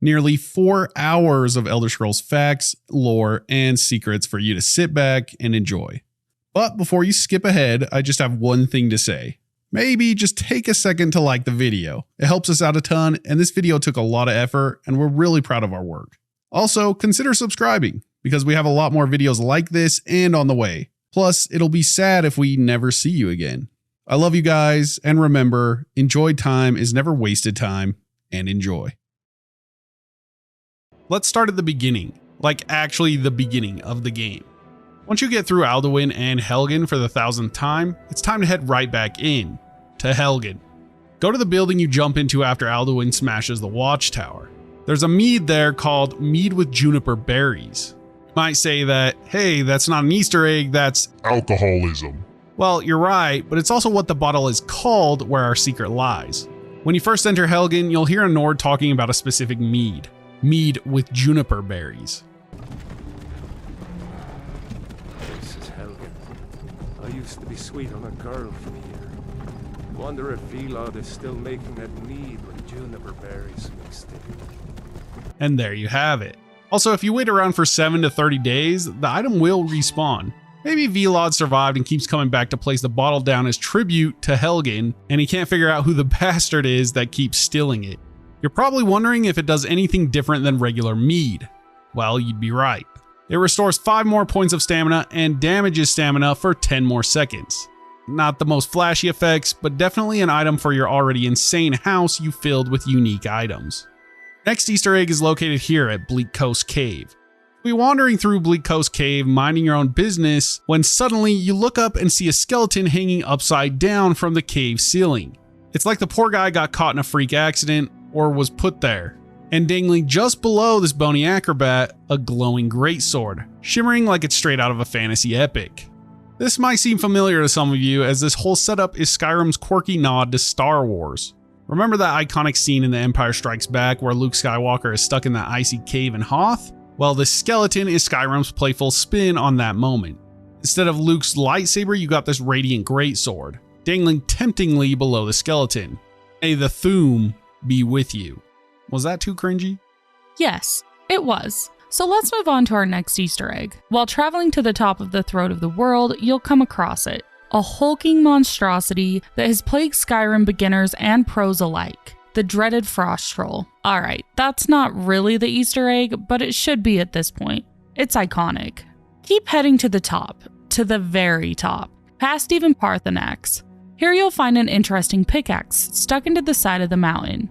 Nearly 4 hours of Elder Scrolls facts, lore, and secrets for you to sit back and enjoy. But before you skip ahead, I just have one thing to say. Maybe just take a second to like the video. It helps us out a ton, and this video took a lot of effort, and we're really proud of our work. Also, consider subscribing, because we have a lot more videos like this and on the way. Plus, it'll be sad if we never see you again. I love you guys, and remember, enjoyed time is never wasted time, and enjoy. Let's start at the beginning, like actually the beginning of the game. Once you get through Alduin and Helgen for the 1000th time, it's time to head right back in, to Helgen. Go to the building you jump into after Alduin smashes the watchtower. There's a mead there called Mead with Juniper Berries. You might say that, hey, that's not an Easter egg, that's alcoholism. Well, you're right, but it's also what the bottle is called where our secret lies. When you first enter Helgen, you'll hear a Nord talking about a specific mead. Mead with Juniper Berries. This is Helgen. I used to be sweet on a girl from here. Wonder if Velod is still making that mead with juniper berries mixed in. And there you have it. Also, if you wait around for 7 to 30 days, the item will respawn. Maybe Velod survived and keeps coming back to place the bottle down as tribute to Helgen, and he can't figure out who the bastard is that keeps stealing it. You're probably wondering if it does anything different than regular mead. Well, you'd be right. It restores 5 more points of stamina and damages stamina for 10 more seconds. Not the most flashy effects, but definitely an item for your already insane house you filled with unique items. Next Easter egg is located here at Bleak Coast Cave. You'll be wandering through Bleak Coast Cave, minding your own business, when suddenly you look up and see a skeleton hanging upside down from the cave ceiling. It's like the poor guy got caught in a freak accident, or was put there. And dangling just below this bony acrobat, a glowing greatsword, shimmering like it's straight out of a fantasy epic. This might seem familiar to some of you, as this whole setup is Skyrim's quirky nod to Star Wars. Remember that iconic scene in The Empire Strikes Back where Luke Skywalker is stuck in that icy cave in Hoth? Well, this skeleton is Skyrim's playful spin on that moment. Instead of Luke's lightsaber, you got this radiant greatsword, dangling temptingly below the skeleton. May the Thuum be with you. Was that too cringy? Yes, it was. So let's move on to our next Easter egg. While traveling to the top of the throat of the world, you'll come across it. A hulking monstrosity that has plagued Skyrim beginners and pros alike. The dreaded frost troll. Alright, that's not really the Easter egg, but it should be at this point. It's iconic. Keep heading to the top. To the very top. Past even Parthenax. Here you'll find an interesting pickaxe stuck into the side of the mountain.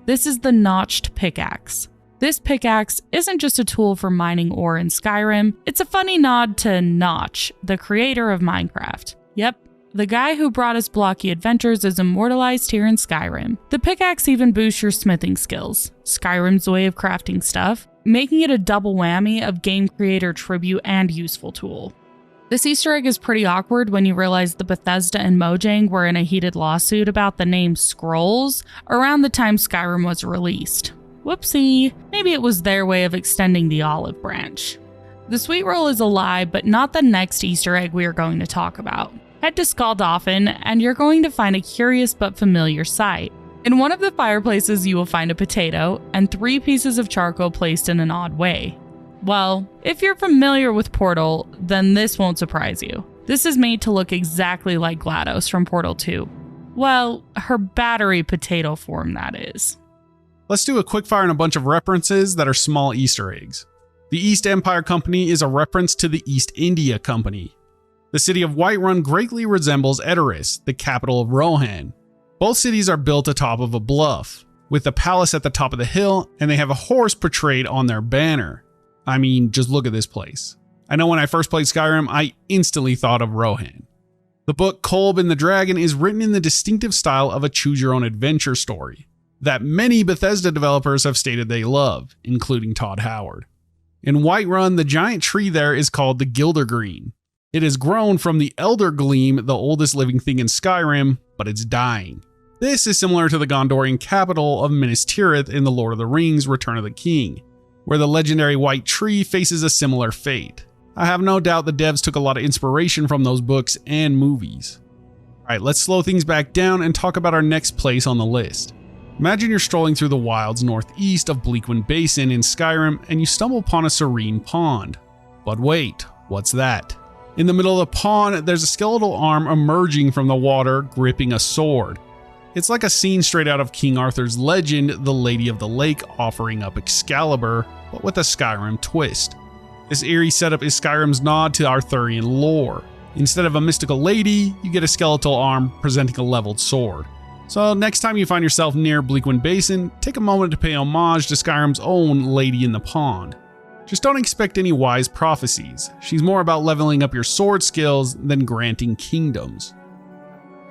This is the notched pickaxe. This pickaxe isn't just a tool for mining ore in Skyrim, it's a funny nod to Notch, the creator of Minecraft. Yep, the guy who brought us blocky adventures is immortalized here in Skyrim. The pickaxe even boosts your smithing skills, Skyrim's way of crafting stuff, making it a double whammy of game creator tribute and useful tool. This Easter egg is pretty awkward when you realize the Bethesda and Mojang were in a heated lawsuit about the name Scrolls around the time Skyrim was released. Whoopsie, maybe it was their way of extending the olive branch. The sweet roll is a lie, but not the next Easter egg we are going to talk about. Head to Skaldafn and you're going to find a curious but familiar sight. In one of the fireplaces you will find a potato and 3 pieces of charcoal placed in an odd way. Well, if you're familiar with Portal, then this won't surprise you. This is made to look exactly like GLaDOS from Portal 2. Well, her battery potato form, that is. Let's do a quickfire and a bunch of references that are small Easter eggs. The East Empire Company is a reference to the East India Company. The city of Whiterun greatly resembles Edoras, the capital of Rohan. Both cities are built atop of a bluff, with the palace at the top of the hill, and they have a horse portrayed on their banner. I mean, just look at this place. I know when I first played Skyrim, I instantly thought of Rohan. The book Kolb and the Dragon is written in the distinctive style of a choose-your-own-adventure story that many Bethesda developers have stated they love, including Todd Howard. In Whiterun, the giant tree there is called the Gildergreen. It has grown from the Elder Gleam, the oldest living thing in Skyrim, but it's dying. This is similar to the Gondorian capital of Minas Tirith in The Lord of the Rings: Return of the King, where the legendary white tree faces a similar fate. I have no doubt the devs took a lot of inspiration from those books and movies. Alright, let's slow things back down and talk about our next place on the list. Imagine you're strolling through the wilds northeast of Bleakwind Basin in Skyrim and you stumble upon a serene pond. But wait, what's that? In the middle of the pond, there's a skeletal arm emerging from the water, gripping a sword. It's like a scene straight out of King Arthur's legend, the Lady of the Lake offering up Excalibur, but with a Skyrim twist. This eerie setup is Skyrim's nod to Arthurian lore. Instead of a mystical lady, you get a skeletal arm presenting a leveled sword. So next time you find yourself near Bleakwind Basin, take a moment to pay homage to Skyrim's own Lady in the Pond. Just don't expect any wise prophecies. She's more about leveling up your sword skills than granting kingdoms.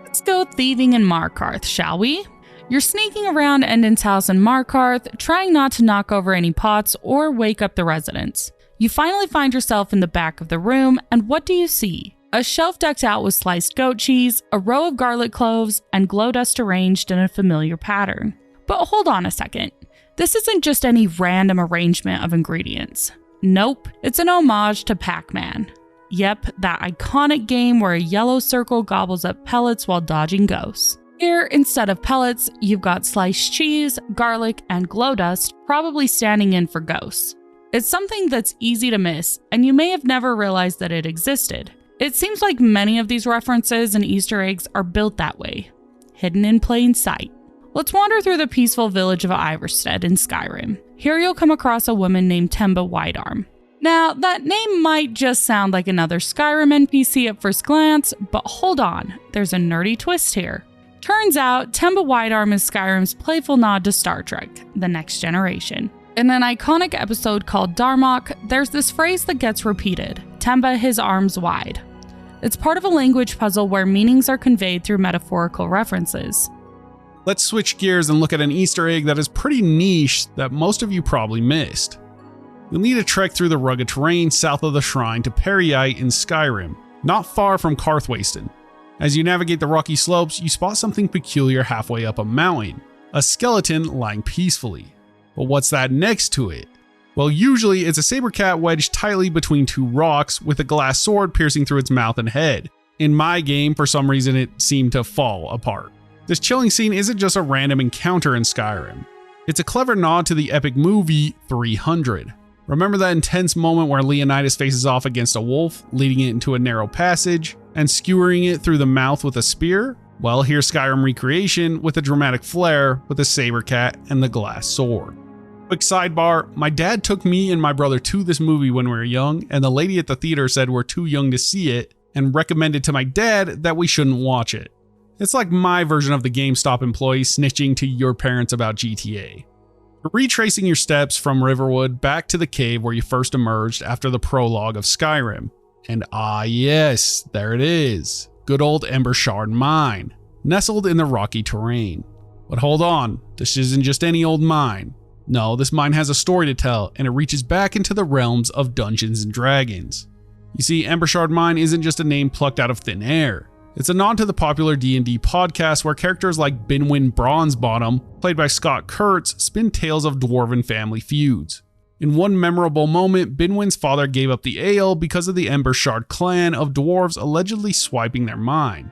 Let's go thieving in Markarth, shall we? You're sneaking around Endon's house in Markarth, trying not to knock over any pots or wake up the residents. You finally find yourself in the back of the room, and what do you see? A shelf decked out with sliced goat cheese, a row of garlic cloves, and glow dust arranged in a familiar pattern. But hold on a second. This isn't just any random arrangement of ingredients. Nope, it's an homage to Pac-Man. Yep, that iconic game where a yellow circle gobbles up pellets while dodging ghosts. Here, instead of pellets, you've got sliced cheese, garlic, and glow dust, probably standing in for ghosts. It's something that's easy to miss, and you may have never realized that it existed. It seems like many of these references and Easter eggs are built that way, hidden in plain sight. Let's wander through the peaceful village of Iverstead in Skyrim. Here you'll come across a woman named Temba Whitearm. Now, that name might just sound like another Skyrim NPC at first glance, but hold on, there's a nerdy twist here. Turns out, Temba Whitearm is Skyrim's playful nod to Star Trek, The Next Generation. In an iconic episode called Darmok, there's this phrase that gets repeated, Temba his arms wide. It's part of a language puzzle where meanings are conveyed through metaphorical references. Let's switch gears and look at an Easter egg that is pretty niche that most of you probably missed. You'll need to trek through the rugged terrain south of the shrine to Periite in Skyrim, not far from Karthwasten. As you navigate the rocky slopes, you spot something peculiar halfway up a mountain, a skeleton lying peacefully. But what's that next to it? Well, usually it's a saber cat wedged tightly between two rocks with a glass sword piercing through its mouth and head. In my game, for some reason, it seemed to fall apart. This chilling scene isn't just a random encounter in Skyrim. It's a clever nod to the epic movie 300. Remember that intense moment where Leonidas faces off against a wolf, leading it into a narrow passage, and skewering it through the mouth with a spear? Well, here's Skyrim recreation with a dramatic flair with a saber cat and the glass sword. Quick sidebar, my dad took me and my brother to this movie when we were young, and the lady at the theater said we're too young to see it and recommended to my dad that we shouldn't watch it. It's like my version of the GameStop employee snitching to your parents about GTA. You're retracing your steps from Riverwood back to the cave where you first emerged after the prologue of Skyrim. And yes, there it is. Good old Embershard Mine, nestled in the rocky terrain. But hold on, this isn't just any old mine. No, this mine has a story to tell, and it reaches back into the realms of Dungeons & Dragons. You see, Embershard Mine isn't just a name plucked out of thin air. It's a nod to the popular D&D podcast where characters like Binwin Bronzebottom, played by Scott Kurtz, spin tales of dwarven family feuds. In one memorable moment, Binwin's father gave up the ale because of the Embershard clan of dwarves allegedly swiping their mine.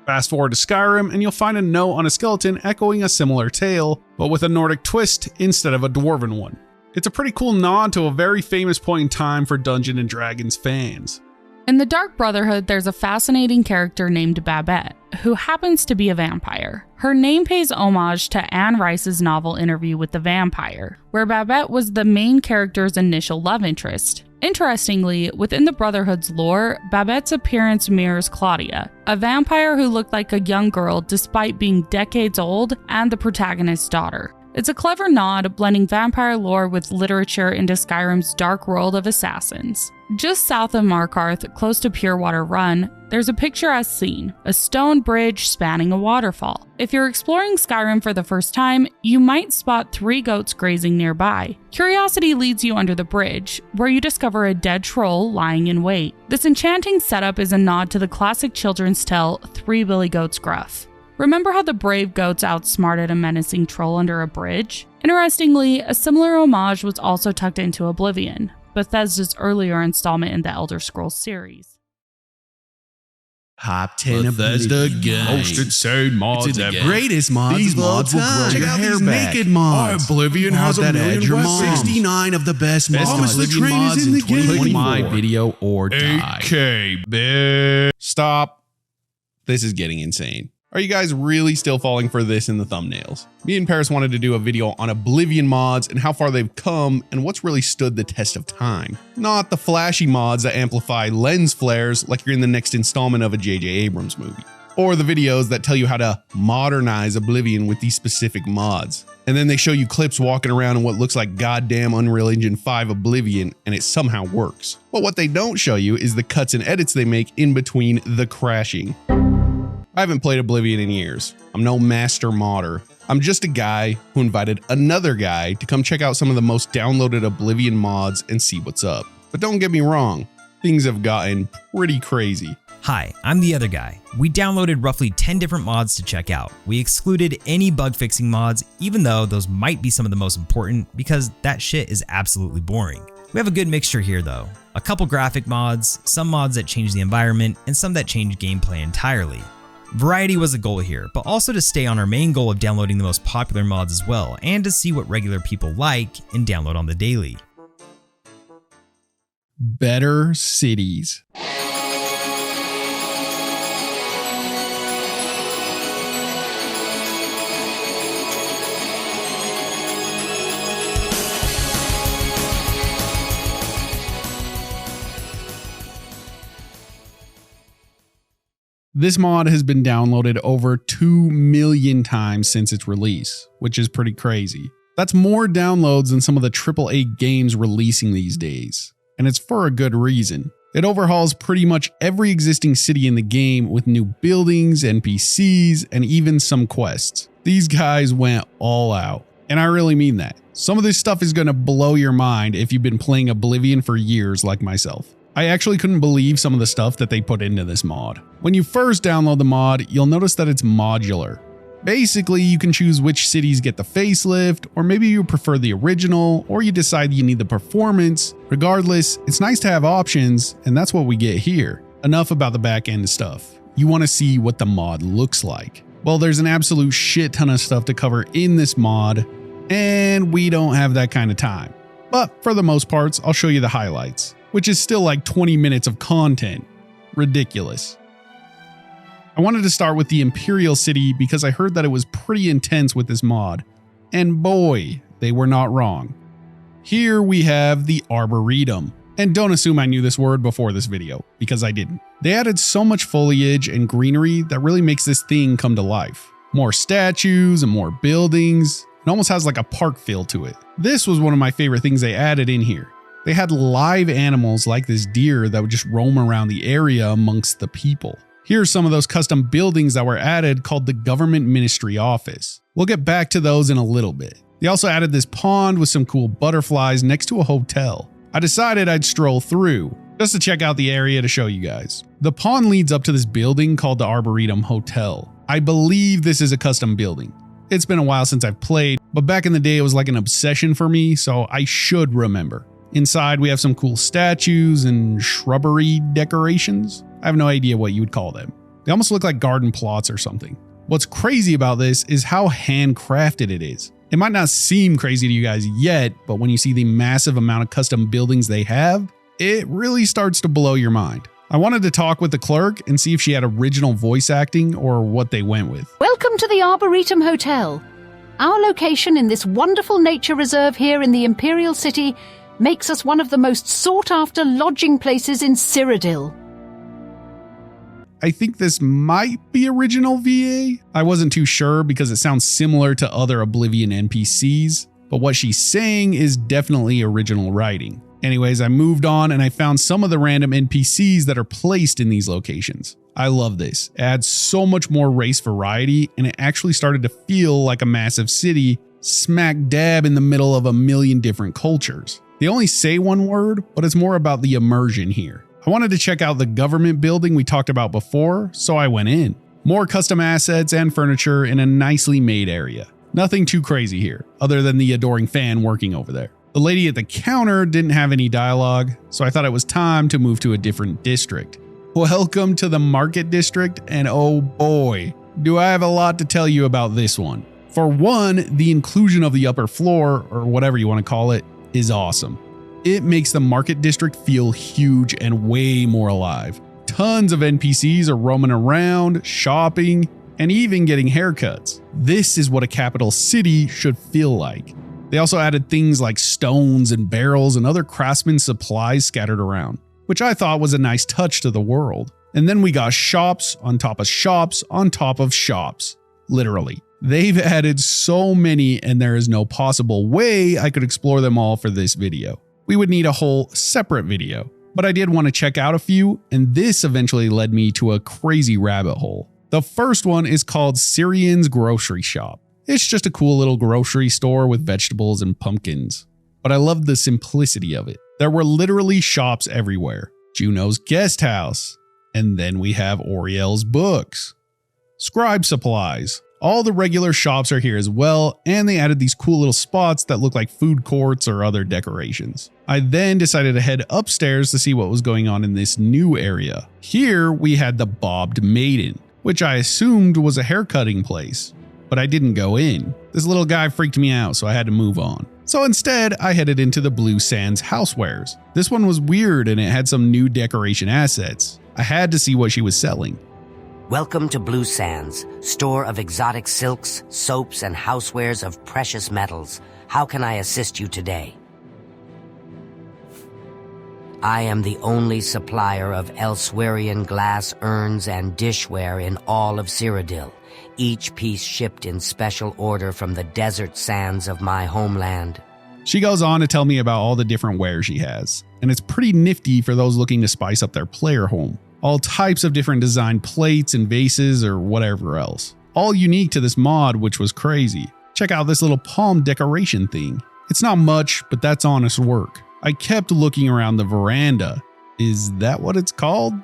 Fast forward to Skyrim and you'll find a note on a skeleton echoing a similar tale, but with a Nordic twist instead of a dwarven one. It's a pretty cool nod to a very famous point in time for Dungeons & Dragons fans. In the Dark Brotherhood, there's a fascinating character named Babette, who happens to be a vampire. Her name pays homage to Anne Rice's novel Interview with the Vampire, where Babette was the main character's initial love interest. Interestingly, within the Brotherhood's lore, Babette's appearance mirrors Claudia, a vampire who looked like a young girl despite being decades old and the protagonist's daughter. It's a clever nod, blending vampire lore with literature into Skyrim's dark world of assassins. Just south of Markarth, close to Purewater Run, there's a picturesque scene, a stone bridge spanning a waterfall. If you're exploring Skyrim for the first time, you might spot 3 goats grazing nearby. Curiosity leads you under the bridge, where you discover a dead troll lying in wait. This enchanting setup is a nod to the classic children's tale, Three Billy Goats Gruff. Remember how the brave goats outsmarted a menacing troll under a bridge? Interestingly, a similar homage was also tucked into Oblivion, Bethesda's earlier installment in the Elder Scrolls series. Top 10 Bethesda Oblivion game. mods. Most insane mods It's the ever. greatest mods These of all mods will time. grow Check your out hair these back. naked mods. Oblivion Mod has a that million adds your weapons. mom. 69 of the best mods. Promise the Oblivion train is mods in the in 2024. game. My video or die. 8K, bitch. Stop. This is getting insane. Are you guys really still falling for this in the thumbnails? Me and Paris wanted to do a video on Oblivion mods and how far they've come and what's really stood the test of time. Not the flashy mods that amplify lens flares like you're in the next installment of a J.J. Abrams movie. Or the videos that tell you how to modernize Oblivion with these specific mods. And then they show you clips walking around in what looks like goddamn Unreal Engine 5 Oblivion and it somehow works. But what they don't show you is the cuts and edits they make in between the crashing. I haven't played Oblivion in years. I'm no master modder. I'm just a guy who invited another guy to come check out some of the most downloaded Oblivion mods and see what's up. But don't get me wrong, things have gotten pretty crazy. Hi, I'm the other guy. We downloaded roughly 10 different mods to check out. We excluded any bug fixing mods, even though those might be some of the most important because that shit is absolutely boring. We have a good mixture here though. A couple graphic mods, some mods that change the environment, and some that change gameplay entirely. Variety was a goal here, but also to stay on our main goal of downloading the most popular mods as well, and to see what regular people like and download on the daily. Better cities. This mod has been downloaded over 2 million times since its release, which is pretty crazy. That's more downloads than some of the AAA games releasing these days, and it's for a good reason. It overhauls pretty much every existing city in the game with new buildings, NPCs, and even some quests. These guys went all out, and I really mean that. Some of this stuff is going to blow your mind if you've been playing Oblivion for years like myself. I actually couldn't believe some of the stuff that they put into this mod. When you first download the mod, you'll notice that it's modular. Basically, you can choose which cities get the facelift, or maybe you prefer the original, or you decide you need the performance. Regardless, it's nice to have options, and that's what we get here. Enough about the back end stuff. You want to see what the mod looks like. Well, there's an absolute shit ton of stuff to cover in this mod, and we don't have that kind of time. But for the most parts, I'll show you the highlights, which is still like 20 minutes of content. Ridiculous. I wanted to start with the Imperial City because I heard that it was pretty intense with this mod, and boy, they were not wrong. Here we have the Arboretum, and don't assume I knew this word before this video, because I didn't. They added so much foliage and greenery that really makes this thing come to life. More statues and more buildings. It almost has like a park feel to it. This was one of my favorite things they added in here. They had live animals like this deer that would just roam around the area amongst the people. Here are some of those custom buildings that were added called the Government Ministry Office. We'll get back to those in a little bit. They also added this pond with some cool butterflies next to a hotel. I decided I'd stroll through just to check out the area to show you guys. The pond leads up to this building called the Arboretum Hotel. I believe this is a custom building. It's been a while since I've played, but back in the day it was like an obsession for me, so I should remember. Inside we have some cool statues and shrubbery decorations. I have no idea what you would call them. They almost look like garden plots or something. What's crazy about this is how handcrafted it is. It might not seem crazy to you guys yet, but when you see the massive amount of custom buildings they have, it really starts to blow your mind. I wanted to talk with the clerk and see if she had original voice acting or what they went with. Welcome to the Arboretum Hotel. Our location in this wonderful nature reserve here in the Imperial City makes us one of the most sought-after lodging places in Cyrodiil. I think this might be original VA. I wasn't too sure because it sounds similar to other Oblivion NPCs, but what she's saying is definitely original writing. Anyways, I moved on and I found some of the random NPCs that are placed in these locations. I love this. It adds so much more race variety and it actually started to feel like a massive city smack dab in the middle of a million different cultures. They only say one word, but it's more about the immersion here. I wanted to check out the government building we talked about before, so I went in. More custom assets and furniture in a nicely made area. Nothing too crazy here, other than the adoring fan working over there. The lady at the counter didn't have any dialogue, so I thought it was time to move to a different district. Welcome to the Market District, and oh boy, do I have a lot to tell you about this one. For one, the inclusion of the upper floor, or whatever you want to call it, is awesome. It makes the Market District feel huge and way more alive. Tons of NPCs are roaming around, shopping, and even getting haircuts. This is what a capital city should feel like. They also added things like stones and barrels and other craftsman supplies scattered around, which I thought was a nice touch to the world. And then we got shops on top of shops on top of shops. Literally. They've added so many, and there is no possible way I could explore them all for this video. We would need a whole separate video. But I did want to check out a few, and this eventually led me to a crazy rabbit hole. The first one is called Syrian's Grocery Shop. It's just a cool little grocery store with vegetables and pumpkins. But I loved the simplicity of it. There were literally shops everywhere. Juno's Guest House. And then we have Oriel's Books. Scribe Supplies. All the regular shops are here as well, and they added these cool little spots that look like food courts or other decorations. I then decided to head upstairs to see what was going on in this new area. Here we had the Bobbed Maiden, which I assumed was a haircutting place, but I didn't go in. This little guy freaked me out, so I had to move on. So instead, I headed into the Blue Sands Housewares. This one was weird and it had some new decoration assets. I had to see what she was selling. Welcome to Blue Sands, store of exotic silks, soaps, and housewares of precious metals. How can I assist you today? I am the only supplier of Elsewerian glass urns and dishware in all of Cyrodiil, each piece shipped in special order from the desert sands of my homeland. She goes on to tell me about all the different wares she has, and it's pretty nifty for those looking to spice up their player home. All types of different design plates and vases or whatever else. All unique to this mod, which was crazy. Check out this little palm decoration thing. It's not much, but that's honest work. I kept looking around the veranda. Is that what it's called?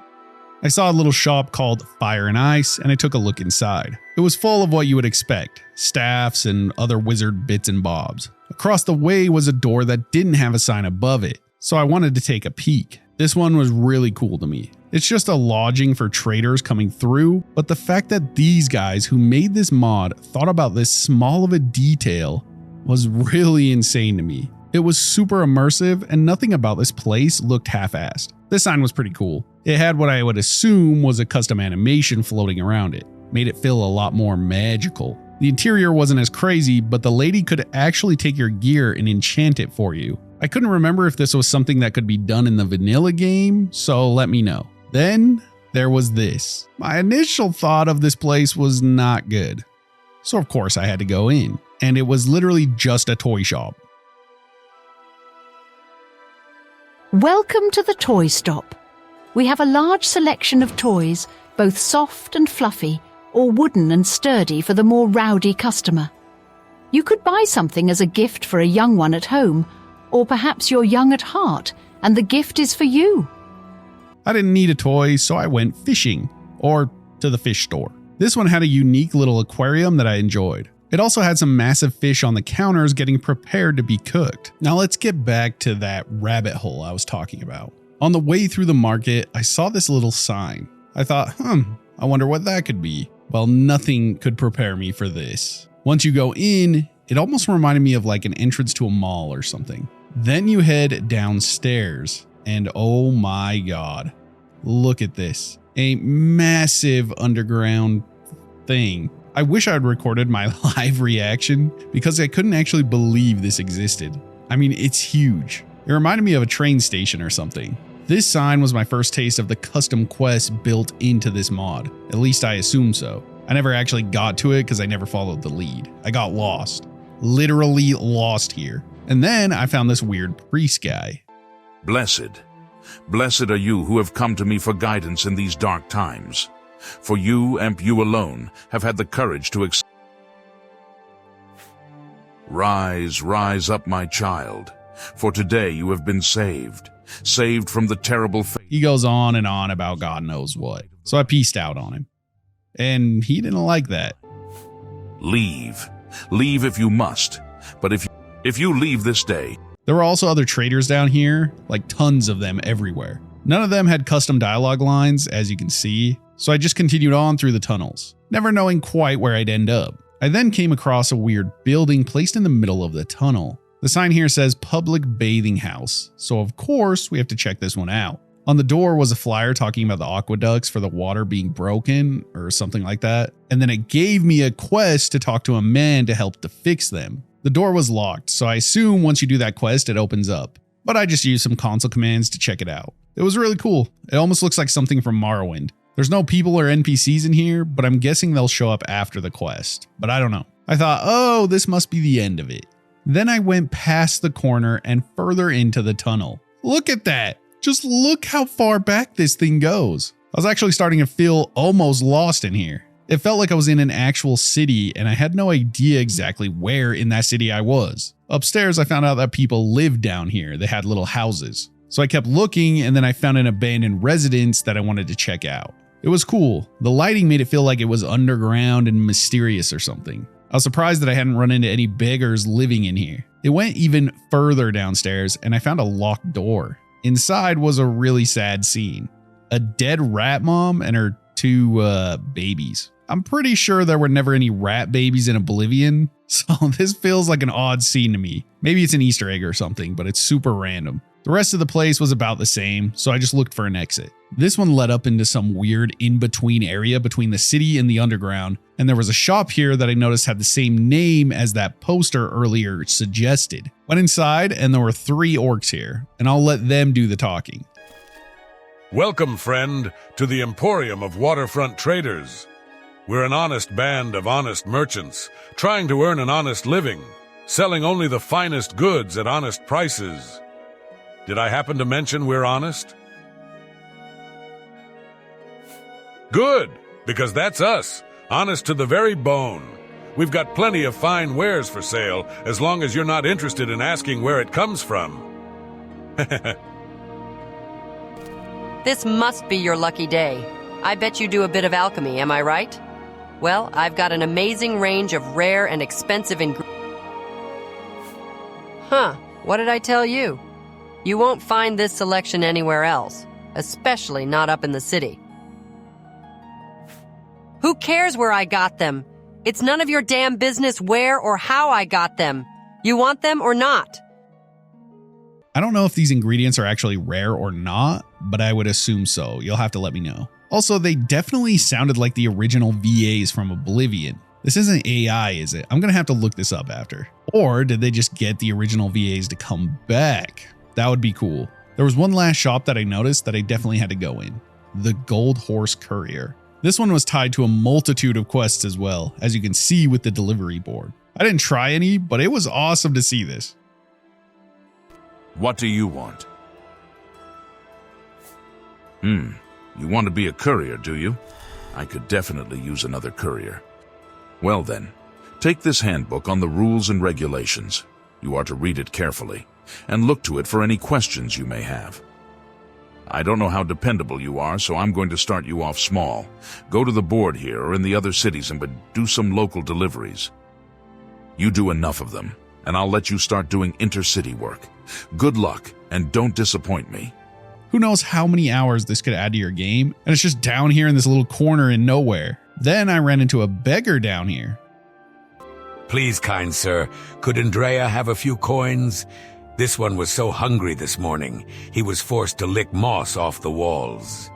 I saw a little shop called Fire and Ice, and I took a look inside. It was full of what you would expect, staffs and other wizard bits and bobs. Across the way was a door that didn't have a sign above it, so I wanted to take a peek. This one was really cool to me. It's just a lodging for traders coming through, but the fact that these guys who made this mod thought about this small of a detail was really insane to me. It was super immersive and nothing about this place looked half-assed. This sign was pretty cool. It had what I would assume was a custom animation floating around it. Made it feel a lot more magical. The interior wasn't as crazy, but the lady could actually take your gear and enchant it for you. I couldn't remember if this was something that could be done in the vanilla game, so let me know. Then there was this. My initial thought of this place was not good. So of course I had to go in, and it was literally just a toy shop. Welcome to the Toy Stop. We have a large selection of toys, both soft and fluffy, or wooden and sturdy for the more rowdy customer. You could buy something as a gift for a young one at home, or perhaps you're young at heart and the gift is for you. I didn't need a toy, so I went fishing, or to the fish store. This one had a unique little aquarium that I enjoyed. It also had some massive fish on the counters getting prepared to be cooked. Now let's get back to that rabbit hole I was talking about. On the way through the market, I saw this little sign. I thought, I wonder what that could be. Well, nothing could prepare me for this. Once you go in, it almost reminded me of like an entrance to a mall or something. Then you head downstairs, and oh my god, look at this. A massive underground thing. I wish I had recorded my live reaction because I couldn't actually believe this existed. I mean, it's huge. It reminded me of a train station or something. This sign was my first taste of the custom quests built into this mod. At least I assume so. I never actually got to it because I never followed the lead. I got lost. Literally lost here. And then I found this weird priest guy. Blessed are you who have come to me for guidance in these dark times. For you and you alone have had the courage to Rise up, my child, for today you have been saved from the terrible fate. He goes on and on about God knows what. So I peaced out on him. And he didn't like that. Leave if you must, but if you leave this day. There were also other traders down here, like tons of them everywhere. None of them had custom dialogue lines, as you can see, so I just continued on through the tunnels, never knowing quite where I'd end up. I then came across a weird building placed in the middle of the tunnel. The sign here says Public Bathing House, so of course we have to check this one out. On the door was a flyer talking about the aqueducts for the water being broken or something like that, and then it gave me a quest to talk to a man to help to fix them. The door was locked, so I assume once you do that quest it opens up, but I just used some console commands to check it out. It was really cool. It almost looks like something from Morrowind. There's no people or NPCs in here, but I'm guessing they'll show up after the quest, but I don't know. I thought, oh, this must be the end of it. Then I went past the corner and further into the tunnel. Look at that. Just look how far back this thing goes. I was actually starting to feel almost lost in here. It felt like I was in an actual city and I had no idea exactly where in that city I was. Upstairs, I found out that people lived down here. They had little houses. So I kept looking and then I found an abandoned residence that I wanted to check out. It was cool. The lighting made it feel like it was underground and mysterious or something. I was surprised that I hadn't run into any beggars living in here. It went even further downstairs and I found a locked door. Inside was a really sad scene. A dead rat mom and her two babies. I'm pretty sure there were never any rat babies in Oblivion, so this feels like an odd scene to me. Maybe it's an Easter egg or something, but it's super random. The rest of the place was about the same, so I just looked for an exit. This one led up into some weird in-between area between the city and the underground, and there was a shop here that I noticed had the same name as that poster earlier suggested. Went inside and there were 3 orcs here, and I'll let them do the talking. Welcome, friend, to the Emporium of Waterfront Traders. We're an honest band of honest merchants, trying to earn an honest living, selling only the finest goods at honest prices. Did I happen to mention we're honest? Good, because that's us, honest to the very bone. We've got plenty of fine wares for sale, as long as you're not interested in asking where it comes from. This must be your lucky day. I bet you do a bit of alchemy, am I right? Well, I've got an amazing range of rare and expensive ingredients. Huh, what did I tell you? You won't find this selection anywhere else, especially not up in the city. Who cares where I got them? It's none of your damn business where or how I got them. You want them or not? I don't know if these ingredients are actually rare or not, but I would assume so. You'll have to let me know. Also, they definitely sounded like the original VAs from Oblivion. This isn't AI, is it? I'm gonna have to look this up after. Or did they just get the original VAs to come back? That would be cool. There was one last shop that I noticed that I definitely had to go in. The Gold Horse Courier. This one was tied to a multitude of quests as well, as you can see with the delivery board. I didn't try any, but it was awesome to see this. What do you want? You want to be a courier, do you? I could definitely use another courier. Well then, take this handbook on the rules and regulations. You are to read it carefully, and look to it for any questions you may have. I don't know how dependable you are, so I'm going to start you off small. Go to the board here or in the other cities and do some local deliveries. You do enough of them, and I'll let you start doing intercity work. Good luck, and don't disappoint me. Who knows how many hours this could add to your game, and it's just down here in this little corner in nowhere. Then I ran into a beggar down here. Please, kind sir, could Andrea have a few coins? This one was so hungry this morning, he was forced to lick moss off the walls.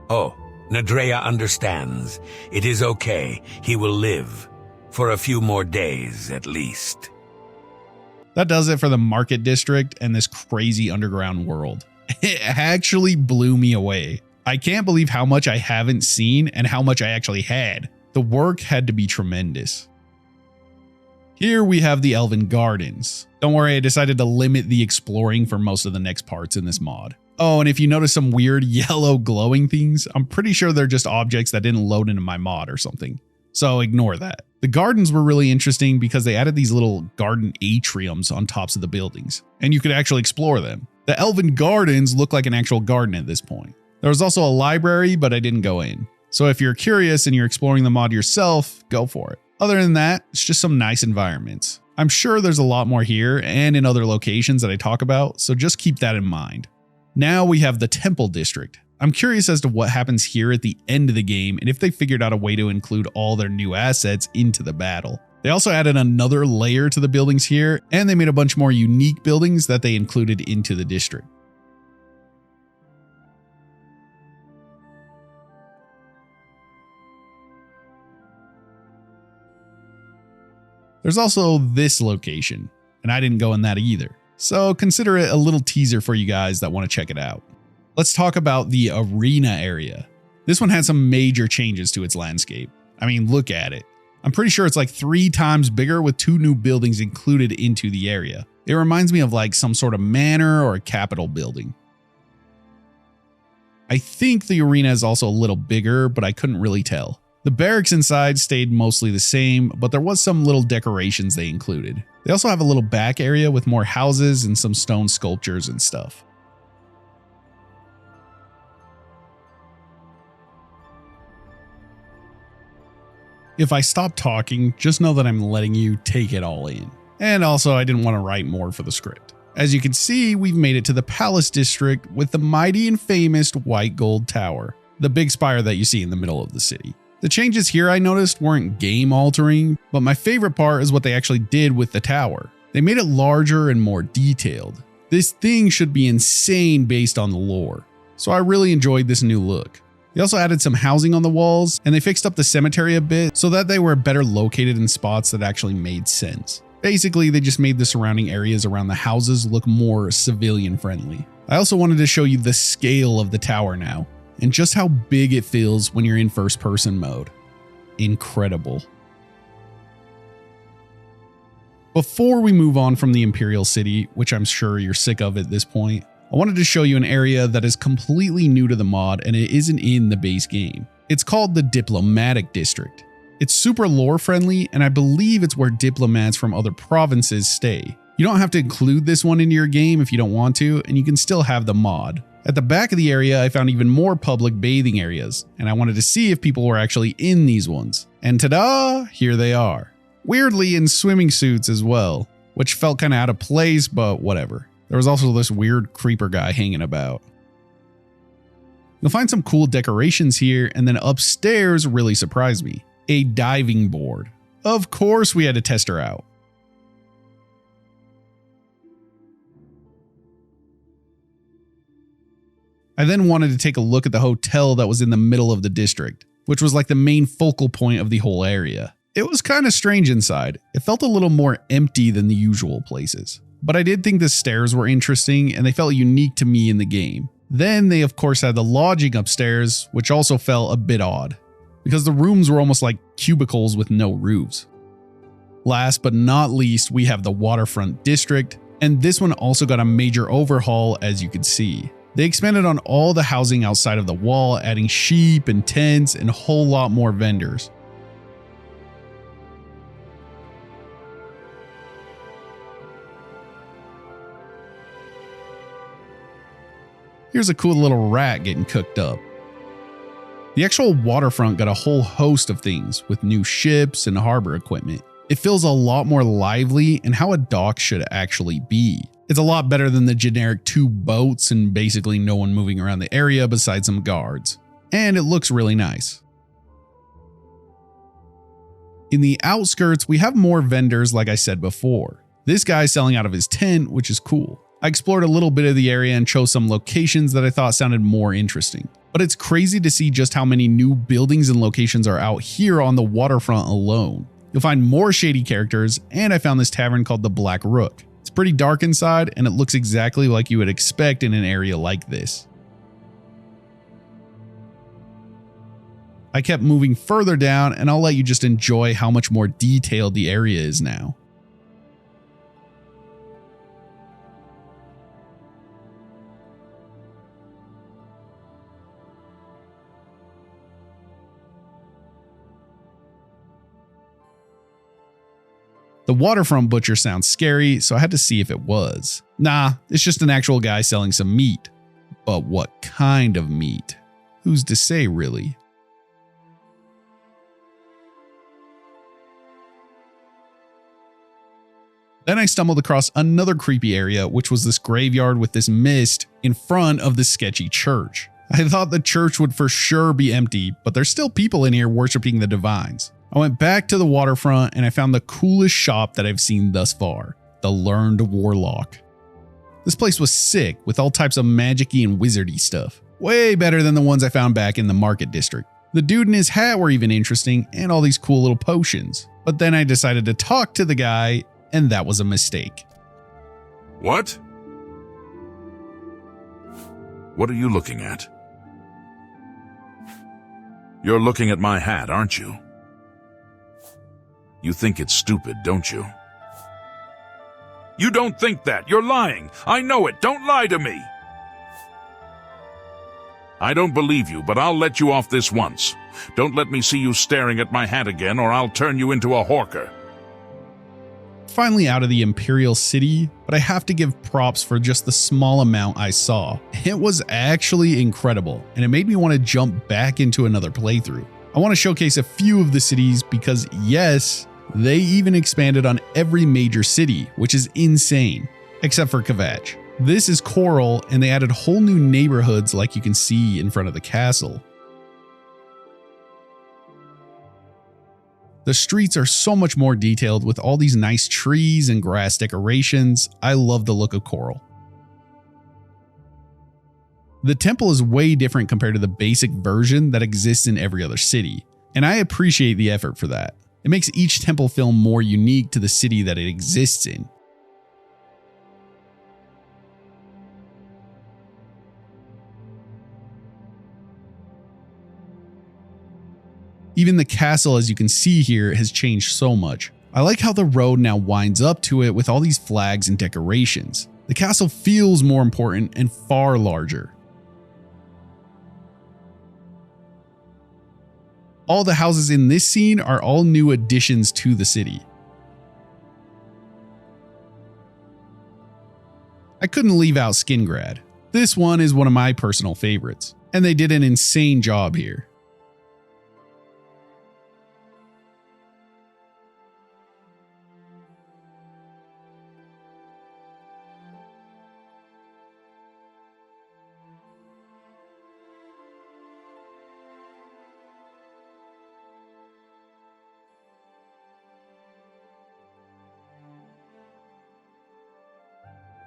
Oh, Nadrea understands. It is okay. He will live. For a few more days, at least. That does it for the market district and this crazy underground world. It actually blew me away. I can't believe how much I haven't seen and how much I actually had. The work had to be tremendous. Here we have the Elven Gardens. Don't worry, I decided to limit the exploring for most of the next parts in this mod. Oh, and if you notice some weird yellow glowing things, I'm pretty sure they're just objects that didn't load into my mod or something. So ignore that. The gardens were really interesting because they added these little garden atriums on tops of the buildings, and you could actually explore them. The Elven Gardens look like an actual garden at this point. There was also a library, but I didn't go in. So if you're curious and you're exploring the mod yourself, go for it. Other than that, it's just some nice environments. I'm sure there's a lot more here and in other locations that I talk about, so just keep that in mind. Now we have the Temple District. I'm curious as to what happens here at the end of the game and if they figured out a way to include all their new assets into the battle. They also added another layer to the buildings here, and they made a bunch more unique buildings that they included into the district. There's also this location, and I didn't go in that either. So consider it a little teaser for you guys that want to check it out. Let's talk about the arena area. This one had some major changes to its landscape. I mean, look at it. I'm pretty sure it's like 3 times bigger with 2 new buildings included into the area. It reminds me of like some sort of manor or a capitol building. I think the arena is also a little bigger, but I couldn't really tell. The barracks inside stayed mostly the same, but there was some little decorations they included. They also have a little back area with more houses and some stone sculptures and stuff. If I stop talking, just know that I'm letting you take it all in. And also, I didn't want to write more for the script. As you can see, we've made it to the Palace District with the mighty and famous White Gold Tower, the big spire that you see in the middle of the city. The changes here I noticed weren't game altering, but my favorite part is what they actually did with the tower. They made it larger and more detailed. This thing should be insane based on the lore, so I really enjoyed this new look. They also added some housing on the walls, and they fixed up the cemetery a bit so that they were better located in spots that actually made sense. Basically, they just made the surrounding areas around the houses look more civilian friendly. I also wanted to show you the scale of the tower now, and just how big it feels when you're in first person mode. Incredible. Before we move on from the Imperial City, which I'm sure you're sick of at this point, I wanted to show you an area that is completely new to the mod and it isn't in the base game. It's called the Diplomatic District. It's super lore friendly, and I believe it's where diplomats from other provinces stay. You don't have to include this one into your game if you don't want to, and you can still have the mod. At the back of the area, I found even more public bathing areas, and I wanted to see if people were actually in these ones. And ta-da! Here they are. Weirdly in swimming suits as well, which felt kinda out of place, but whatever. There was also this weird creeper guy hanging about. You'll find some cool decorations here, and then upstairs really surprised me. A diving board. Of course we had to test her out. I then wanted to take a look at the hotel that was in the middle of the district, which was like the main focal point of the whole area. It was kind of strange inside. It felt a little more empty than the usual places. But I did think the stairs were interesting and they felt unique to me in the game. Then they of course had the lodging upstairs, which also felt a bit odd, because the rooms were almost like cubicles with no roofs. Last but not least, we have the waterfront district, and this one also got a major overhaul, as you can see. They expanded on all the housing outside of the wall, adding sheep and tents and a whole lot more vendors. Here's a cool little rat getting cooked up. The actual waterfront got a whole host of things with new ships and harbor equipment. It feels a lot more lively and how a dock should actually be. It's a lot better than the generic 2 boats and basically no one moving around the area besides some guards. And it looks really nice. In the outskirts, we have more vendors like I said before. This guy's selling out of his tent, which is cool. I explored a little bit of the area and chose some locations that I thought sounded more interesting. But it's crazy to see just how many new buildings and locations are out here on the waterfront alone. You'll find more shady characters, and I found this tavern called the Black Rook. It's pretty dark inside, and it looks exactly like you would expect in an area like this. I kept moving further down, and I'll let you just enjoy how much more detailed the area is now. The waterfront butcher sounds scary, so I had to see if it was. Nah, it's just an actual guy selling some meat. But what kind of meat? Who's to say, really? Then I stumbled across another creepy area, which was this graveyard with this mist in front of this sketchy church. I thought the church would for sure be empty, but there's still people in here worshiping the divines. I went back to the waterfront and I found the coolest shop that I've seen thus far, the Learned Warlock. This place was sick with all types of magic-y and wizardy stuff. Way better than the ones I found back in the market district. The dude and his hat were even interesting, and all these cool little potions. But then I decided to talk to the guy, and that was a mistake. What? What are you looking at? You're looking at my hat, aren't you? You think it's stupid, don't you? You don't think that. You're lying. I know it. Don't lie to me. I don't believe you, but I'll let you off this once. Don't let me see you staring at my hat again, or I'll turn you into a hawker. Finally out of the Imperial City, but I have to give props for just the small amount I saw. It was actually incredible, and it made me want to jump back into another playthrough. I want to showcase a few of the cities because yes, they even expanded on every major city, which is insane, except for Kvatch. This is Coral, and they added whole new neighborhoods like you can see in front of the castle. The streets are so much more detailed with all these nice trees and grass decorations. I love the look of Coral. The temple is way different compared to the basic version that exists in every other city, and I appreciate the effort for that. It makes each temple feel more unique to the city that it exists in. Even the castle, as you can see here, has changed so much. I like how the road now winds up to it with all these flags and decorations. The castle feels more important and far larger. All the houses in this scene are all new additions to the city. I couldn't leave out Skingrad. This one is one of my personal favorites, and they did an insane job here.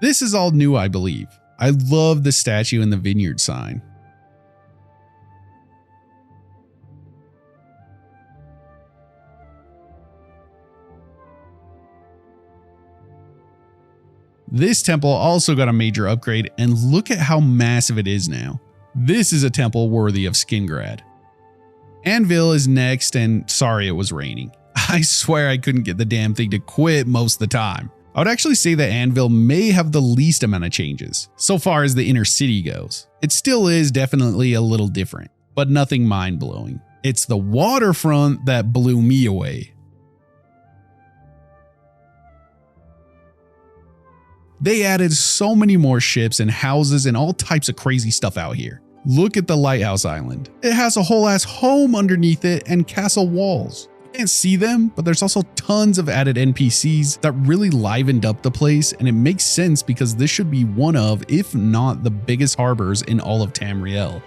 This is all new, I believe. I love the statue and the vineyard sign. This temple also got a major upgrade, and look at how massive it is now. This is a temple worthy of Skingrad. Anvil is next, and sorry it was raining. I swear I couldn't get the damn thing to quit most of the time. I would actually say that Anvil may have the least amount of changes, so far as the inner city goes. It still is definitely a little different, but nothing mind-blowing. It's the waterfront that blew me away. They added so many more ships and houses and all types of crazy stuff out here. Look at the Lighthouse Island. It has a whole ass home underneath it and castle walls. You can't see them, but there's also tons of added NPCs that really livened up the place, and it makes sense because this should be one of, if not the biggest harbors in all of Tamriel.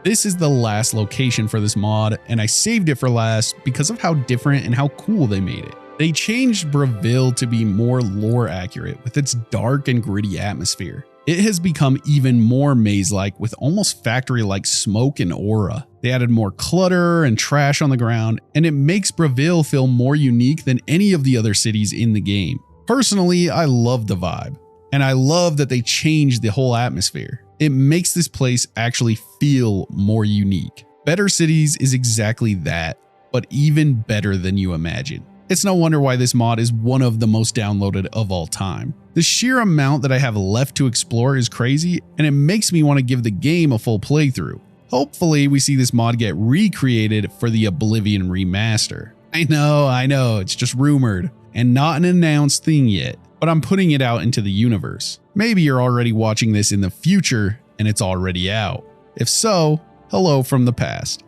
This is the last location for this mod, and I saved it for last because of how different and how cool they made it. They changed Breville to be more lore accurate with its dark and gritty atmosphere. It has become even more maze-like with almost factory-like smoke and aura. They added more clutter and trash on the ground, and it makes Breville feel more unique than any of the other cities in the game. Personally, I love the vibe, and I love that they changed the whole atmosphere. It makes this place actually feel more unique. Better Cities is exactly that, but even better than you imagine. It's no wonder why this mod is one of the most downloaded of all time. The sheer amount that I have left to explore is crazy, and it makes me want to give the game a full playthrough. Hopefully we see this mod get recreated for the Oblivion remaster. I know, it's just rumored and not an announced thing yet, but I'm putting it out into the universe. Maybe you're already watching this in the future and it's already out. If so, hello from the past.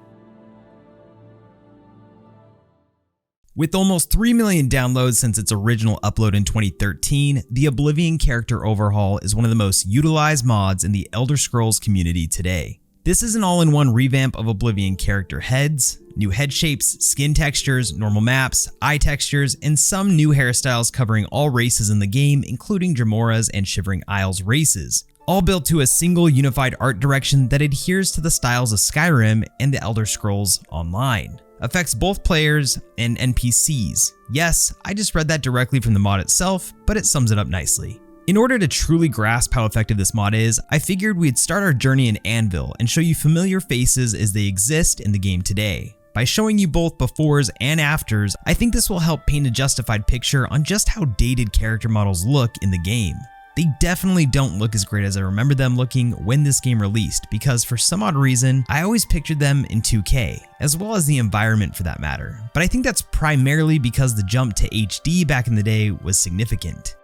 With almost 3 million downloads since its original upload in 2013, the Oblivion character overhaul is one of the most utilized mods in the Elder Scrolls community today. This is an all-in-one revamp of Oblivion character heads, new head shapes, skin textures, normal maps, eye textures, and some new hairstyles covering all races in the game, including Dramora's and Shivering Isles races, all built to a single unified art direction that adheres to the styles of Skyrim and the Elder Scrolls Online. Affects both players and NPCs. Yes, I just read that directly from the mod itself, but it sums it up nicely. In order to truly grasp how effective this mod is, I figured we'd start our journey in Anvil and show you familiar faces as they exist in the game today. By showing you both befores and afters, I think this will help paint a justified picture on just how dated character models look in the game. They definitely don't look as great as I remember them looking when this game released, because for some odd reason, I always pictured them in 2K, as well as the environment for that matter. But I think that's primarily because the jump to HD back in the day was significant.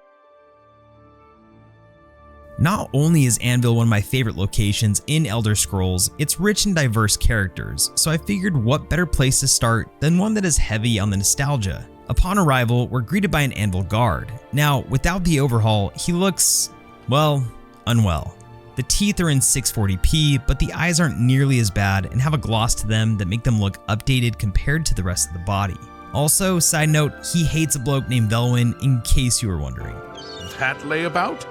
Not only is Anvil one of my favorite locations in Elder Scrolls, it's rich in diverse characters, so I figured what better place to start than one that is heavy on the nostalgia. Upon arrival, we're greeted by an Anvil guard. Now, without the overhaul, he looks, well, unwell. The teeth are in 640p, but the eyes aren't nearly as bad and have a gloss to them that make them look updated compared to the rest of the body. Also, side note, he hates a bloke named Velwyn, in case you were wondering. That layabout?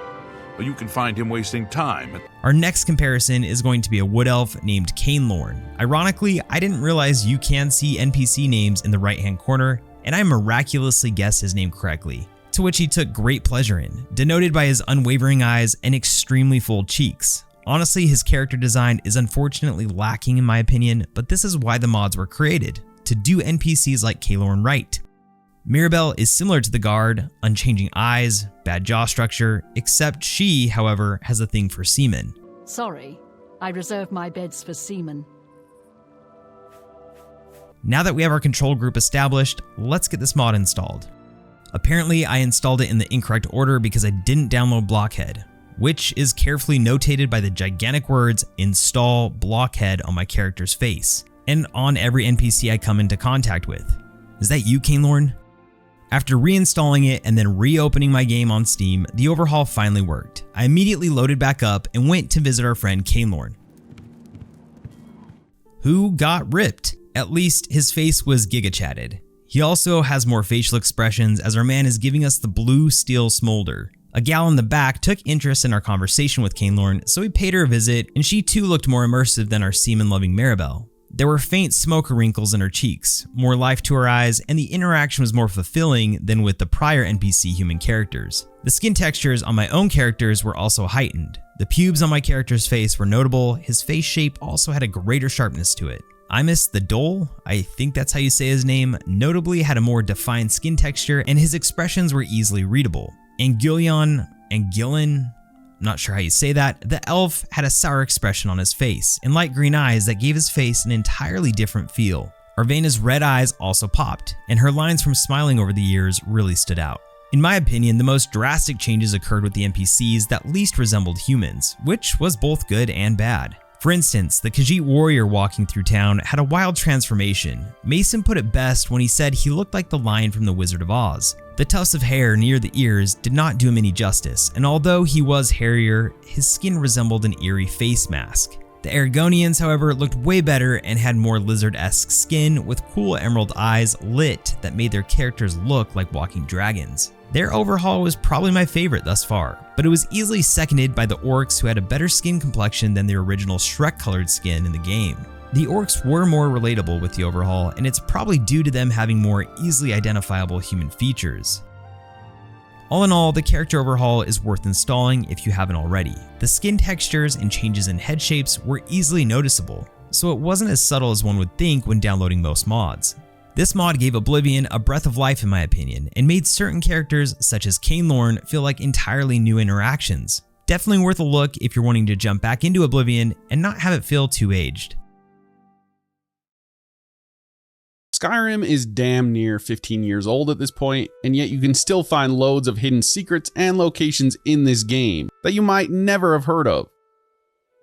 Well, you can find him wasting time. Our next comparison is going to be a wood elf named Cainlorn. Ironically, I didn't realize you can see NPC names in the right-hand corner, and I miraculously guessed his name correctly, to which he took great pleasure in, denoted by his unwavering eyes and extremely full cheeks. Honestly, his character design is unfortunately lacking in my opinion, but this is why the mods were created, to do NPCs like Cainlorn right. Mirabelle is similar to the guard, unchanging eyes, bad jaw structure, except she, however, has a thing for semen. Sorry, I reserve my beds for seamen. Now that we have our control group established, let's get this mod installed. Apparently, I installed it in the incorrect order because I didn't download Blockhead, which is carefully notated by the gigantic words "install Blockhead" on my character's face, and on every NPC I come into contact with. Is that you, Cainlorn? After reinstalling it and then reopening my game on Steam, the overhaul finally worked. I immediately loaded back up and went to visit our friend Cainlorn, who got ripped. At least his face was giga-chatted. He also has more facial expressions as our man is giving us the blue steel smolder. A gal in the back took interest in our conversation with Cainlorn, so we paid her a visit, and she too looked more immersive than our semen-loving Mirabelle. There were faint smoker wrinkles in her cheeks, more life to her eyes, and the interaction was more fulfilling than with the prior NPC human characters. The skin textures on my own characters were also heightened. The pubes on my character's face were notable, his face shape also had a greater sharpness to it. Imus the Dole, I think that's how you say his name, notably had a more defined skin texture and his expressions were easily readable. Angilion, not sure how you say that, the elf had a sour expression on his face and light green eyes that gave his face an entirely different feel. Arvena's red eyes also popped, and her lines from smiling over the years really stood out. In my opinion, the most drastic changes occurred with the NPCs that least resembled humans, which was both good and bad. For instance, the Khajiit warrior walking through town had a wild transformation. Mason put it best when he said he looked like the lion from The Wizard of Oz. The tufts of hair near the ears did not do him any justice, and although he was hairier, his skin resembled an eerie face mask. The Aragonians, however, looked way better and had more lizard-esque skin with cool emerald eyes lit that made their characters look like walking dragons. Their overhaul was probably my favorite thus far, but it was easily seconded by the orcs who had a better skin complexion than their original Shrek-colored skin in the game. The orcs were more relatable with the overhaul, and it's probably due to them having more easily identifiable human features. All in all, the character overhaul is worth installing if you haven't already. The skin textures and changes in head shapes were easily noticeable, so it wasn't as subtle as one would think when downloading most mods. This mod gave Oblivion a breath of life in my opinion, and made certain characters such as Cainlorn feel like entirely new interactions. Definitely worth a look if you're wanting to jump back into Oblivion and not have it feel too aged. Skyrim is damn near 15 years old at this point, and yet you can still find loads of hidden secrets and locations in this game that you might never have heard of.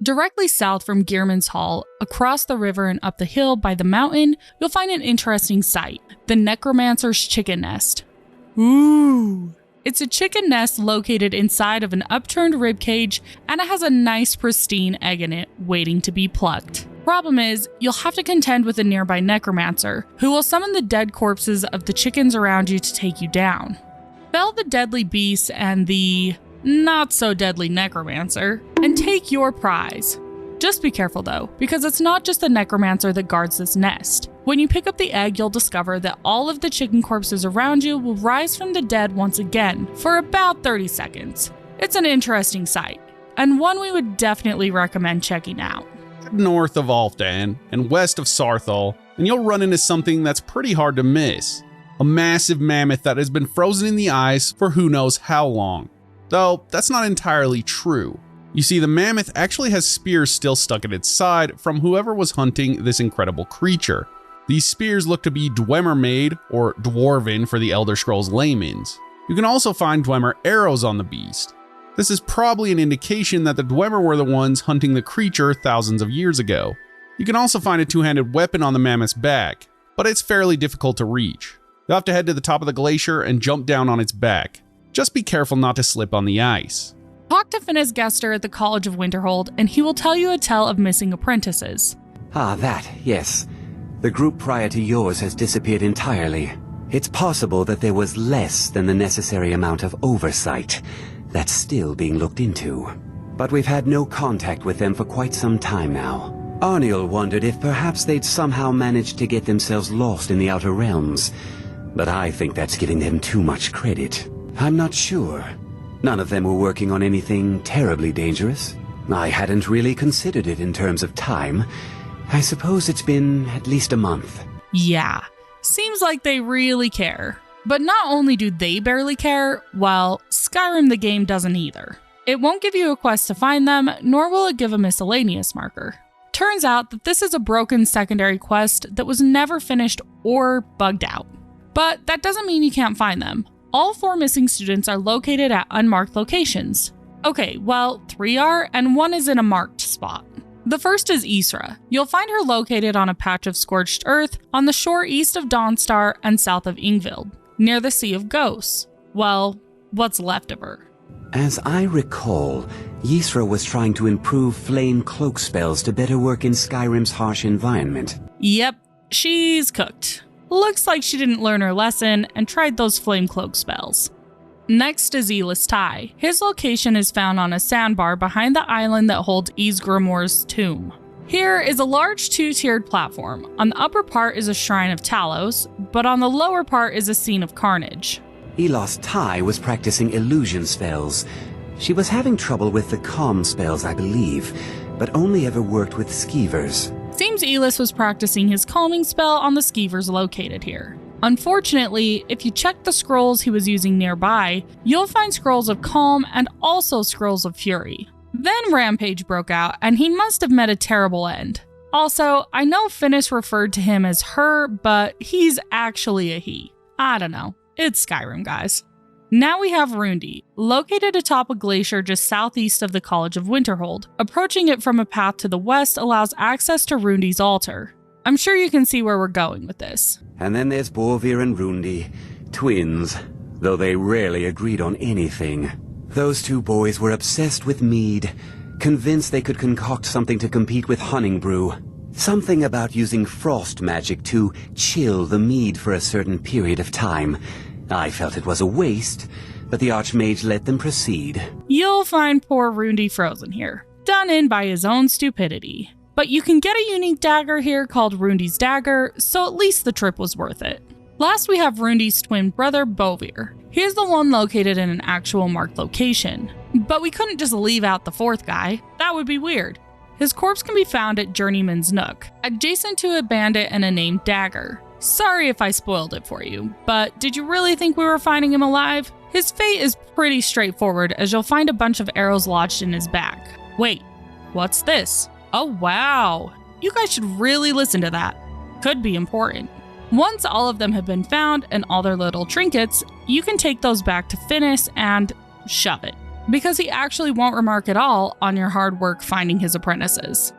Directly south from Gearman's Hall, across the river and up the hill by the mountain, you'll find an interesting sight, the Necromancer's Chicken Nest. Ooh! It's a chicken nest located inside of an upturned ribcage, and it has a nice pristine egg in it, waiting to be plucked. Problem is, you'll have to contend with a nearby necromancer, who will summon the dead corpses of the chickens around you to take you down. Fell the deadly beast and the not-so-deadly necromancer, and take your prize. Just be careful though, because it's not just the necromancer that guards this nest. When you pick up the egg, you'll discover that all of the chicken corpses around you will rise from the dead once again, for about 30 seconds. It's an interesting sight, and one we would definitely recommend checking out. North of Alfdan and west of Sarthal, and you'll run into something that's pretty hard to miss. A massive mammoth that has been frozen in the ice for who knows how long. Though, that's not entirely true. You see, the mammoth actually has spears still stuck at its side from whoever was hunting this incredible creature. These spears look to be Dwemer made, or Dwarven for the Elder Scrolls layman's. You can also find Dwemer arrows on the beast. This is probably an indication that the Dwemer were the ones hunting the creature thousands of years ago. You can also find a two-handed weapon on the mammoth's back, but it's fairly difficult to reach. You'll have to head to the top of the glacier and jump down on its back. Just be careful not to slip on the ice. Talk to Finis Gester at the College of Winterhold, and he will tell you a tale of missing apprentices. Ah, that, yes. The group prior to yours has disappeared entirely. It's possible that there was less than the necessary amount of oversight. That's still being looked into. But we've had no contact with them for quite some time now. Arniel wondered if perhaps they'd somehow managed to get themselves lost in the Outer Realms. But I think that's giving them too much credit. I'm not sure. None of them were working on anything terribly dangerous. I hadn't really considered it in terms of time. I suppose it's been at least a month. Yeah, seems like they really care. But not only do they barely care, well, Skyrim the game doesn't either. It won't give you a quest to find them, nor will it give a miscellaneous marker. Turns out that this is a broken secondary quest that was never finished or bugged out. But that doesn't mean you can't find them. All 4 missing students are located at unmarked locations. Okay, well, 3 are, and 1 is in a marked spot. The first is Isra. You'll find her located on a patch of scorched earth on the shore east of Dawnstar and south of Ingvild, near the Sea of Ghosts. Well, what's left of her. As I recall, Ysra was trying to improve flame cloak spells to better work in Skyrim's harsh environment. Yep, she's cooked. Looks like she didn't learn her lesson and tried those flame cloak spells. Next is Elis Tai. His location is found on a sandbar behind the island that holds Ysgramor's tomb. Here is a large 2-tiered platform. On the upper part is a shrine of Talos, but on the lower part is a scene of carnage. Elos Tai was practicing illusion spells. She was having trouble with the calm spells, I believe, but only ever worked with skeevers. Seems Elis was practicing his calming spell on the skeevers located here. Unfortunately, if you check the scrolls he was using nearby, you'll find scrolls of calm and also scrolls of fury. Then Rampage broke out, and he must have met a terrible end. Also, I know Finis referred to him as her, but he's actually a he. I don't know. It's Skyrim, guys. Now we have Rundi, located atop a glacier just southeast of the College of Winterhold. Approaching it from a path to the west allows access to Rundi's altar. I'm sure you can see where we're going with this. And then there's Borvir and Rundi, twins, though they rarely agreed on anything. Those 2 boys were obsessed with mead, convinced they could concoct something to compete with Honningbrew. Something about using frost magic to chill the mead for a certain period of time. I felt it was a waste, but the Archmage let them proceed. You'll find poor Rundi frozen here, done in by his own stupidity. But you can get a unique dagger here called Rundi's Dagger, so at least the trip was worth it. Last we have Rundi's twin brother, Bovir. He's the one located in an actual marked location. But we couldn't just leave out the 4th guy. That would be weird. His corpse can be found at Journeyman's Nook, adjacent to a bandit and a named dagger. Sorry if I spoiled it for you, but did you really think we were finding him alive? His fate is pretty straightforward, as you'll find a bunch of arrows lodged in his back. Wait, what's this? Oh wow, you guys should really listen to that. Could be important. Once all of them have been found and all their little trinkets, you can take those back to Finis and shove it. because he actually won't remark at all on your hard work finding his apprentices.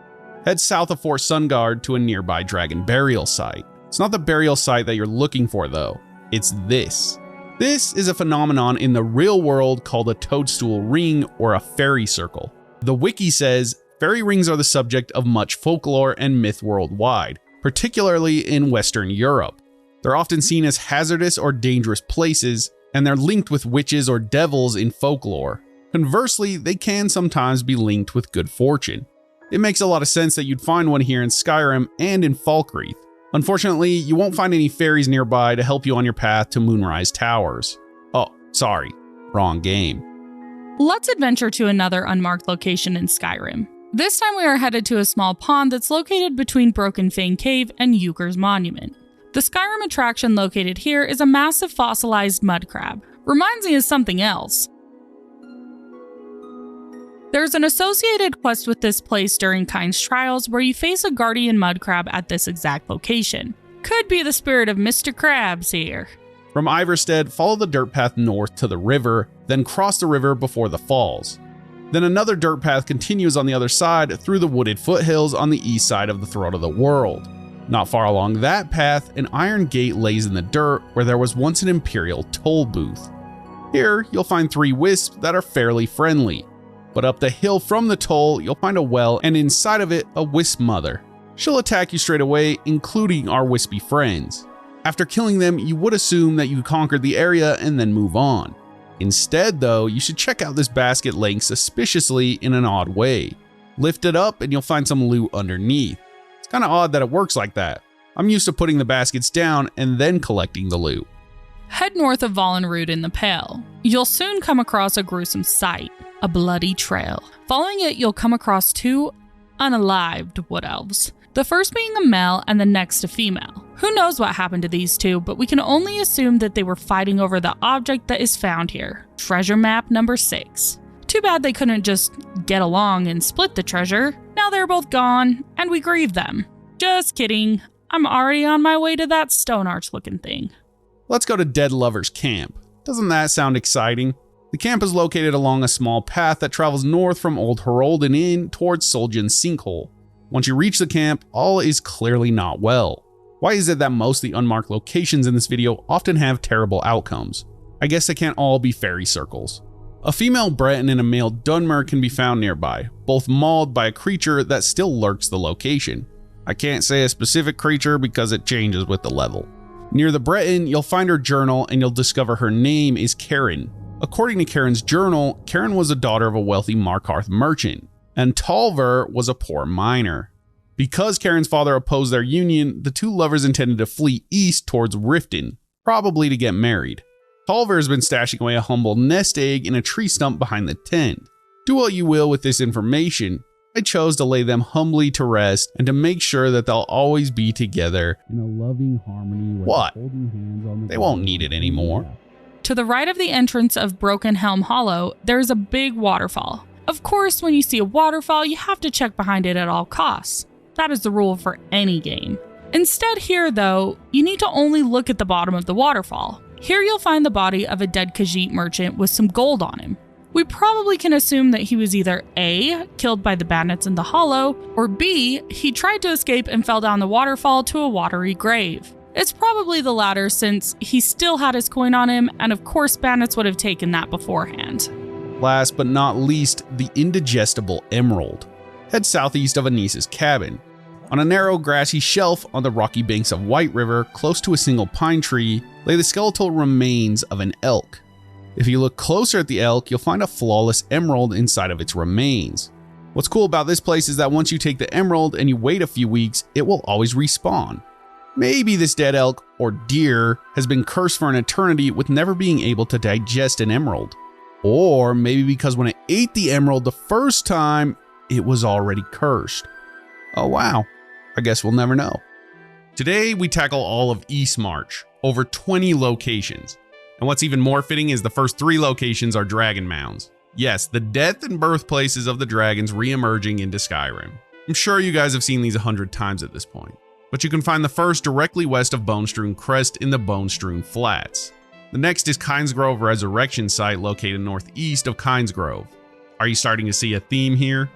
Head south of Fort Sunguard to a nearby dragon burial site. It's not the burial site that you're looking for though, it's this. This is a phenomenon in the real world called a toadstool ring or a fairy circle. The wiki says fairy rings are the subject of much folklore and myth worldwide, particularly in Western Europe. They're often seen as hazardous or dangerous places, and they're linked with witches or devils in folklore. Conversely, they can sometimes be linked with good fortune. It makes a lot of sense that you'd find one here in Skyrim and in Falkreath. Unfortunately, you won't find any fairies nearby to help you on your path to Moonrise Towers. Oh, sorry, wrong game. Let's adventure to another unmarked location in Skyrim. This time we are headed to a small pond that's located between Broken Fane Cave and Euchre's Monument. The Skyrim attraction located here is a massive fossilized mud crab. Reminds me of something else. There's an associated quest with this place during Kyne's trials where you face a guardian mud crab at this exact location. Could be the spirit of Mr. Krabs here. From Iverstead, follow the dirt path north to the river, then cross the river before the falls. Then another dirt path continues on the other side through the wooded foothills on the east side of the Throat of the World. Not far along that path, an iron gate lays in the dirt where there was once an Imperial toll booth. Here, you'll find 3 wisps that are fairly friendly. But up the hill from the toll, you'll find a well, and inside of it, a wisp mother. She'll attack you straight away, including our wispy friends. After killing them, you would assume that you conquered the area and then move on. Instead though, you should check out this basket laying suspiciously in an odd way. Lift it up and you'll find some loot underneath. It's kinda odd that it works like that. I'm used to putting the baskets down and then collecting the loot. Head north of Vollenroot in the Pale. You'll soon come across a gruesome sight, a bloody trail. Following it, you'll come across 2 unalived wood elves. The first being a male and the next a female. Who knows what happened to these 2, but we can only assume that they were fighting over the object that is found here, treasure map number 6. Too bad they couldn't just get along and split the treasure. Now they're both gone, and we grieve them. Just kidding, I'm already on my way to that stone arch looking thing. Let's go to Dead Lovers Camp. Doesn't that sound exciting? The camp is located along a small path that travels north from Old Herolden Inn towards Soljan's Sinkhole. Once you reach the camp, all is clearly not well. Why is it that most of the unmarked locations in this video often have terrible outcomes? I guess they can't all be fairy circles. A female Breton and a male Dunmer can be found nearby, both mauled by a creature that still lurks the location. I can't say a specific creature because it changes with the level. Near the Breton, you'll find her journal and you'll discover her name is Karen. According to Karen's journal, Karen was a daughter of a wealthy Markarth merchant, and Talver was a poor miner. Because Karen's father opposed their union, the 2 lovers intended to flee east towards Riften, probably to get married. Talver has been stashing away a humble nest egg in a tree stump behind the tent. Do what you will with this information. I chose to lay them humbly to rest and to make sure that they'll always be together in a loving harmony. What? They won't need it anymore. To the right of the entrance of Broken Helm Hollow, there is a big waterfall. Of course, when you see a waterfall, you have to check behind it at all costs. That is the rule for any game. Instead here though, you need to only look at the bottom of the waterfall. Here you'll find the body of a dead Khajiit merchant with some gold on him. We probably can assume that he was either A, killed by the bandits in the hollow, or B, he tried to escape and fell down the waterfall to a watery grave. It's probably the latter since he still had his coin on him, and of course bandits would have taken that beforehand. Last but not least, the indigestible emerald. Head southeast of Anissa's cabin. On a narrow grassy shelf on the rocky banks of White River, close to a single pine tree, lay the skeletal remains of an elk. If you look closer at the elk, you'll find a flawless emerald inside of its remains. What's cool about this place is that once you take the emerald and you wait a few weeks, it will always respawn. Maybe this dead elk, or deer, has been cursed for an eternity with never being able to digest an emerald. Or maybe because when it ate the emerald the first time, it was already cursed. Oh wow, I guess we'll never know. Today we tackle all of Eastmarch, over 20 locations. And what's even more fitting is the first 3 locations are dragon mounds. Yes, the death and birthplaces of the dragons re-emerging into Skyrim. I'm sure you guys have seen these 100 times at this point. But you can find the first directly west of Bone Strewn Crest in the Bone Strewn Flats. The next is Kynes Grove Resurrection Site located northeast of Kynes Grove. Are you starting to see a theme here?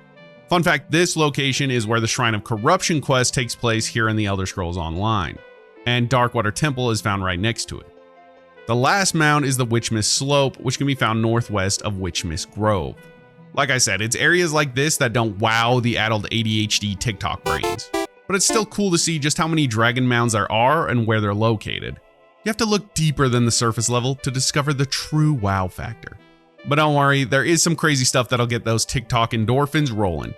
Fun fact, this location is where the Shrine of Corruption quest takes place here in the Elder Scrolls Online, and Darkwater Temple is found right next to it. The last mound is the Witchmist Slope, which can be found northwest of Witchmist Grove. Like I said, it's areas like this that don't wow the addled ADHD TikTok brains. But it's still cool to see just how many dragon mounds there are and where they're located. You have to look deeper than the surface level to discover the true wow factor. But don't worry, there is some crazy stuff that'll get those TikTok endorphins rolling.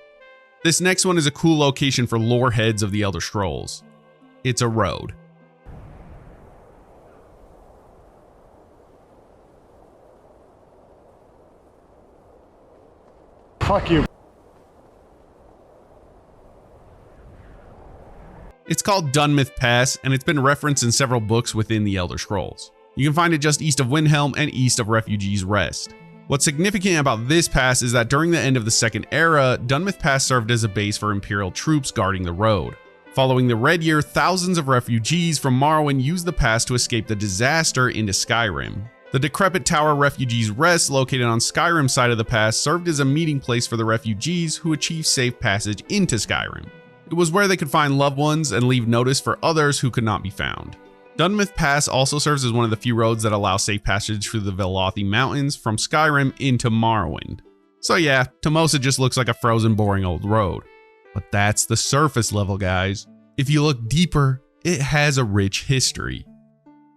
This next one is a cool location for lore heads of the Elder Scrolls. It's a road. Fuck you. It's called Dunmouth Pass, and it's been referenced in several books within the Elder Scrolls. You can find it just east of Windhelm and east of Refugees Rest. What's significant about this pass is that during the end of the Second Era, Dunmouth Pass served as a base for Imperial troops guarding the road. Following the Red Year, thousands of refugees from Morrowind used the pass to escape the disaster into Skyrim. The decrepit tower Refugees Rest, located on Skyrim's side of the pass, served as a meeting place for the refugees who achieved safe passage into Skyrim. It was where they could find loved ones and leave notice for others who could not be found. Dunmouth Pass also serves as one of the few roads that allow safe passage through the Velothi Mountains from Skyrim into Morrowind. So yeah, Tomosa just looks like a frozen, boring old road. But that's the surface level, guys. If you look deeper, it has a rich history.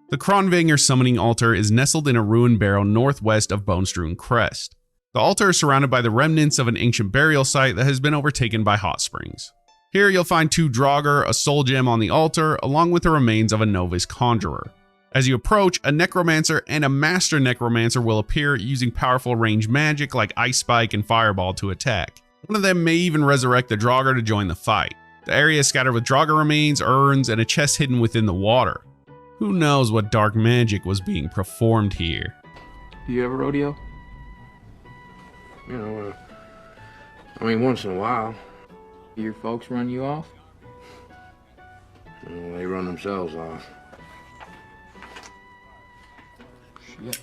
The Kronvanger summoning altar is nestled in a ruined barrow northwest of Bonestrewn Crest. The altar is surrounded by the remnants of an ancient burial site that has been overtaken by hot springs. Here you'll find 2 Draugr, a soul gem on the altar, along with the remains of a novice conjurer. As you approach, a necromancer and a master necromancer will appear using powerful ranged magic like Ice Spike and Fireball to attack. One of them may even resurrect the Draugr to join the fight. The area is scattered with Draugr remains, urns, and a chest hidden within the water. Who knows what dark magic was being performed here? Do you ever rodeo? You know, once in a while. Your folks run you off? Well, they run themselves off. Shit.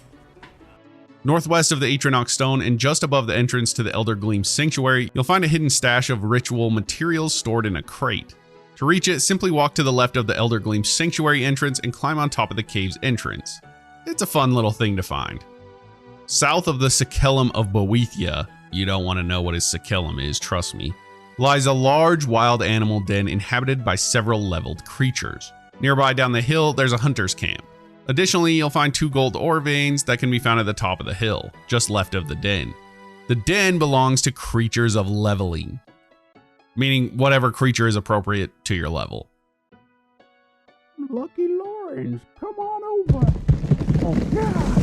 Northwest of the Atronach Stone and just above the entrance to the Elder Gleam Sanctuary, you'll find a hidden stash of ritual materials stored in a crate. To reach it, simply walk to the left of the Elder Gleam Sanctuary entrance and climb on top of the cave's entrance. It's a fun little thing to find. South of the Sakellum of Boethia, you don't want to know what his Sakellum is, trust me, lies a large wild animal den inhabited by several leveled creatures. Nearby down the hill, there's a hunter's camp. Additionally, you'll find 2 gold ore veins that can be found at the top of the hill, just left of the den. The den belongs to creatures of leveling, meaning whatever creature is appropriate to your level. Lucky Lawrence, come on over. Oh God.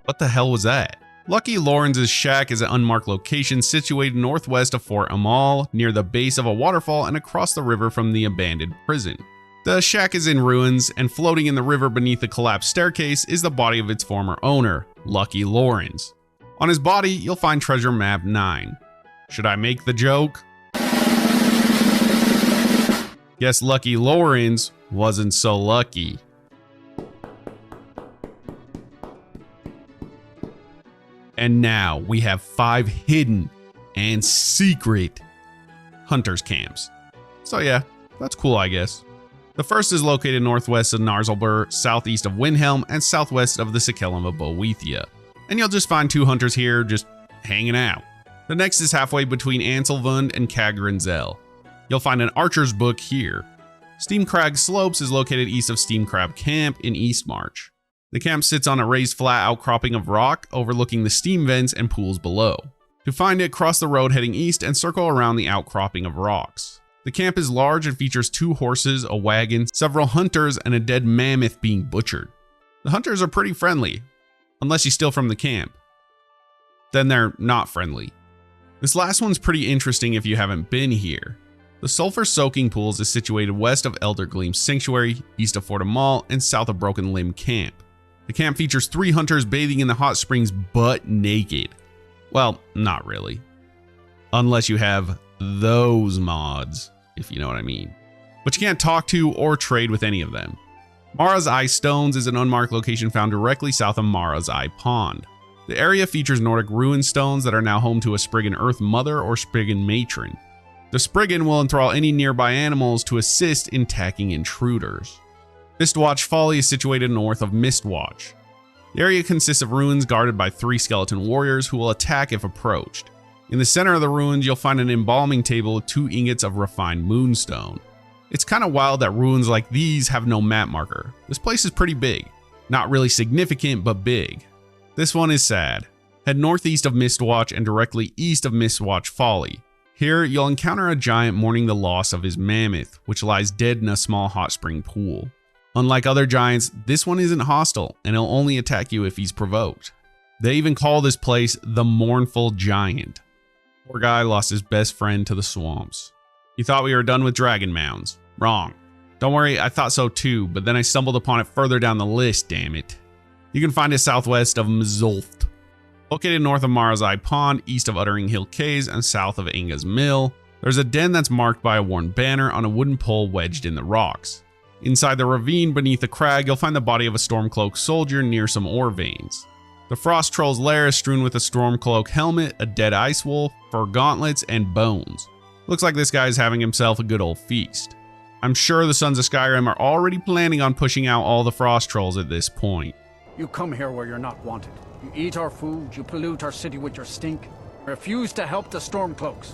What the hell was that? Lucky Lawrence's shack is an unmarked location situated northwest of Fort Amal, near the base of a waterfall and across the river from the abandoned prison. The shack is in ruins, and floating in the river beneath the collapsed staircase is the body of its former owner, Lucky Lawrence. On his body, you'll find treasure map 9. Should I make the joke? Guess Lucky Lawrence wasn't so lucky. And now we have 5 hidden and secret hunters camps. So yeah, that's cool, I guess. The first is located northwest of Narzalbur, southeast of Windhelm, and southwest of the Sakellum of Boethia. And you'll just find 2 hunters here just hanging out. The next is halfway between Anselvund and Kagranzel. You'll find an archer's book here. Steamcrag Slopes is located east of Steamcrab Camp in Eastmarch. The camp sits on a raised flat outcropping of rock overlooking the steam vents and pools below. To find it, cross the road heading east and circle around the outcropping of rocks. The camp is large and features 2 horses, a wagon, several hunters, and a dead mammoth being butchered. The hunters are pretty friendly, unless you steal from the camp. Then they're not friendly. This last one's pretty interesting if you haven't been here. The Sulphur Soaking Pools is situated west of Elder Gleam Sanctuary, east of Fort Amal, and south of Broken Limb Camp. The camp features 3 hunters bathing in the hot springs butt naked. Well, not really. Unless you have those mods, if you know what I mean. But you can't talk to or trade with any of them. Mara's Eye Stones is an unmarked location found directly south of Mara's Eye Pond. The area features Nordic ruin stones that are now home to a Spriggan Earth Mother or Spriggan Matron. The Spriggan will enthrall any nearby animals to assist in attacking intruders. Mistwatch Folly is situated north of Mistwatch. The area consists of ruins guarded by 3 skeleton warriors who will attack if approached. In the center of the ruins, you'll find an embalming table with 2 ingots of refined moonstone. It's kind of wild that ruins like these have no map marker. This place is pretty big. Not really significant, but big. This one is sad. Head northeast of Mistwatch and directly east of Mistwatch Folly. Here, you'll encounter a giant mourning the loss of his mammoth, which lies dead in a small hot spring pool. Unlike other giants, this one isn't hostile, and he'll only attack you if he's provoked. They even call this place the Mournful Giant. Poor guy lost his best friend to the swamps. You thought we were done with dragon mounds. Wrong. Don't worry, I thought so too, but then I stumbled upon it further down the list, damn it. You can find it southwest of Mzulft. Located north of Mara's Eye Pond, east of Uttering Hill Caves, and south of Inga's Mill, there's a den that's marked by a worn banner on a wooden pole wedged in the rocks. Inside the ravine beneath the crag, you'll find the body of a Stormcloak soldier near some ore veins. The Frost Troll's lair is strewn with a Stormcloak helmet, a dead ice wolf, fur gauntlets, and bones. Looks like this guy's having himself a good old feast. I'm sure the Sons of Skyrim are already planning on pushing out all the Frost Trolls at this point. You come here where you're not wanted. You eat our food, you pollute our city with your stink, refuse to help the Stormcloaks.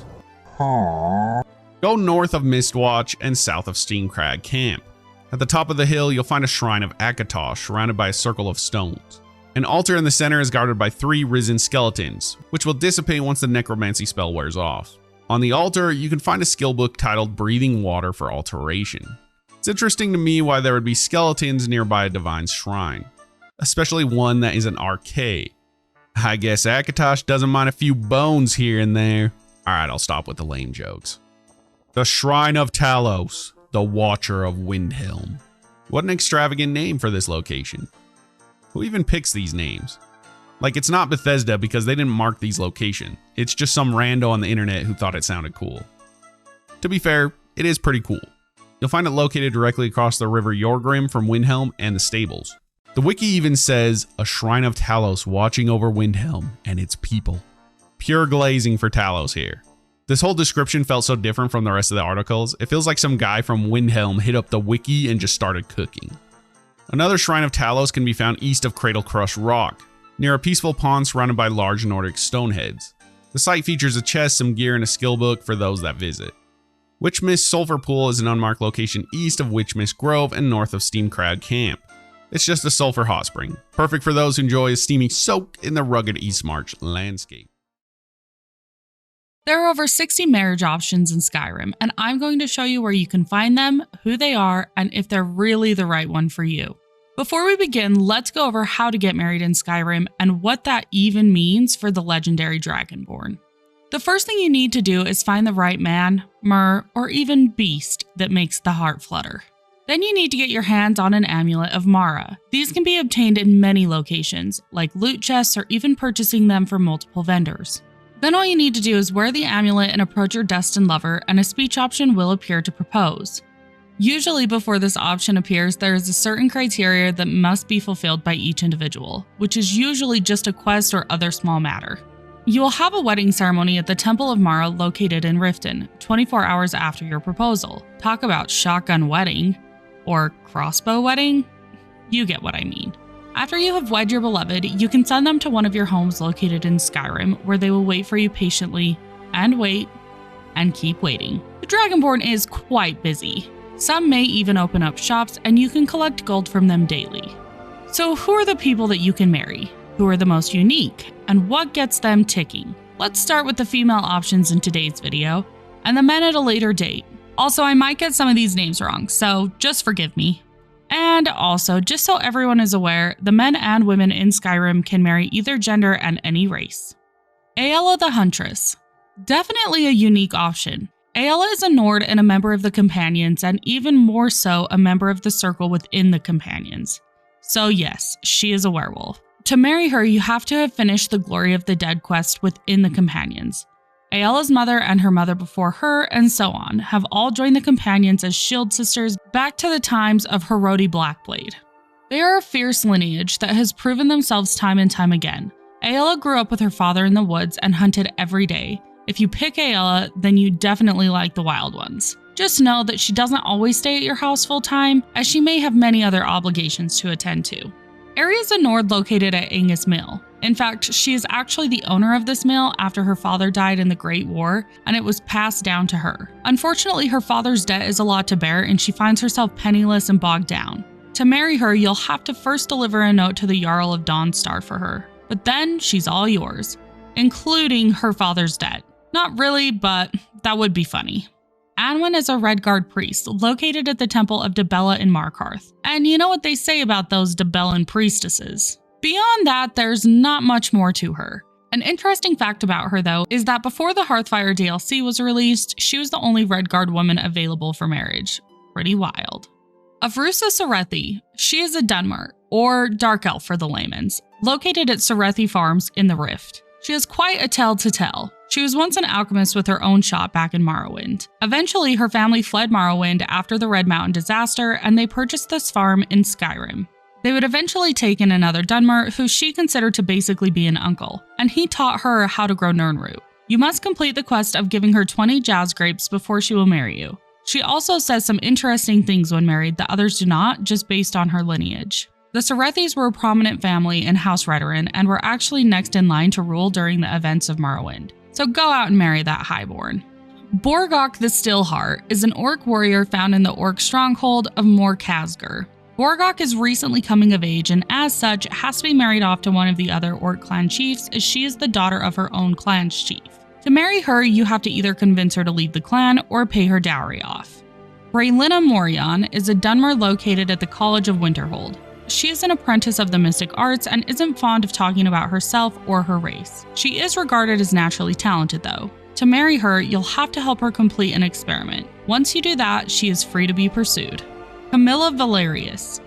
Go north of Mistwatch and south of Steamcrag Camp. At the top of the hill, you'll find a shrine of Akatosh surrounded by a circle of stones. An altar in the center is guarded by 3 risen skeletons, which will dissipate once the necromancy spell wears off. On the altar, you can find a skill book titled Breathing Water for Alteration. It's interesting to me why there would be skeletons nearby a divine shrine, especially one that is an arcade. I guess Akatosh doesn't mind a few bones here and there. Alright, I'll stop with the lame jokes. The Shrine of Talos, the Watcher of Windhelm. What an extravagant name for this location. Who even picks these names? Like, it's not Bethesda because they didn't mark these locations. It's just some rando on the internet who thought it sounded cool. To be fair, it is pretty cool. You'll find it located directly across the river Yorgrim from Windhelm and the stables. The wiki even says, a Shrine of Talos watching over Windhelm and its people. Pure glazing for Talos here. This whole description felt so different from the rest of the articles, it feels like some guy from Windhelm hit up the wiki and just started cooking. Another Shrine of Talos can be found east of Cradle Crush Rock, near a peaceful pond surrounded by large Nordic stoneheads. The site features a chest, some gear, and a skill book for those that visit. Witchmist Sulphur Pool is an unmarked location east of Witchmist Grove and north of Steamcrag Camp. It's just a sulfur hot spring, perfect for those who enjoy a steamy soak in the rugged Eastmarch landscape. There are over 60 marriage options in Skyrim, and I'm going to show you where you can find them, who they are, and if they're really the right one for you. Before we begin, let's go over how to get married in Skyrim and what that even means for the legendary Dragonborn. The first thing you need to do is find the right man, mer, or even beast that makes the heart flutter. Then you need to get your hands on an amulet of Mara. These can be obtained in many locations, like loot chests or even purchasing them from multiple vendors. Then all you need to do is wear the amulet and approach your destined lover, and a speech option will appear to propose. Usually before this option appears, there is a certain criteria that must be fulfilled by each individual, which is usually just a quest or other small matter. You will have a wedding ceremony at the Temple of Mara located in Riften, 24 hours after your proposal. Talk about shotgun wedding, or crossbow wedding? You get what I mean. After you have wed your beloved, you can send them to one of your homes located in Skyrim, where they will wait for you patiently, and wait, and keep waiting. The Dragonborn is quite busy. Some may even open up shops, and you can collect gold from them daily. So who are the people that you can marry? Who are the most unique? And what gets them ticking? Let's start with the female options in today's video, and the men at a later date. Also, I might get some of these names wrong, so just forgive me. And also, just so everyone is aware, the men and women in Skyrim can marry either gender and any race. Aella the Huntress. Definitely a unique option. Aella is a Nord and a member of the Companions, and even more so, a member of the Circle within the Companions. So yes, she is a werewolf. To marry her, you have to have finished the Glory of the Dead quest within the Companions. Ayala's mother and her mother before her, and so on, have all joined the companions as shield sisters back to the times of Herodi Blackblade. They are a fierce lineage that has proven themselves time and time again. Ayala grew up with her father in the woods and hunted every day. If you pick Ayala, then you definitely like the wild ones. Just know that she doesn't always stay at your house full time, as she may have many other obligations to attend to. Aerie is a Nord located at Angus Mill. In fact, she is actually the owner of this mill after her father died in the Great War, and it was passed down to her. Unfortunately, her father's debt is a lot to bear, and she finds herself penniless and bogged down. To marry her, you'll have to first deliver a note to the Jarl of Dawnstar for her, but then she's all yours, including her father's debt. Not really, but that would be funny. Anwin is a Redguard priest located at the Temple of Debella in Markarth, and you know what they say about those Debellan priestesses. Beyond that, there's not much more to her. An interesting fact about her, though, is that before the Hearthfire DLC was released, she was the only Redguard woman available for marriage. Pretty wild. Avrusa Serethi, she is a Dunmer, or Dark Elf for the layman's, located at Serethi Farms in the Rift. She has quite a tale to tell. She was once an alchemist with her own shop back in Morrowind. Eventually, her family fled Morrowind after the Red Mountain disaster, and they purchased this farm in Skyrim. They would eventually take in another Dunmer, who she considered to basically be an uncle, and he taught her how to grow Nirnroot. You must complete the quest of giving her 20 jazz grapes before she will marry you. She also says some interesting things when married that others do not, just based on her lineage. The Serethis were a prominent family in House Redoran and were actually next in line to rule during the events of Morrowind. So go out and marry that highborn. Borgok the Stillheart is an orc warrior found in the orc stronghold of Morkazgur. Borgok is recently coming of age and as such has to be married off to one of the other orc clan chiefs, as she is the daughter of her own clan's chief. To marry her, you have to either convince her to leave the clan or pay her dowry off. Braylina Morion is a Dunmer located at the College of Winterhold. She is an apprentice of the mystic arts and isn't fond of talking about herself or her race. She is regarded as naturally talented though. To marry her, you'll have to help her complete an experiment. Once you do that, she is free to be pursued. Camilla Valerius.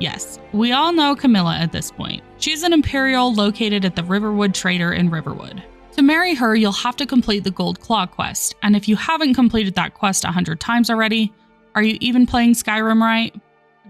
Yes, we all know Camilla at this point. She's an Imperial located at the Riverwood Trader in Riverwood. To marry her, you'll have to complete the Gold Claw quest, and if you haven't completed that quest 100 times already, are you even playing Skyrim right?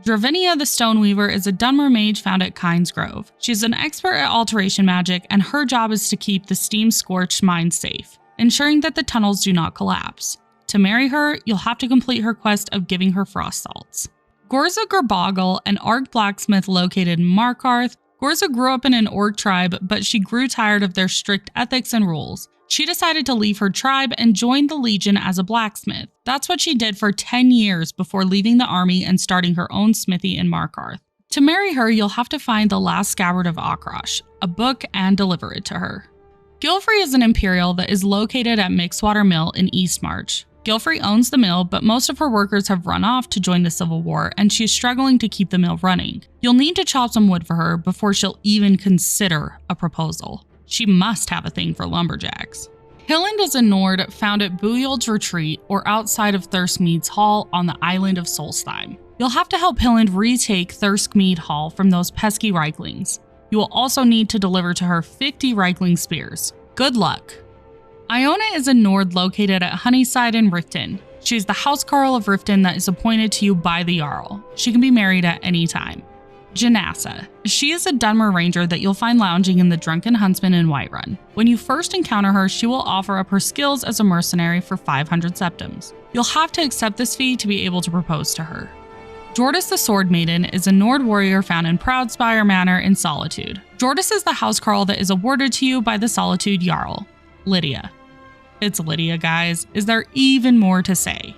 Dravinia the Stoneweaver is a Dunmer mage found at Kynes Grove. She's an expert at alteration magic, and her job is to keep the steam-scorched mines safe, ensuring that the tunnels do not collapse. To marry her, you'll have to complete her quest of giving her frost salts. Gorza Gerboggle, an Arc blacksmith located in Markarth. Gorza grew up in an orc tribe, but she grew tired of their strict ethics and rules. She decided to leave her tribe and joined the Legion as a blacksmith. That's what she did for 10 years before leaving the army and starting her own smithy in Markarth. To marry her, you'll have to find the last scabbard of Akrosh, a book, and deliver it to her. Gilfrey is an Imperial that is located at Mixwater Mill in Eastmarch. Gilfrey owns the mill, but most of her workers have run off to join the Civil War, and she's struggling to keep the mill running. You'll need to chop some wood for her before she'll even consider a proposal. She must have a thing for lumberjacks. Hilland is a Nord found at Buyold's Retreat or outside of Thirskmead's Hall on the island of Solstheim. You'll have to help Hilland retake Thirskmead Hall from those pesky Reiklings. You will also need to deliver to her 50 Reikling spears. Good luck! Iona is a Nord located at Honeyside in Riften. She is the Housecarl of Riften that is appointed to you by the Jarl. She can be married at any time. Janassa. She is a Dunmer ranger that you'll find lounging in the Drunken Huntsman in Whiterun. When you first encounter her, she will offer up her skills as a mercenary for 500 septims. You'll have to accept this fee to be able to propose to her. Jordis the Sword Maiden is a Nord warrior found in Proudspire Manor in Solitude. Jordis is the housecarl that is awarded to you by the Solitude Jarl. Lydia. It's Lydia, guys. Is there even more to say?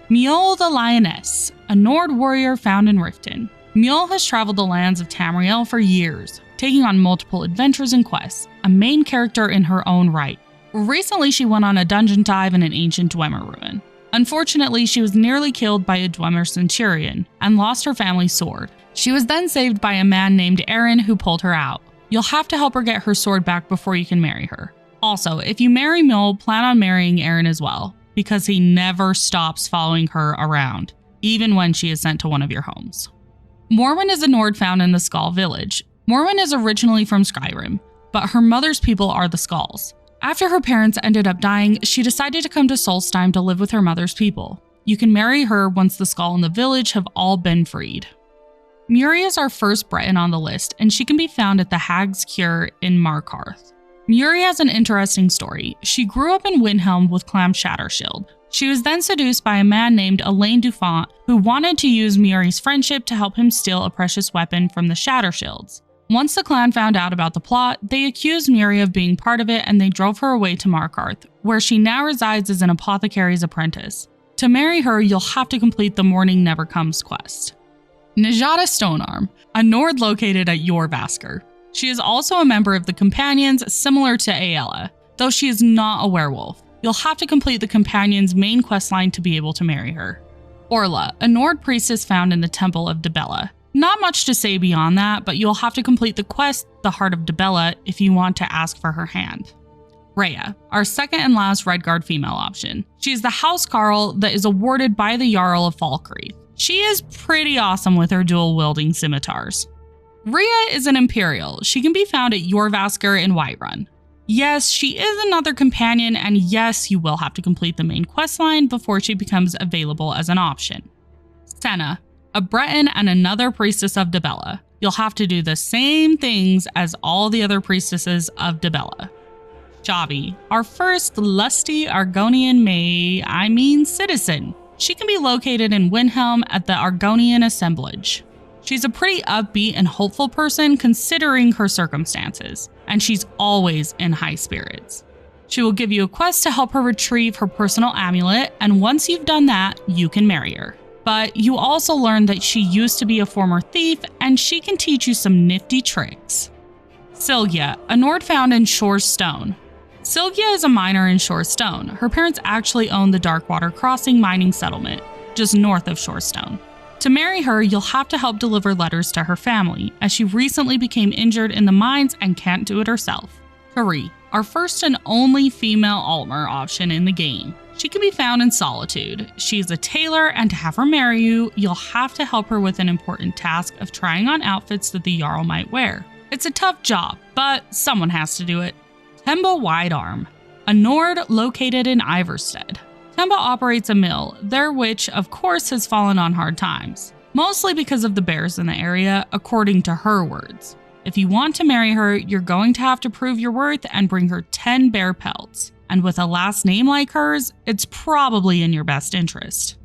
Mjol the Lioness, a Nord warrior found in Riften. Mjol has traveled the lands of Tamriel for years, taking on multiple adventures and quests, a main character in her own right. Recently, she went on a dungeon dive in an ancient Dwemer ruin. Unfortunately, she was nearly killed by a Dwemer centurion and lost her family's sword. She was then saved by a man named Aaron who pulled her out. You'll have to help her get her sword back before you can marry her. Also, if you marry Mjol, plan on marrying Aaron as well, because he never stops following her around, even when she is sent to one of your homes. Morwen is a Nord found in the Skull village. Morwen is originally from Skyrim, but her mother's people are the Skulls. After her parents ended up dying, she decided to come to Solstheim to live with her mother's people. You can marry her once the Skull and the village have all been freed. Muri is our first Breton on the list, and she can be found at the Hag's Cure in Markarth. Muri has an interesting story. She grew up in Windhelm with Clam Shattershield. She was then seduced by a man named Elaine Dufont, who wanted to use Muri's friendship to help him steal a precious weapon from the Shattershields. Once the clan found out about the plot, they accused Muri of being part of it and they drove her away to Markarth, where she now resides as an apothecary's apprentice. To marry her, you'll have to complete the Morning Never Comes quest. Najata Stonearm, a Nord located at Jorvaskr. She is also a member of the Companions, similar to Aella, though she is not a werewolf. You'll have to complete the Companion's main questline to be able to marry her. Orla, a Nord priestess found in the Temple of Dibella. Not much to say beyond that, but you'll have to complete the quest, the Heart of Dibella, if you want to ask for her hand. Rhea, our second and last Redguard female option. She is the House Carl that is awarded by the Jarl of Falkreath. She is pretty awesome with her dual-wielding scimitars. Rhea is an Imperial. She can be found at Jorvaskr in Whiterun. Yes, she is another companion, and yes, you will have to complete the main questline before she becomes available as an option. Senna, a Breton and another priestess of Dibella. You'll have to do the same things as all the other priestesses of Dibella. Javi, our first lusty Argonian citizen. She can be located in Windhelm at the Argonian Assemblage. She's a pretty upbeat and hopeful person considering her circumstances, and she's always in high spirits. She will give you a quest to help her retrieve her personal amulet, and once you've done that, you can marry her. But you also learn that she used to be a former thief, and she can teach you some nifty tricks. Sylgia, a Nord found in Shore's Stone. Sylgia is a miner in Shore's Stone. Her parents actually own the Darkwater Crossing mining settlement, just north of Shore's Stone. To marry her, you'll have to help deliver letters to her family, as she recently became injured in the mines and can't do it herself. Kari, our first and only female Altmer option in the game. She can be found in Solitude. She's a tailor, and to have her marry you, you'll have to help her with an important task of trying on outfits that the Jarl might wear. It's a tough job, but someone has to do it. Temba Widearm, a Nord located in Iverstead. Temba operates a mill, their which of course has fallen on hard times, mostly because of the bears in the area, according to her words. If you want to marry her, you're going to have to prove your worth and bring her 10 bear pelts, and with a last name like hers, it's probably in your best interest.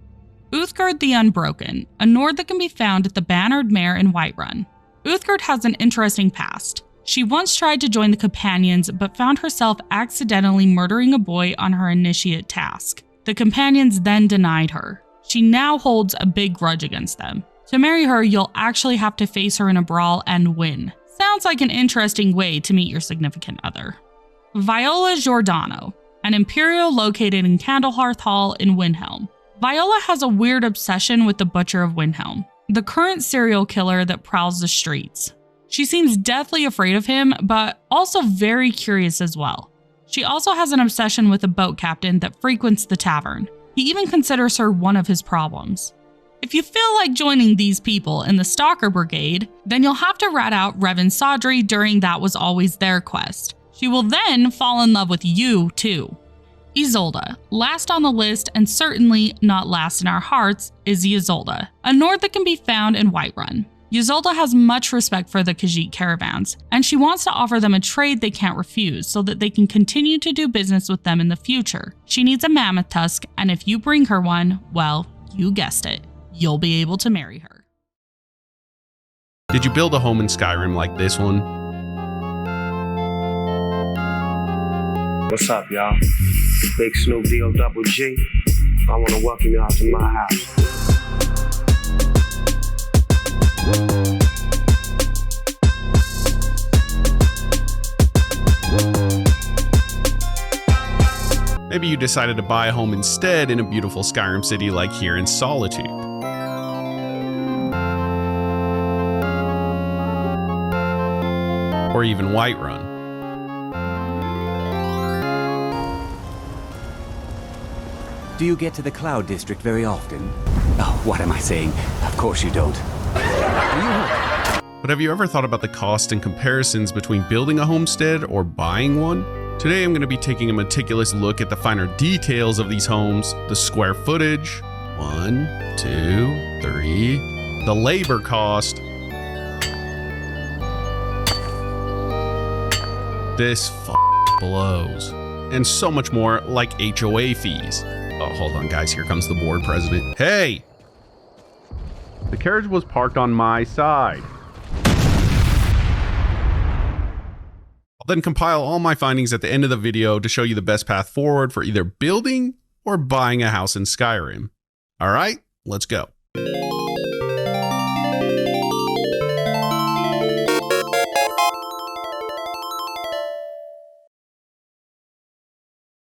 Uthgerd the Unbroken, a Nord that can be found at the Bannered Mare in Whiterun. Uthgerd has an interesting past. She once tried to join the Companions, but found herself accidentally murdering a boy on her initiate task. The Companions then denied her. She now holds a big grudge against them. To marry her, you'll actually have to face her in a brawl and win. Sounds like an interesting way to meet your significant other. Viola Giordano, an Imperial located in Candlehearth Hall in Windhelm. Viola has a weird obsession with the Butcher of Windhelm, the current serial killer that prowls the streets. She seems deathly afraid of him, but also very curious as well. She also has an obsession with a boat captain that frequents the tavern. He even considers her one of his problems. If you feel like joining these people in the Stalker Brigade, then you'll have to rat out Revan Sodri during That Was Always Their quest. She will then fall in love with you too. Isolde, last on the list and certainly not last in our hearts, is Isolde, a Nord that can be found in Whiterun. Isolde has much respect for the Khajiit caravans, and she wants to offer them a trade they can't refuse so that they can continue to do business with them in the future. She needs a mammoth tusk, and if you bring her one, well, you guessed it, you'll be able to marry her. Did you build a home in Skyrim like this one? What's up, y'all? Big Snoop D-O double G. I want to welcome y'all to my house. Maybe you decided to buy a home instead in a beautiful Skyrim city like here in Solitude. Or even Whiterun. Do you get to the Cloud District very often? Oh, what am I saying? Of course you don't. But have you ever thought about the cost and comparisons between building a homestead or buying one? Today I'm going to be taking a meticulous look at the finer details of these homes, the square footage, 1, 2, 3, the labor cost, this blows, and so much more like HOA fees. Oh, hold on guys, here comes the board president. Hey! The carriage was parked on my side. I'll then compile all my findings at the end of the video to show you the best path forward for either building or buying a house in Skyrim. All right, let's go.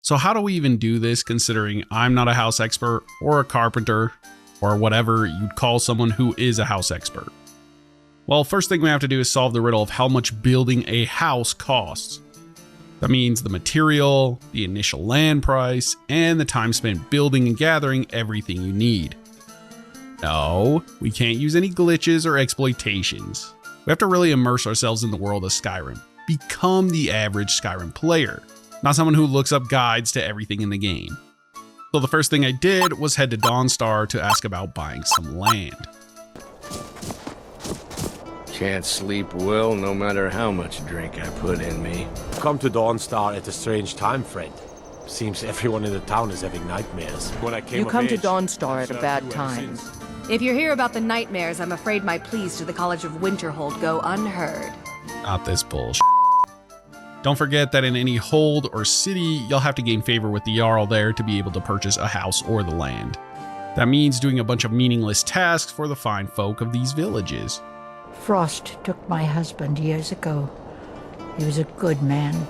So how do we even do this, considering I'm not a house expert or a carpenter or whatever you'd call someone who is a house expert? Well, first thing we have to do is solve the riddle of how much building a house costs. That means the material, the initial land price, and the time spent building and gathering everything you need. No, we can't use any glitches or exploitations. We have to really immerse ourselves in the world of Skyrim. Become the average Skyrim player, not someone who looks up guides to everything in the game. So the first thing I did was head to Dawnstar to ask about buying some land. Can't sleep well no matter how much drink I put in me. Come to Dawnstar at a strange time, friend. Seems everyone in the town is having nightmares. When I came You come to age, Dawnstar at a bad time. If you're here about the nightmares, I'm afraid my pleas to the College of Winterhold go unheard. Not this bullshit. Don't forget that in any hold or city, you'll have to gain favor with the Jarl there to be able to purchase a house or the land. That means doing a bunch of meaningless tasks for the fine folk of these villages. Frost took my husband years ago. He was a good man.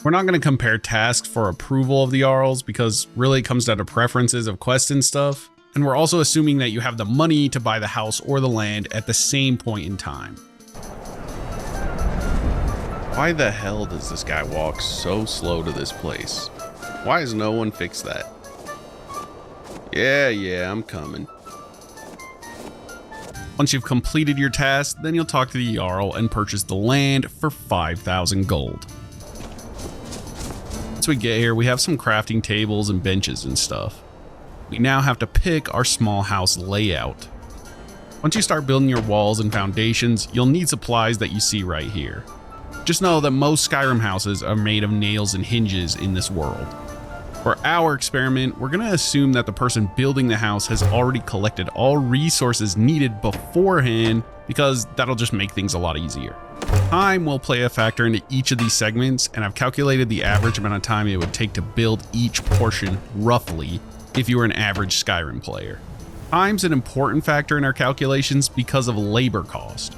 We're not going to compare tasks for approval of the Jarls because really it comes down to preferences of quests and stuff. And we're also assuming that you have the money to buy the house or the land at the same point in time. Why the hell does this guy walk so slow to this place? Why has no one fixed that? Yeah, I'm coming. Once you've completed your task, then you'll talk to the Jarl and purchase the land for 5,000 gold. Once we get here, we have some crafting tables and benches and stuff. We now have to pick our small house layout. Once you start building your walls and foundations, you'll need supplies that you see right here. Just know that most Skyrim houses are made of nails and hinges in this world. For our experiment, we're going to assume that the person building the house has already collected all resources needed beforehand, because that'll just make things a lot easier. Time will play a factor into each of these segments, and I've calculated the average amount of time it would take to build each portion roughly if you were an average Skyrim player. Time's an important factor in our calculations because of labor cost,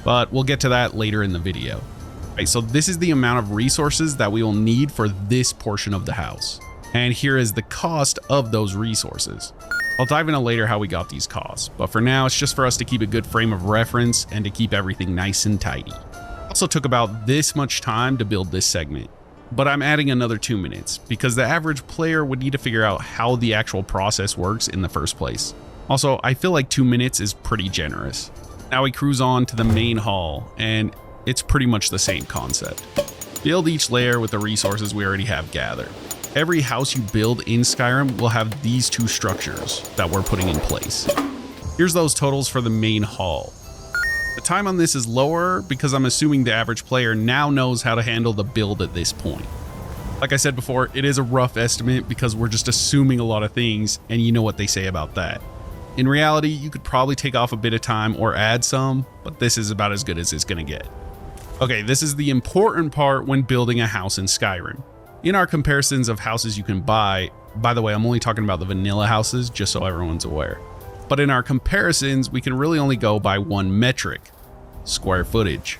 but we'll get to that later in the video. Right, so this is the amount of resources that we will need for this portion of the house. And here is the cost of those resources. I'll dive into later how we got these costs, but for now it's just for us to keep a good frame of reference and to keep everything nice and tidy. Also took about this much time to build this segment, but I'm adding another 2 minutes because the average player would need to figure out how the actual process works in the first place. Also, I feel like 2 minutes is pretty generous. Now we cruise on to the main hall, and it's pretty much the same concept. Build each layer with the resources we already have gathered. Every house you build in Skyrim will have these two structures that we're putting in place. Here's those totals for the main hall. The time on this is lower because I'm assuming the average player now knows how to handle the build at this point. Like I said before, it is a rough estimate because we're just assuming a lot of things, and you know what they say about that. In reality, you could probably take off a bit of time or add some, but this is about as good as it's gonna get. Okay, this is the important part when building a house in Skyrim. In our comparisons of houses you can buy, by the way, I'm only talking about the vanilla houses, just so everyone's aware. But in our comparisons, we can really only go by one metric: square footage.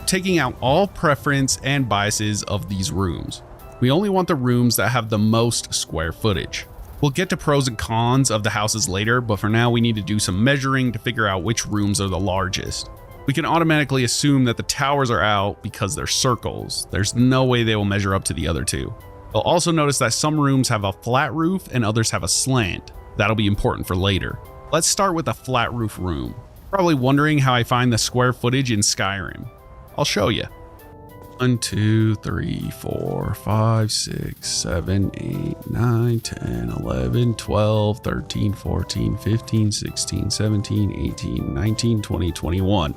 Taking out all preference and biases of these rooms. We only want the rooms that have the most square footage. We'll get to pros and cons of the houses later, but for now we need to do some measuring to figure out which rooms are the largest. We can automatically assume that the towers are out because they're circles. There's no way they will measure up to the other two. You'll also notice that some rooms have a flat roof and others have a slant. That'll be important for later. Let's start with a flat roof room. Probably wondering how I find the square footage in Skyrim. I'll show you. 1, 2, 3, 4, 5, 6, 7, 8, 9, 10, 11, 12, 13, 14, 15, 16, 17, 18, 19, 20, 21.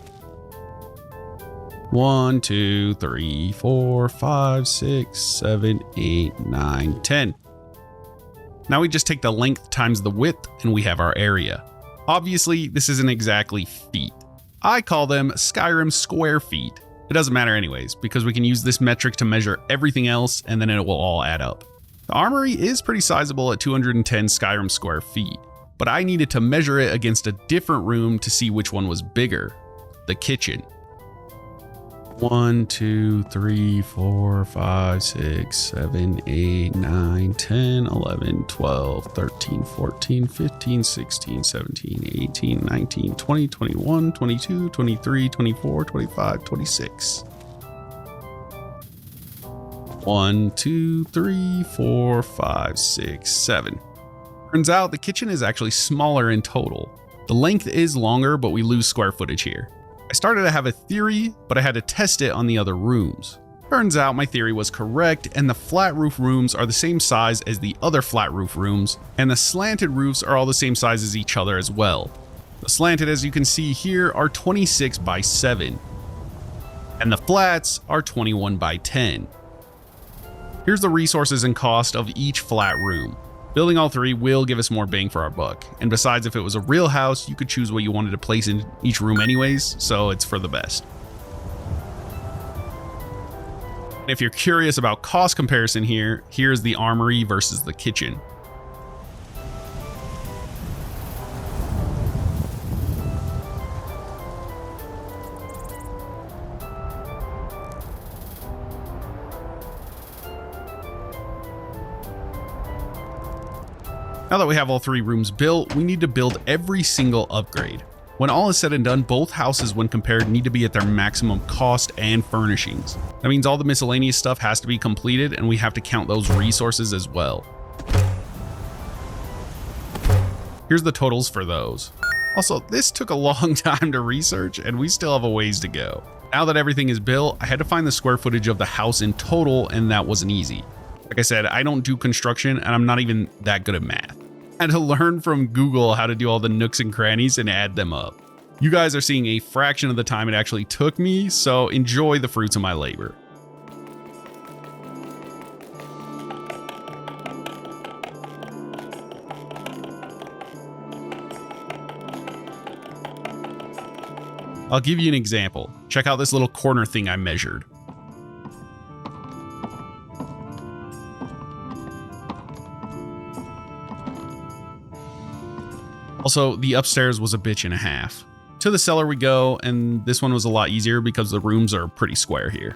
1, 2, 3, 4, 5, 6, 7, 8, 9, 10. Now we just take the length times the width and we have our area. Obviously, this isn't exactly feet. I call them Skyrim square feet. It doesn't matter anyways, because we can use this metric to measure everything else and then it will all add up. The armory is pretty sizable at 210 Skyrim square feet, but I needed to measure it against a different room to see which one was bigger, the kitchen. 1, 2, 3, 4, 5, 6, 7, 8, 9, 10, 11, 12, 13, 14, 15, 16, 17, 18, 19, 20, 21, 22, 23, 24, 25, 26. 1, 2, 3, 4, 5, 6, 7. Turns out the kitchen is actually smaller in total. The length is longer, but we lose square footage here. I started to have a theory, but I had to test it on the other rooms. Turns out my theory was correct, and the flat roof rooms are the same size as the other flat roof rooms, and the slanted roofs are all the same size as each other as well. The slanted, as you can see here, are 26 by 7, and the flats are 21 by 10. Here's the resources and cost of each flat room. Building all three will give us more bang for our buck, and besides, if it was a real house, you could choose what you wanted to place in each room anyways, so it's for the best. And if you're curious about cost comparison here, here's the armory versus the kitchen. Now that we have all three rooms built, we need to build every single upgrade. When all is said and done, both houses when compared need to be at their maximum cost and furnishings. That means all the miscellaneous stuff has to be completed and we have to count those resources as well. Here's the totals for those. Also, this took a long time to research and we still have a ways to go. Now that everything is built, I had to find the square footage of the house in total and that wasn't easy. Like I said, I don't do construction and I'm not even that good at math. I had to learn from Google how to do all the nooks and crannies and add them up. You guys are seeing a fraction of the time it actually took me, so enjoy the fruits of my labor. I'll give you an example. Check out this little corner thing I measured. Also, the upstairs was a bitch and a half. To the cellar we go, and this one was a lot easier because the rooms are pretty square here.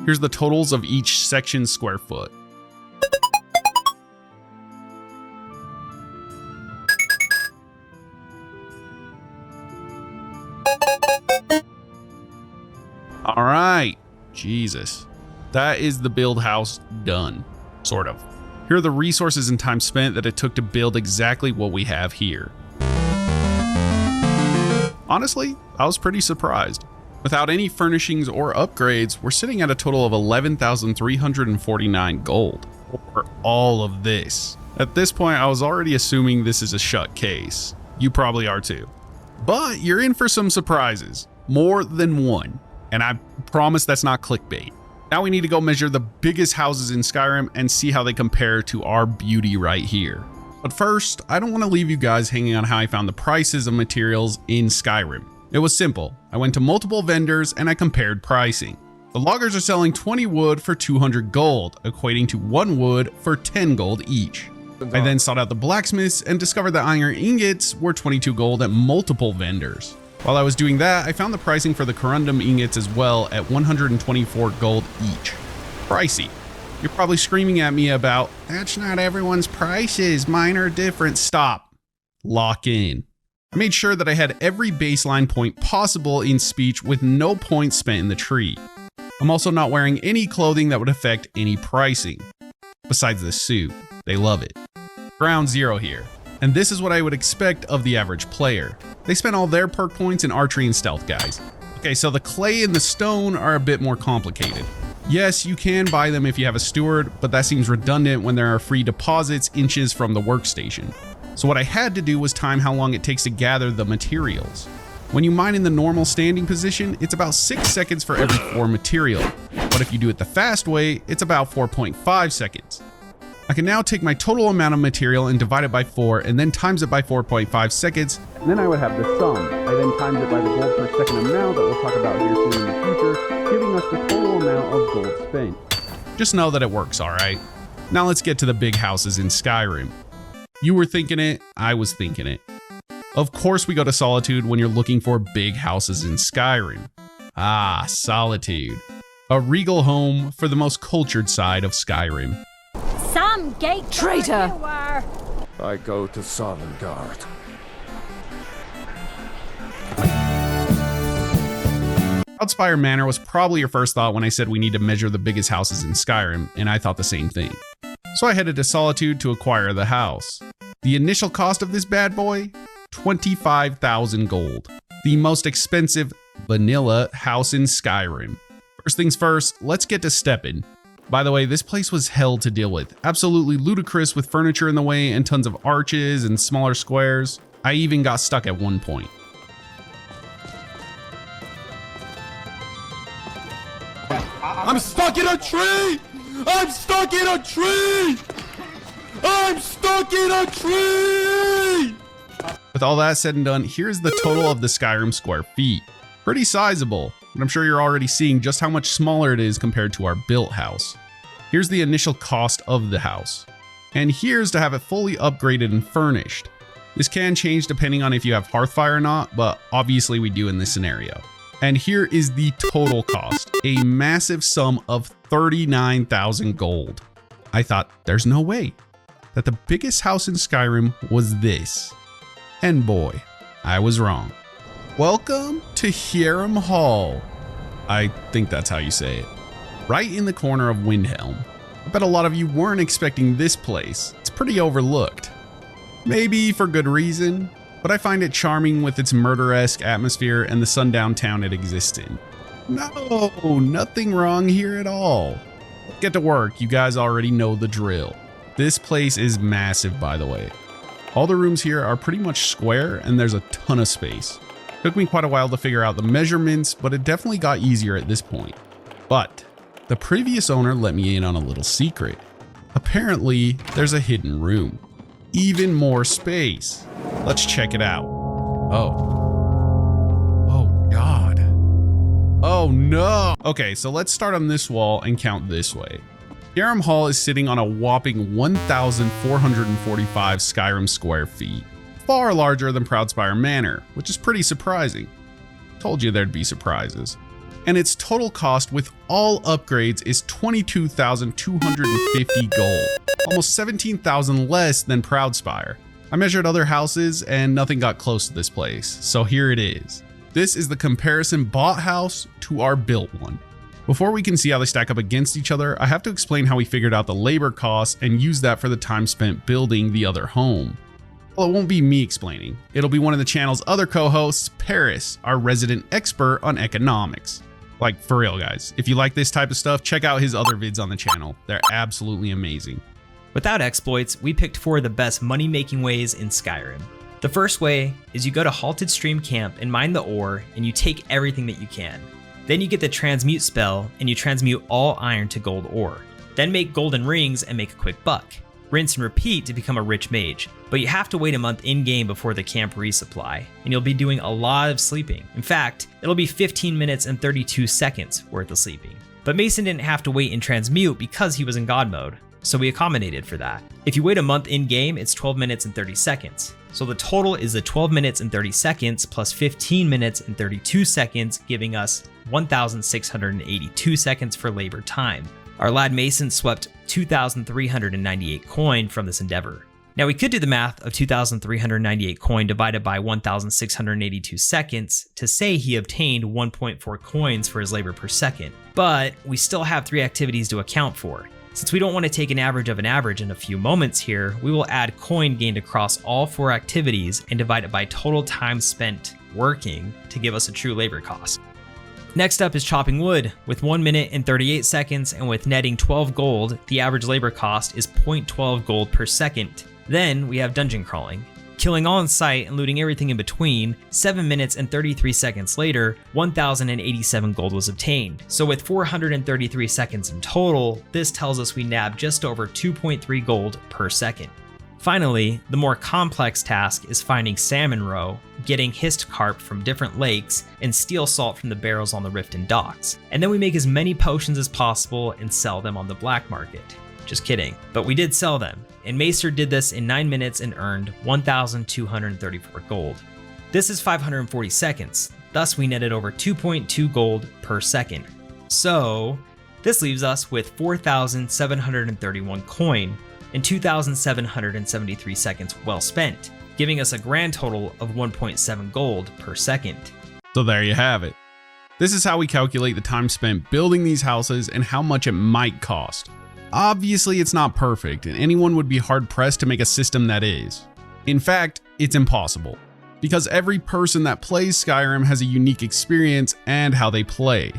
Here's the totals of each section's square foot. All right, Jesus. That is the build house done, sort of. Here are the resources and time spent that it took to build exactly what we have here. Honestly, I was pretty surprised. Without any furnishings or upgrades, we're sitting at a total of 11,349 gold for all of this. At this point, I was already assuming this is a shut case. You probably are too. But you're in for some surprises, more than one. And I promise that's not clickbait. Now we need to go measure the biggest houses in Skyrim and see how they compare to our beauty right here. But first, I don't want to leave you guys hanging on how I found the prices of materials in Skyrim. It was simple. I went to multiple vendors and I compared pricing. The loggers are selling 20 wood for 200 gold, equating to 1 wood for 10 gold each. I then sought out the blacksmiths and discovered that iron ingots were 22 gold at multiple vendors. While I was doing that, I found the pricing for the corundum ingots as well at 124 gold each. Pricey. You're probably screaming at me about, that's not everyone's prices, mine are different. Stop. Lock in. I made sure that I had every baseline point possible in speech with no points spent in the tree. I'm also not wearing any clothing that would affect any pricing. Besides the suit, they love it. Ground zero here. And this is what I would expect of the average player. They spent all their perk points in archery and stealth, guys. Okay, so the clay and the stone are a bit more complicated. Yes, you can buy them if you have a steward, but that seems redundant when there are free deposits inches from the workstation. So what I had to do was time how long it takes to gather the materials. When you mine in the normal standing position, it's about 6 seconds for every 4 material, but if you do it the fast way, it's about 4.5 seconds. I can now take my total amount of material and divide it by 4 and then times it by 4.5 seconds. And then I would have the sum. I then times it by the gold per second amount that we'll talk about here soon in the future, giving us the total amount of gold spent. Just know that it works, alright? Now let's get to the big houses in Skyrim. You were thinking it, I was thinking it. Of course we go to Solitude when you're looking for big houses in Skyrim. Ah, Solitude. A regal home for the most cultured side of Skyrim. Some gate traitor! I go to Sovngarde. Cloudspire Manor was probably your first thought when I said we need to measure the biggest houses in Skyrim, and I thought the same thing. So I headed to Solitude to acquire the house. The initial cost of this bad boy? 25,000 gold. The most expensive vanilla house in Skyrim. First things first, let's get to stepping. By the way, this place was hell to deal with. Absolutely ludicrous with furniture in the way and tons of arches and smaller squares. I even got stuck at one point. I'm stuck in a tree! I'm stuck in a tree! I'm stuck in a tree! With all that said and done, here's the total of the Skyrim square feet. Pretty sizable, but I'm sure you're already seeing just how much smaller it is compared to our built house. Here's the initial cost of the house. And here's to have it fully upgraded and furnished. This can change depending on if you have Hearthfire or not, but obviously we do in this scenario. And here is the total cost, a massive sum of 39,000 gold. I thought, there's no way that the biggest house in Skyrim was this. And boy, I was wrong. Welcome to Hiram Hall. I think that's how you say it. Right in the corner of Windhelm. I bet a lot of you weren't expecting this place. It's pretty overlooked. Maybe for good reason, but I find it charming with its murder-esque atmosphere and the sundown town it exists in. No, nothing wrong here at all. Let's get to work, you guys already know the drill. This place is massive, by the way. All the rooms here are pretty much square and there's a ton of space. Took me quite a while to figure out the measurements, but it definitely got easier at this point. But the previous owner let me in on a little secret. Apparently, there's a hidden room. Even more space. Let's check it out. Oh God. Oh no. Okay, so let's start on this wall and count this way. Hiram Hall is sitting on a whopping 1,445 Skyrim square feet. Far larger than Proudspire Manor, which is pretty surprising. Told you there'd be surprises. And its total cost with all upgrades is 22,250 gold. Almost 17,000 less than Proudspire. I measured other houses and nothing got close to this place, so here it is. This is the comparison bought house to our built one. Before we can see how they stack up against each other, I have to explain how we figured out the labor costs and use that for the time spent building the other home. Well, it won't be me explaining. It'll be one of the channel's other co-hosts, Paris, our resident expert on economics. Like, for real guys, if you like this type of stuff, check out his other vids on the channel. They're absolutely amazing. Without exploits, we picked 4 of the best money-making ways in Skyrim. The first way is you go to Halted Stream Camp and mine the ore, and you take everything that you can. Then you get the transmute spell, and you transmute all iron to gold ore. Then make golden rings and make a quick buck. Rinse and repeat to become a rich mage, but you have to wait a month in-game before the camp resupply, and you'll be doing a lot of sleeping. In fact, it'll be 15 minutes and 32 seconds worth of sleeping. But Mason didn't have to wait and transmute because he was in God mode, so we accommodated for that. If you wait a month in-game, it's 12 minutes and 30 seconds. So the total is the 12 minutes and 30 seconds plus 15 minutes and 32 seconds, giving us 1,682 seconds for labor time. Our lad Mason swept 2,398 coin from this endeavor. Now we could do the math of 2,398 coin divided by 1,682 seconds to say he obtained 1.4 coins for his labor per second, but we still have 3 activities to account for. Since we don't want to take an average of an average in a few moments here, we will add coin gained across all 4 activities and divide it by total time spent working to give us a true labor cost. Next up is chopping wood. With 1 minute and 38 seconds and with netting 12 gold, the average labor cost is 0.12 gold per second. Then we have dungeon crawling. Killing on sight and looting everything in between, 7 minutes and 33 seconds later, 1,087 gold was obtained. So with 433 seconds in total, this tells us we nabbed just over 2.3 gold per second. Finally, the more complex task is finding salmon roe, getting hissed carp from different lakes, and steel salt from the barrels on the Riften docks. And then we make as many potions as possible and sell them on the black market. Just kidding. But we did sell them, and Maester did this in 9 minutes and earned 1,234 gold. This is 540 seconds, thus we netted over 2.2 gold per second. So, this leaves us with 4,731 coin, and 2,773 seconds well spent, giving us a grand total of 1.7 gold per second. So there you have it. This is how we calculate the time spent building these houses and how much it might cost. Obviously it's not perfect, and anyone would be hard pressed to make a system that is. In fact, it's impossible, because every person that plays Skyrim has a unique experience and how they play.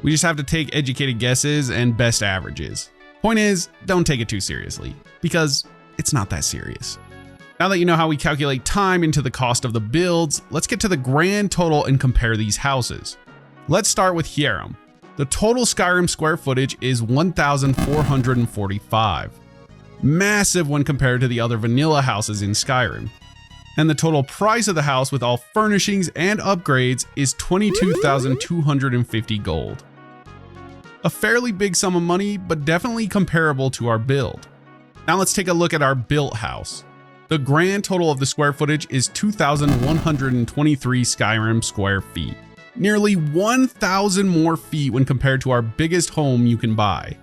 We just have to take educated guesses and best averages. Point is, don't take it too seriously, because it's not that serious. Now that you know how we calculate time into the cost of the builds, let's get to the grand total and compare these houses. Let's start with Hierom. The total Skyrim square footage is 1,445. Massive when compared to the other vanilla houses in Skyrim. And the total price of the house with all furnishings and upgrades is 22,250 gold. A fairly big sum of money, but definitely comparable to our build. Now let's take a look at our built house. The grand total of the square footage is 2,123 Skyrim square feet. Nearly 1,000 more feet when compared to our biggest home you can buy.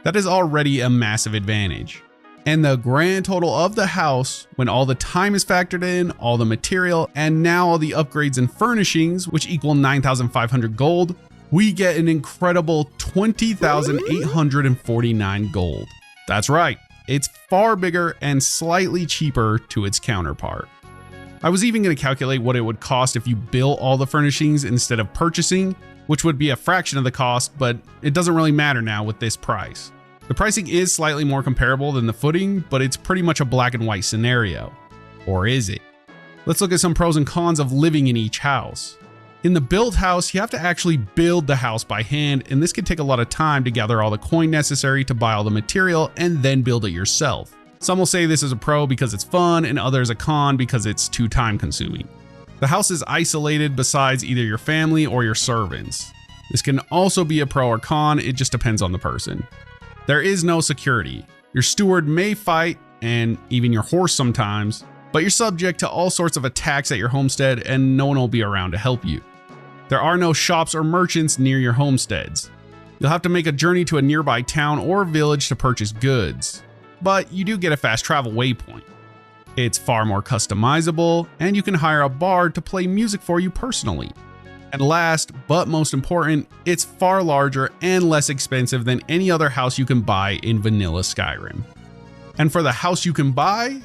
That is already a massive advantage. And the grand total of the house, when all the time is factored in, all the material, and now all the upgrades and furnishings, which equal 9,500 gold, we get an incredible 20,849 gold. That's right, it's far bigger and slightly cheaper to its counterpart. I was even going to calculate what it would cost if you built all the furnishings instead of purchasing, which would be a fraction of the cost, but it doesn't really matter now with this price. The pricing is slightly more comparable than the footing, but it's pretty much a black and white scenario. Or is it? Let's look at some pros and cons of living in each house. In the built house, you have to actually build the house by hand, and this can take a lot of time to gather all the coin necessary to buy all the material and then build it yourself. Some will say this is a pro because it's fun, and others a con because it's too time consuming. The house is isolated besides either your family or your servants. This can also be a pro or con, it just depends on the person. There is no security. Your steward may fight, and even your horse sometimes, but you're subject to all sorts of attacks at your homestead and no one will be around to help you. There are no shops or merchants near your homesteads. You'll have to make a journey to a nearby town or village to purchase goods, but you do get a fast travel waypoint. It's far more customizable, and you can hire a bard to play music for you personally. And last, but most important, it's far larger and less expensive than any other house you can buy in vanilla Skyrim. And for the house you can buy,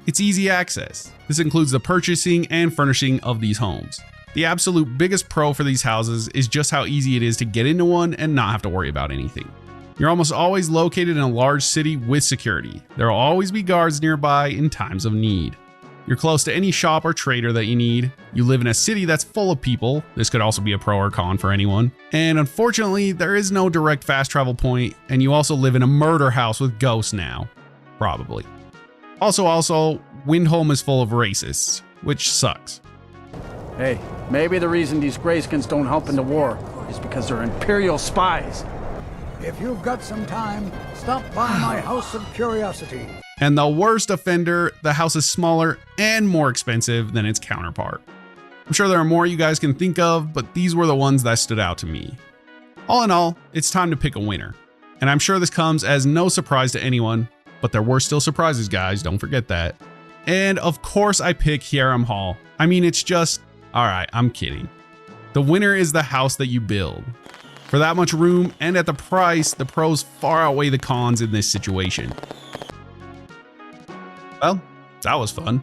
it's easy access. This includes the purchasing and furnishing of these homes. The absolute biggest pro for these houses is just how easy it is to get into one and not have to worry about anything. You're almost always located in a large city with security. There will always be guards nearby in times of need. You're close to any shop or trader that you need. You live in a city that's full of people. This could also be a pro or con for anyone. And unfortunately, there is no direct fast travel point, and you also live in a murder house with ghosts now. Probably. Also, Windholm is full of racists, which sucks. Hey, maybe the reason these Greyskins don't help in the war is because they're Imperial spies. If you've got some time, stop by my House of Curiosity. And the worst offender, the house is smaller and more expensive than its counterpart. I'm sure there are more you guys can think of, but these were the ones that stood out to me. All in all, it's time to pick a winner. And I'm sure this comes as no surprise to anyone, but there were still surprises, guys, don't forget that. And of course I pick Hierom Hall. I mean, it's just, alright, I'm kidding. The winner is the house that you build. For that much room and at the price, the pros far outweigh the cons in this situation. Well, that was fun.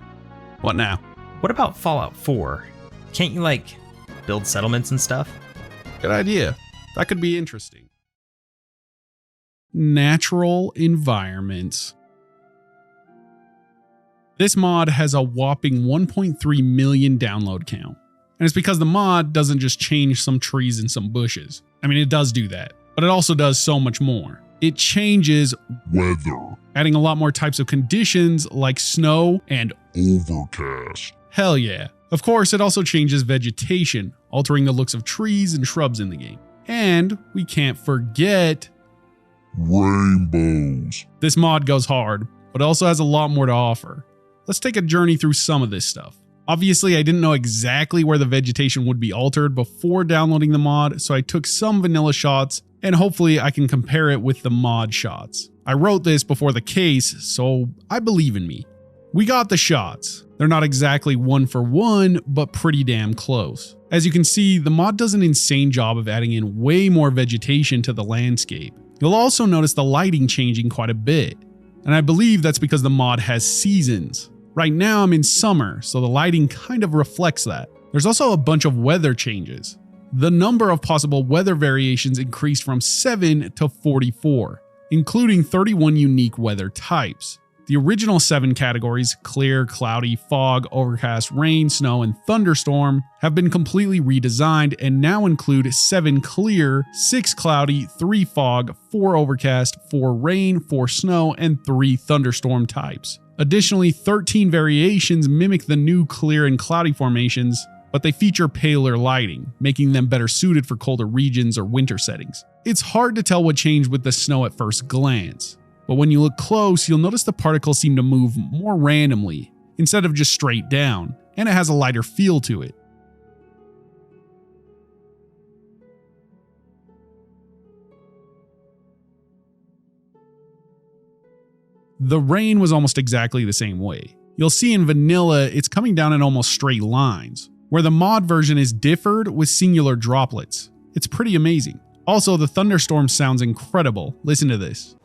What now? What about Fallout 4? Can't you, build settlements and stuff? Good idea. That could be interesting. Natural environments. This mod has a whopping 1.3 million download count. And it's because the mod doesn't just change some trees and some bushes. I mean, it does do that, but it also does so much more. It changes weather, adding a lot more types of conditions like snow and overcast. Hell yeah. Of course, it also changes vegetation, altering the looks of trees and shrubs in the game. And we can't forget rainbows. This mod goes hard, but also has a lot more to offer. Let's take a journey through some of this stuff. Obviously, I didn't know exactly where the vegetation would be altered before downloading the mod, so I took some vanilla shots, and hopefully I can compare it with the mod shots. I wrote this before the case, so I believe in me. We got the shots. They're not exactly one for one, but pretty damn close. As you can see, the mod does an insane job of adding in way more vegetation to the landscape. You'll also notice the lighting changing quite a bit, and I believe that's because the mod has seasons. Right now I'm in summer, so the lighting kind of reflects that. There's also a bunch of weather changes. The number of possible weather variations increased from 7 to 44, including 31 unique weather types. The original 7 categories, clear, cloudy, fog, overcast, rain, snow, and thunderstorm, have been completely redesigned and now include 7 clear, 6 cloudy, 3 fog, 4 overcast, 4 rain, 4 snow, and 3 thunderstorm types. Additionally, 13 variations mimic the new clear and cloudy formations, but they feature paler lighting, making them better suited for colder regions or winter settings. It's hard to tell what changed with the snow at first glance, but when you look close, you'll notice the particles seem to move more randomly, instead of just straight down, and it has a lighter feel to it. The rain was almost exactly the same way. You'll see in vanilla, it's coming down in almost straight lines, where the mod version is differed with singular droplets. It's pretty amazing. Also, the thunderstorm sounds incredible. Listen to this.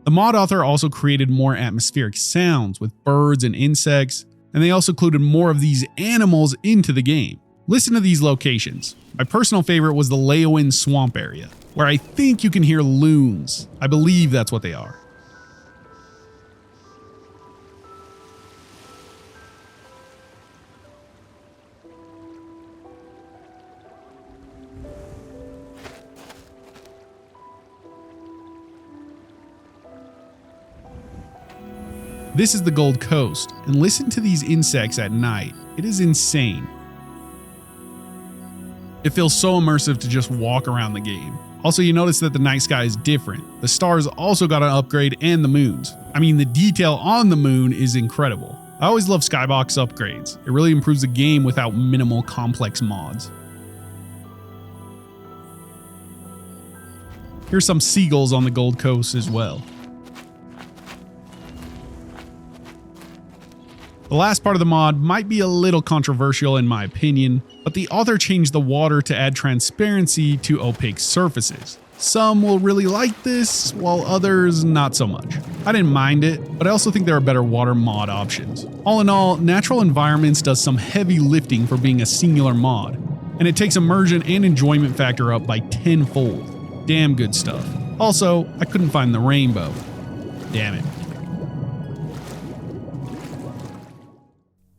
The mod author also created more atmospheric sounds with birds and insects, and they also included more of these animals into the game. Listen to these locations. My personal favorite was the Leowin swamp area, where I think you can hear loons. I believe that's what they are. This is the Gold Coast, and listen to these insects at night. It is insane. It feels so immersive to just walk around the game. Also, you notice that the night sky is different. The stars also got an upgrade, and the moons. I mean, the detail on the moon is incredible. I always love skybox upgrades. It really improves the game without minimal complex mods. Here's some seagulls on the Gold Coast as well. The last part of the mod might be a little controversial in my opinion, but the author changed the water to add transparency to opaque surfaces. Some will really like this, while others not so much. I didn't mind it, but I also think there are better water mod options. All in all, Natural Environments does some heavy lifting for being a singular mod, and it takes immersion and enjoyment factor up by tenfold. Damn good stuff. Also, I couldn't find the rainbow. Damn it.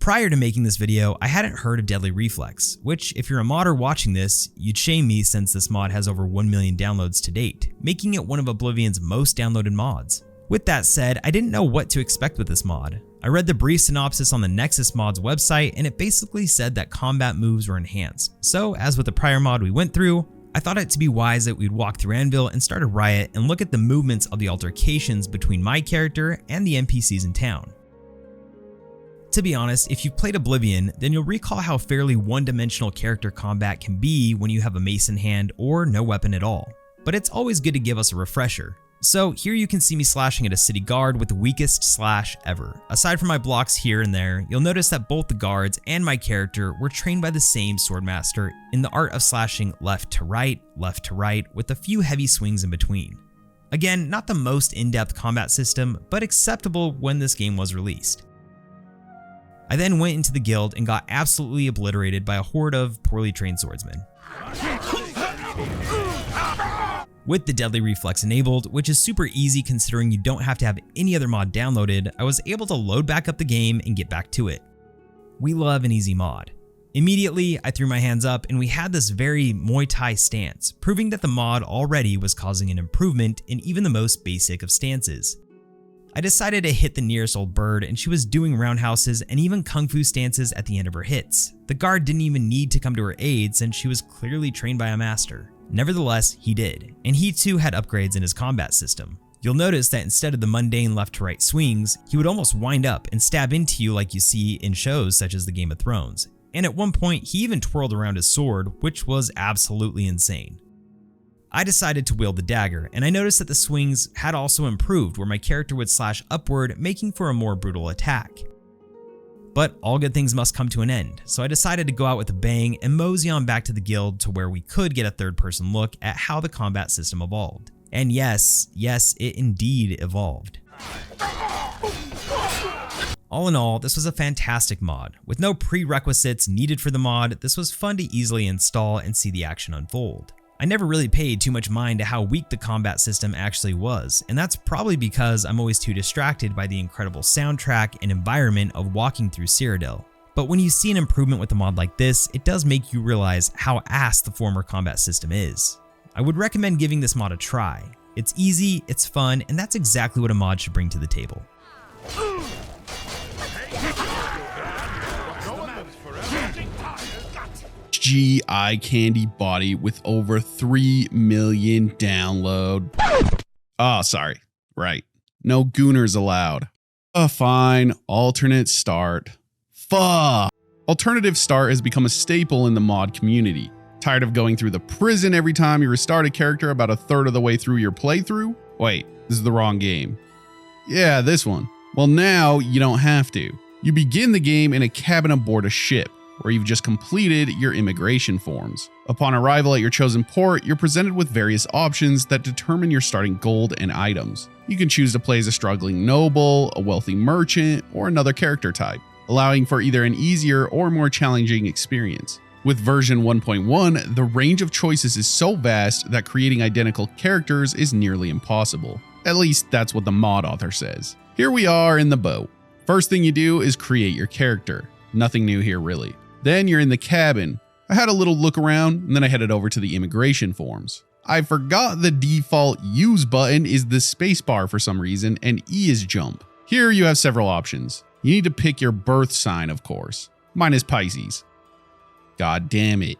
Prior to making this video, I hadn't heard of Deadly Reflex, which if you're a modder watching this, you'd shame me since this mod has over 1 million downloads to date, making it one of Oblivion's most downloaded mods. With that said, I didn't know what to expect with this mod. I read the brief synopsis on the Nexus Mods website and it basically said that combat moves were enhanced. So as with the prior mod we went through, I thought it to be wise that we'd walk through Anvil and start a riot and look at the movements of the altercations between my character and the NPCs in town. To be honest, if you've played Oblivion, then you'll recall how fairly one-dimensional character combat can be when you have a mace in hand or no weapon at all. But it's always good to give us a refresher. So here you can see me slashing at a city guard with the weakest slash ever. Aside from my blocks here and there, you'll notice that both the guards and my character were trained by the same swordmaster in the art of slashing left to right, with a few heavy swings in between. Again, not the most in-depth combat system, but acceptable when this game was released. I then went into the guild and got absolutely obliterated by a horde of poorly trained swordsmen. With the deadly reflex enabled, which is super easy considering you don't have to have any other mod downloaded, I was able to load back up the game and get back to it. We love an easy mod. Immediately, I threw my hands up and we had this very Muay Thai stance, proving that the mod already was causing an improvement in even the most basic of stances. I decided to hit the nearest old bird and she was doing roundhouses and even kung fu stances at the end of her hits. The guard didn't even need to come to her aid since she was clearly trained by a master. Nevertheless, he did, and he too had upgrades in his combat system. You'll notice that instead of the mundane left to right swings, he would almost wind up and stab into you like you see in shows such as the Game of Thrones. And at one point, he even twirled around his sword, which was absolutely insane. I decided to wield the dagger, and I noticed that the swings had also improved where my character would slash upward, making for a more brutal attack. But all good things must come to an end, so I decided to go out with a bang and mosey on back to the guild to where we could get a third-person look at how the combat system evolved. And yes, it indeed evolved. All in all, this was a fantastic mod. With no prerequisites needed for the mod, this was fun to easily install and see the action unfold. I never really paid too much mind to how weak the combat system actually was, and that's probably because I'm always too distracted by the incredible soundtrack and environment of walking through Cyrodiil. But when you see an improvement with a mod like this, it does make you realize how ass the former combat system is. I would recommend giving this mod a try. It's easy, it's fun, and that's exactly what a mod should bring to the table. Eye candy body with over 3 million download. Oh, sorry. Right. No gooners allowed. Fine. Alternate start. Fuck. Alternative start has become a staple in the mod community. Tired of going through the prison every time you restart a character about a third of the way through your playthrough? Wait, this is the wrong game. Yeah, this one. Well, now you don't have to. You begin the game in a cabin aboard a ship, where you've just completed your immigration forms. Upon arrival at your chosen port, you're presented with various options that determine your starting gold and items. You can choose to play as a struggling noble, a wealthy merchant, or another character type, allowing for either an easier or more challenging experience. With version 1.1, the range of choices is so vast that creating identical characters is nearly impossible. At least that's what the mod author says. Here we are in the boat. First thing you do is create your character. Nothing new here really. Then you're in the cabin. I had a little look around and then I headed over to the immigration forms. I forgot the default use button is the spacebar for some reason and E is jump. Here you have several options. You need to pick your birth sign, of course. Mine is Pisces. God damn it.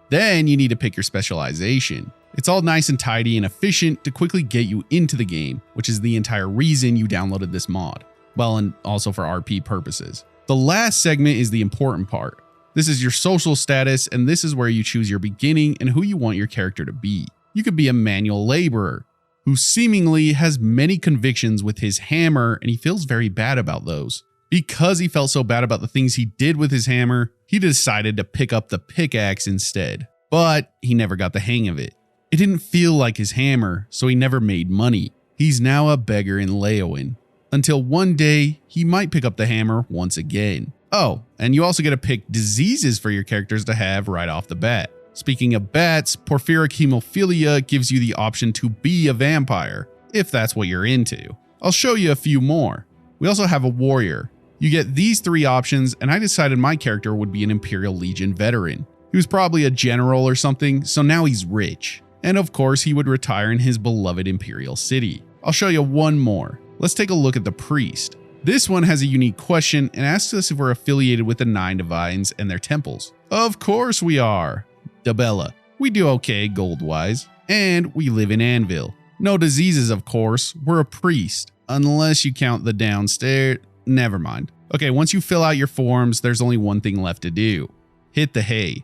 Then you need to pick your specialization. It's all nice and tidy and efficient to quickly get you into the game, which is the entire reason you downloaded this mod. Well, and also for RP purposes. The last segment is the important part. This is your social status, and this is where you choose your beginning and who you want your character to be. You could be a manual laborer, who seemingly has many convictions with his hammer, and he feels very bad about those. Because he felt so bad about the things he did with his hammer, he decided to pick up the pickaxe instead. But he never got the hang of it. It didn't feel like his hammer, so he never made money. He's now a beggar in Leowen. Until one day, he might pick up the hammer once again. Oh, and you also get to pick diseases for your characters to have right off the bat. Speaking of bats, porphyric hemophilia gives you the option to be a vampire, if that's what you're into. I'll show you a few more. We also have a warrior. You get these 3 options, and I decided my character would be an Imperial Legion veteran. He was probably a general or something, so now he's rich. And of course, he would retire in his beloved Imperial City. I'll show you one more. Let's take a look at the priest. This one has a unique question and asks us if we're affiliated with the 9 Divines and their temples. Of course we are. Dabella. We do okay gold-wise. And we live in Anvil. No diseases, of course. We're a priest. Unless you count the downstairs. Never mind. Okay, once you fill out your forms, there's only one thing left to do. Hit the hay.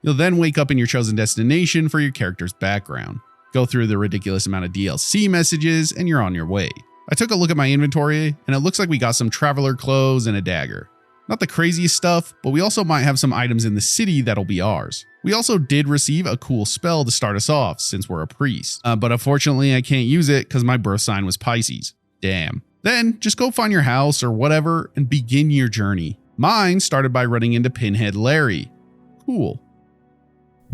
You'll then wake up in your chosen destination for your character's background. Go through the ridiculous amount of DLC messages, and you're on your way. I took a look at my inventory, and it looks like we got some traveler clothes and a dagger. Not the craziest stuff, but we also might have some items in the city that'll be ours. We also did receive a cool spell to start us off since we're a priest, but unfortunately I can't use it because my birth sign was Pisces. Damn. Then just go find your house or whatever and begin your journey. Mine started by running into Pinhead Larry. Cool.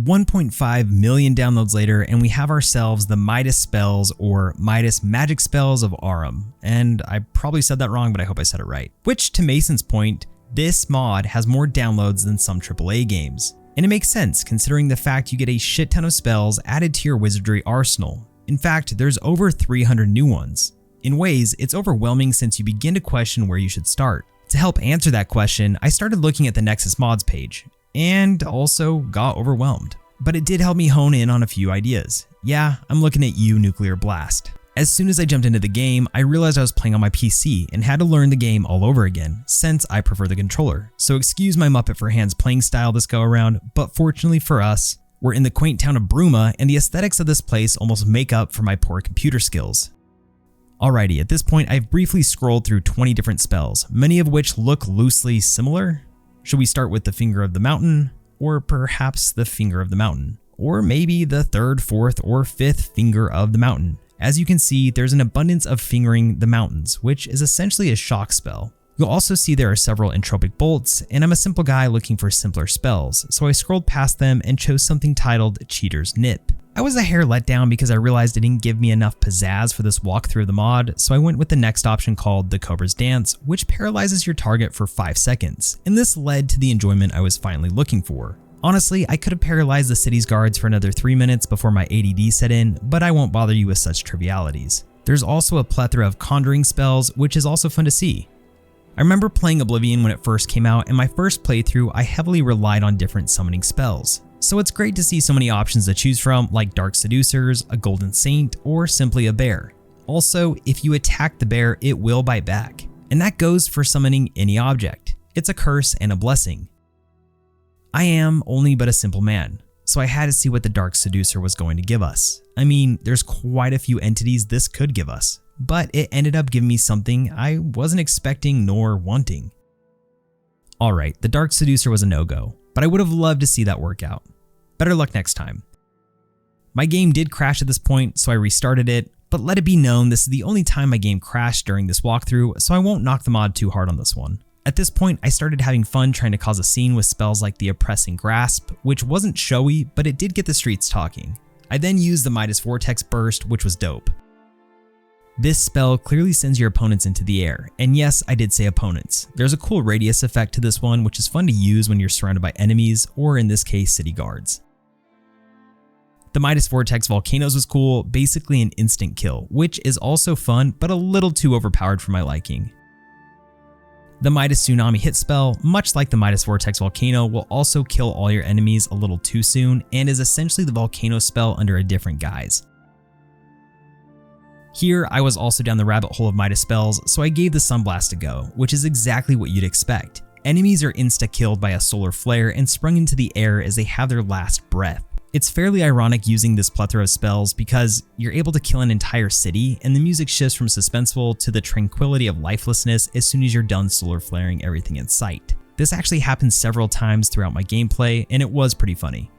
1.5 million downloads later, and we have ourselves the Midas spells, or Midas magic spells of Arum. And I probably said that wrong, but I hope I said it right. Which, to Mason's point, this mod has more downloads than some AAA games. And it makes sense considering the fact you get a shit ton of spells added to your wizardry arsenal. In fact, there's over 300 new ones. In ways, it's overwhelming since you begin to question where you should start. To help answer that question, I started looking at the Nexus mods page, and also got overwhelmed. But it did help me hone in on a few ideas. Yeah, I'm looking at you, Nuclear Blast. As soon as I jumped into the game, I realized I was playing on my PC and had to learn the game all over again, since I prefer the controller. So excuse my Muppet for Hands playing style this go around, but fortunately for us, we're in the quaint town of Bruma, and the aesthetics of this place almost make up for my poor computer skills. Alrighty, at this point I've briefly scrolled through 20 different spells, many of which look loosely similar. Should we start with the Finger of the Mountain? Or perhaps the Finger of the Mountain? Or maybe the 3rd, 4th, or 5th Finger of the Mountain? As you can see, there's an abundance of fingering the mountains, which is essentially a shock spell. You'll also see there are several entropic bolts, and I'm a simple guy looking for simpler spells, so I scrolled past them and chose something titled Cheater's Nip. I was a hair let down because I realized it didn't give me enough pizzazz for this walkthrough of the mod, so I went with the next option called the Cobra's Dance, which paralyzes your target for 5 seconds, and this led to the enjoyment I was finally looking for. Honestly, I could have paralyzed the city's guards for another 3 minutes before my ADD set in, but I won't bother you with such trivialities. There's also a plethora of conjuring spells, which is also fun to see. I remember playing Oblivion when it first came out, and my first playthrough I heavily relied on different summoning spells. So it's great to see so many options to choose from, like Dark Seducers, a Golden Saint, or simply a bear. Also, if you attack the bear, it will bite back. And that goes for summoning any object. It's a curse and a blessing. I am only but a simple man, so I had to see what the Dark Seducer was going to give us. I mean, there's quite a few entities this could give us, but it ended up giving me something I wasn't expecting nor wanting. Alright, the Dark Seducer was a no-go, but I would have loved to see that work out. Better luck next time. My game did crash at this point, so I restarted it, but let it be known this is the only time my game crashed during this walkthrough, so I won't knock the mod too hard on this one. At this point, I started having fun trying to cause a scene with spells like the Oppressing Grasp, which wasn't showy, but it did get the streets talking. I then used the Midas Vortex Burst, which was dope. This spell clearly sends your opponents into the air, and yes, I did say opponents. There's a cool radius effect to this one, which is fun to use when you're surrounded by enemies, or in this case, city guards. The Midas Vortex Volcanoes was cool, basically an instant kill, which is also fun, but a little too overpowered for my liking. The Midas Tsunami hit spell, much like the Midas Vortex Volcano, will also kill all your enemies a little too soon, and is essentially the Volcano spell under a different guise. Here, I was also down the rabbit hole of Midas spells, so I gave the Sunblast a go, which is exactly what you'd expect. Enemies are insta-killed by a solar flare and sprung into the air as they have their last breath. It's fairly ironic using this plethora of spells because you're able to kill an entire city, and the music shifts from suspenseful to the tranquility of lifelessness as soon as you're done solar flaring everything in sight. This actually happens several times throughout my gameplay, and it was pretty funny.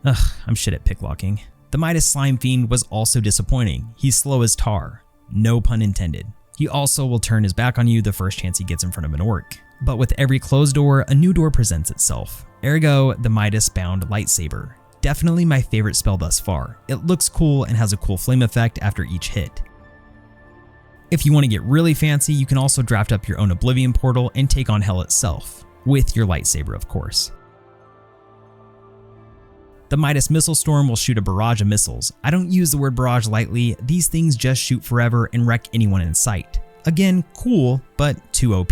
Ugh, I'm shit at picklocking. The Midas Slime Fiend was also disappointing. He's slow as tar. No pun intended. He also will turn his back on you the first chance he gets in front of an orc. But with every closed door, a new door presents itself. Ergo, the Midas Bound Lightsaber. Definitely my favorite spell thus far. It looks cool and has a cool flame effect after each hit. If you want to get really fancy, you can also draft up your own Oblivion portal and take on hell itself. With your lightsaber, of course. The Midas Missile Storm will shoot a barrage of missiles. I don't use the word barrage lightly, these things just shoot forever and wreck anyone in sight. Again, cool, but too OP.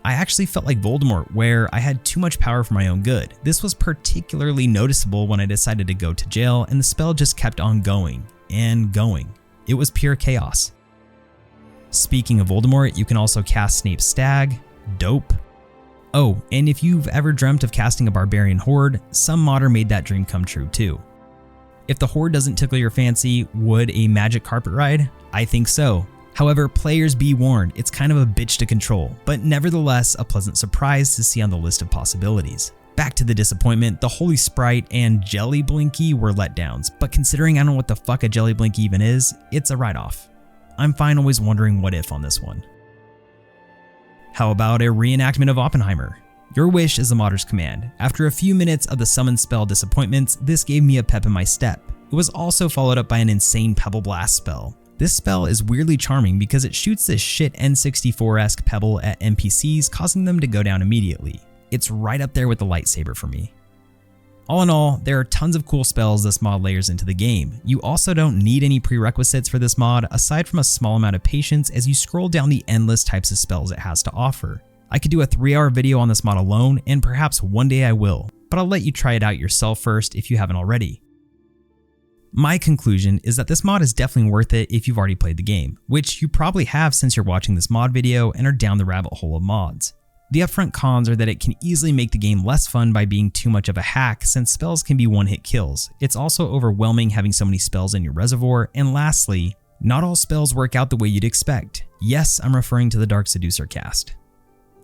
I actually felt like Voldemort, where I had too much power for my own good. This was particularly noticeable when I decided to go to jail and the spell just kept on going and going. It was pure chaos. Speaking of Voldemort, you can also cast Snape's Stag. Dope. Oh, and if you've ever dreamt of casting a Barbarian Horde, some modder made that dream come true too. If the Horde doesn't tickle your fancy, would a magic carpet ride? I think so. However, players be warned, it's kind of a bitch to control, but nevertheless a pleasant surprise to see on the list of possibilities. Back to the disappointment, the Holy Sprite and Jelly Blinky were letdowns, but considering I don't know what the fuck a Jelly Blinky even is, it's a write-off. I'm fine always wondering what if on this one. How about a reenactment of Oppenheimer? Your wish is the modder's command. After a few minutes of the summon spell disappointments, this gave me a pep in my step. It was also followed up by an insane Pebble Blast spell. This spell is weirdly charming because it shoots this shit N64-esque pebble at NPCs, causing them to go down immediately. It's right up there with the lightsaber for me. All in all, there are tons of cool spells this mod layers into the game. You also don't need any prerequisites for this mod aside from a small amount of patience as you scroll down the endless types of spells it has to offer. I could do a 3-hour video on this mod alone, and perhaps one day I will, but I'll let you try it out yourself first if you haven't already. My conclusion is that this mod is definitely worth it if you've already played the game, which you probably have since you're watching this mod video and are down the rabbit hole of mods. The upfront cons are that it can easily make the game less fun by being too much of a hack since spells can be one-hit kills. It's also overwhelming having so many spells in your reservoir, and lastly, not all spells work out the way you'd expect. Yes, I'm referring to the Dark Seducer cast.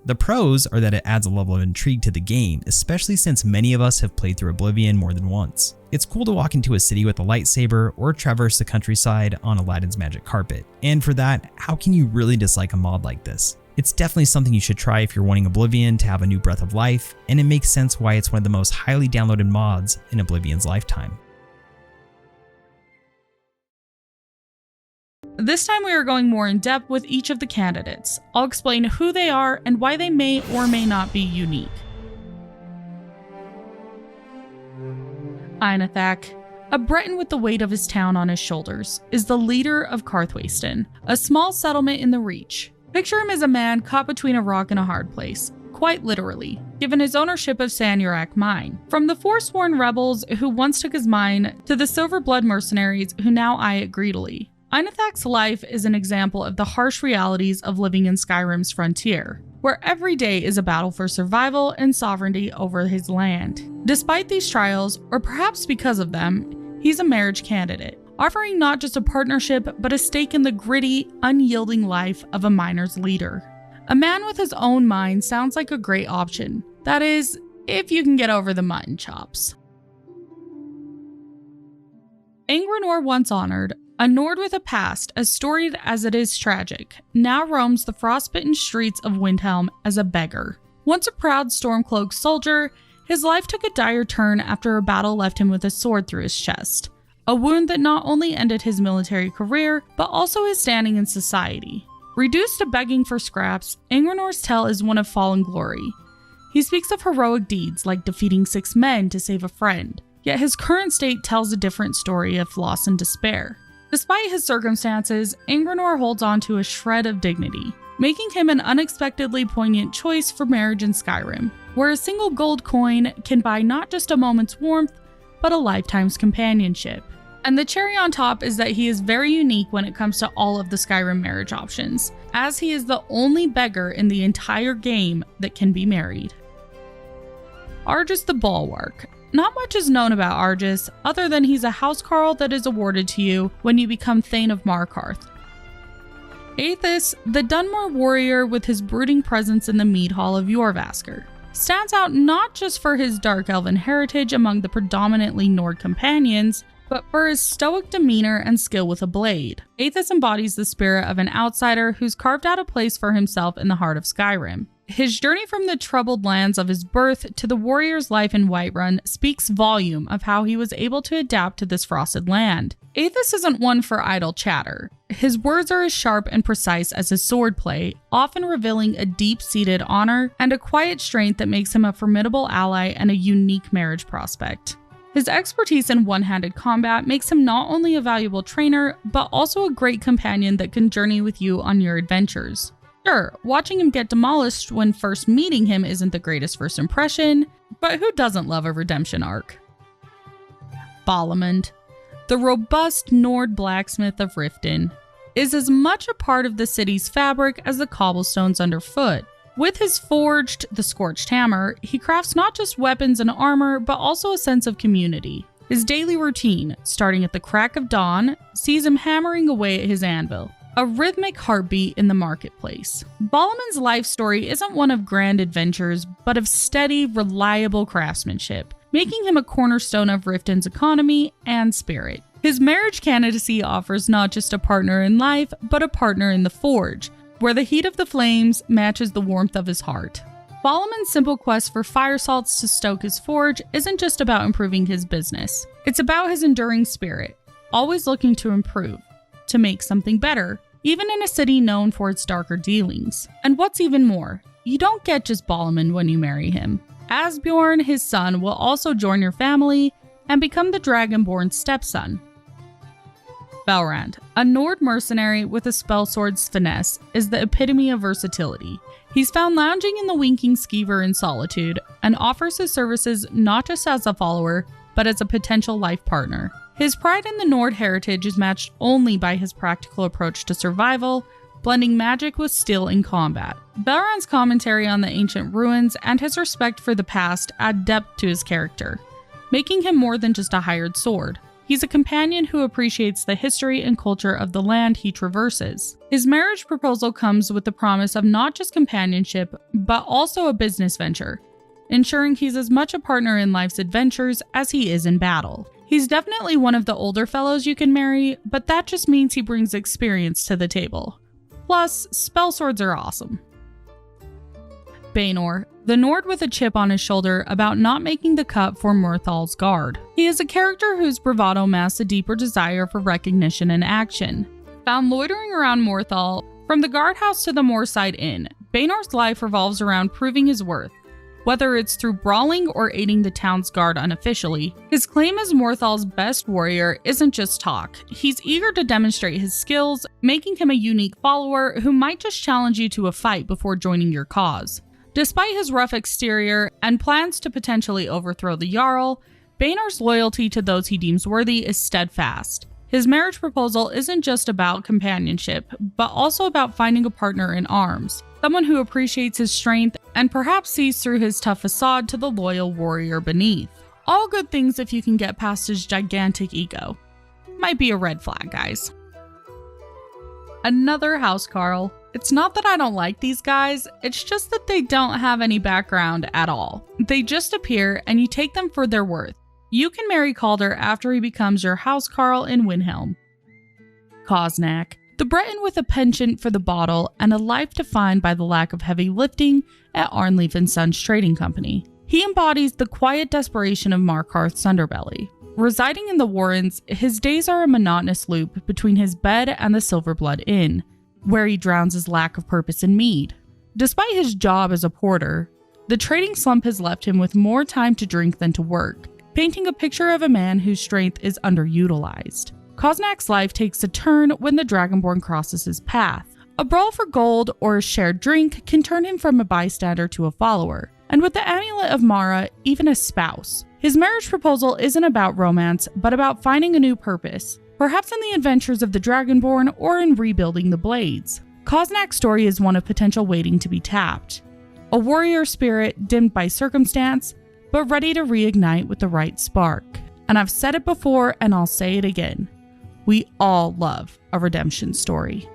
The pros are that it adds a level of intrigue to the game, especially since many of us have played through Oblivion more than once. It's cool to walk into a city with a lightsaber or traverse the countryside on Aladdin's magic carpet. And for that, how can you really dislike a mod like this? It's definitely something you should try if you're wanting Oblivion to have a new breath of life, and it makes sense why it's one of the most highly downloaded mods in Oblivion's lifetime. This time we are going more in depth with each of the candidates. I'll explain who they are and why they may or may not be unique. Einathak, a Breton with the weight of his town on his shoulders, is the leader of Carthwayston, a small settlement in the Reach. Picture him as a man caught between a rock and a hard place, quite literally, given his ownership of Sanurak Mine. From the forsworn rebels who once took his mine to the Silverblood mercenaries who now eye it greedily. Einathak's life is an example of the harsh realities of living in Skyrim's frontier, where every day is a battle for survival and sovereignty over his land. Despite these trials, or perhaps because of them, he's a marriage candidate, offering not just a partnership, but a stake in the gritty, unyielding life of a miner's leader. A man with his own mine sounds like a great option. That is, if you can get over the mutton chops. Angrenor once honored, a Nord with a past as storied as it is tragic, now roams the frostbitten streets of Windhelm as a beggar. Once a proud Stormcloak soldier, his life took a dire turn after a battle left him with a sword through his chest. A wound that not only ended his military career, but also his standing in society. Reduced to begging for scraps, Angrenor's tale is one of fallen glory. He speaks of heroic deeds like defeating 6 men to save a friend, yet his current state tells a different story of loss and despair. Despite his circumstances, Angrenor holds on to a shred of dignity, making him an unexpectedly poignant choice for marriage in Skyrim, where a single gold coin can buy not just a moment's warmth, but a lifetime's companionship. And the cherry on top is that he is very unique when it comes to all of the Skyrim marriage options, as he is the only beggar in the entire game that can be married. Argus the Bulwark. Not much is known about Argus, other than he's a housecarl that is awarded to you when you become Thane of Markarth. Aethys, the Dunmer warrior with his brooding presence in the mead hall of Jorvaskr, stands out not just for his dark elven heritage among the predominantly Nord companions, but for his stoic demeanor and skill with a blade. Aethys embodies the spirit of an outsider who's carved out a place for himself in the heart of Skyrim. His journey from the troubled lands of his birth to the warrior's life in Whiterun speaks volume of how he was able to adapt to this frosted land. Aethys isn't one for idle chatter. His words are as sharp and precise as his swordplay, often revealing a deep-seated honor and a quiet strength that makes him a formidable ally and a unique marriage prospect. His expertise in one-handed combat makes him not only a valuable trainer, but also a great companion that can journey with you on your adventures. Sure, watching him get demolished when first meeting him isn't the greatest first impression, but who doesn't love a redemption arc? Balamund, the robust Nord blacksmith of Riften, is as much a part of the city's fabric as the cobblestones underfoot. With his forged, the Scorched Hammer, he crafts not just weapons and armor, but also a sense of community. His daily routine, starting at the crack of dawn, sees him hammering away at his anvil, a rhythmic heartbeat in the marketplace. Balaman's life story isn't one of grand adventures, but of steady, reliable craftsmanship, making him a cornerstone of Riften's economy and spirit. His marriage candidacy offers not just a partner in life, but a partner in the forge, where the heat of the flames matches the warmth of his heart. Balaman's simple quest for fire salts to stoke his forge isn't just about improving his business. It's about his enduring spirit, always looking to improve, to make something better, even in a city known for its darker dealings. And what's even more, you don't get just Balaman when you marry him. Asbjorn, his son, will also join your family and become the Dragonborn stepson. Belrand, a Nord mercenary with a spell sword's finesse, is the epitome of versatility. He's found lounging in the winking skeever in solitude and offers his services not just as a follower, but as a potential life partner. His pride in the Nord heritage is matched only by his practical approach to survival, blending magic with skill in combat. Belrand's commentary on the ancient ruins and his respect for the past add depth to his character, making him more than just a hired sword. He's a companion who appreciates the history and culture of the land he traverses. His marriage proposal comes with the promise of not just companionship, but also a business venture, ensuring he's as much a partner in life's adventures as he is in battle. He's definitely one of the older fellows you can marry, but that just means he brings experience to the table. Plus, spell swords are awesome. Baenor, the Nord with a chip on his shoulder about not making the cut for Murthal's guard. He is a character whose bravado masks a deeper desire for recognition and action. Found loitering around Morthal, from the guardhouse to the Moorside Inn, Baenor's life revolves around proving his worth. Whether it's through brawling or aiding the town's guard unofficially, his claim as Morthal's best warrior isn't just talk. He's eager to demonstrate his skills, making him a unique follower who might just challenge you to a fight before joining your cause. Despite his rough exterior and plans to potentially overthrow the Jarl, Baenor's loyalty to those he deems worthy is steadfast. His marriage proposal isn't just about companionship, but also about finding a partner in arms, someone who appreciates his strength and perhaps sees through his tough facade to the loyal warrior beneath. All good things if you can get past his gigantic ego. Might be a red flag, guys. Another housecarl. It's not that I don't like these guys, it's just that they don't have any background at all. They just appear and you take them for their worth. You can marry Calder after he becomes your housecarl in Windhelm. Koznak, the Breton with a penchant for the bottle and a life defined by the lack of heavy lifting at Arnleif & Sons Trading Company. He embodies the quiet desperation of Markarth's underbelly. Residing in the Warrens, his days are a monotonous loop between his bed and the Silverblood Inn, where he drowns his lack of purpose in mead. Despite his job as a porter, the trading slump has left him with more time to drink than to work, painting a picture of a man whose strength is underutilized. Koznak's life takes a turn when the Dragonborn crosses his path. A brawl for gold or a shared drink can turn him from a bystander to a follower, and with the Amulet of Mara, even a spouse. His marriage proposal isn't about romance, but about finding a new purpose, perhaps in the adventures of the Dragonborn or in rebuilding the Blades. Koznak's story is one of potential waiting to be tapped. A warrior spirit dimmed by circumstance, but ready to reignite with the right spark. And I've said it before and I'll say it again. We all love a redemption story.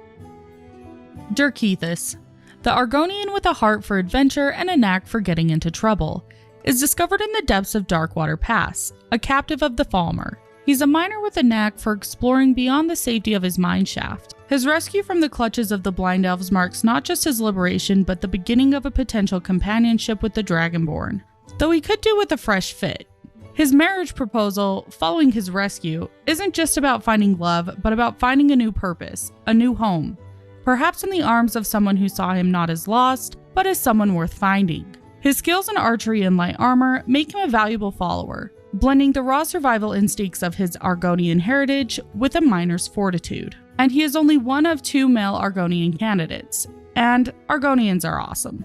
Dirkethus, the Argonian with a heart for adventure and a knack for getting into trouble, is discovered in the depths of Darkwater Pass, a captive of the Falmer. He's a miner with a knack for exploring beyond the safety of his mineshaft. His rescue from the clutches of the Blind Elves marks not just his liberation, but the beginning of a potential companionship with the Dragonborn, though he could do with a fresh fit. His marriage proposal, following his rescue, isn't just about finding love, but about finding a new purpose, a new home, perhaps in the arms of someone who saw him not as lost, but as someone worth finding. His skills in archery and light armor make him a valuable follower, blending the raw survival instincts of his Argonian heritage with a miner's fortitude. And he is only one of 2 male Argonian candidates, and Argonians are awesome.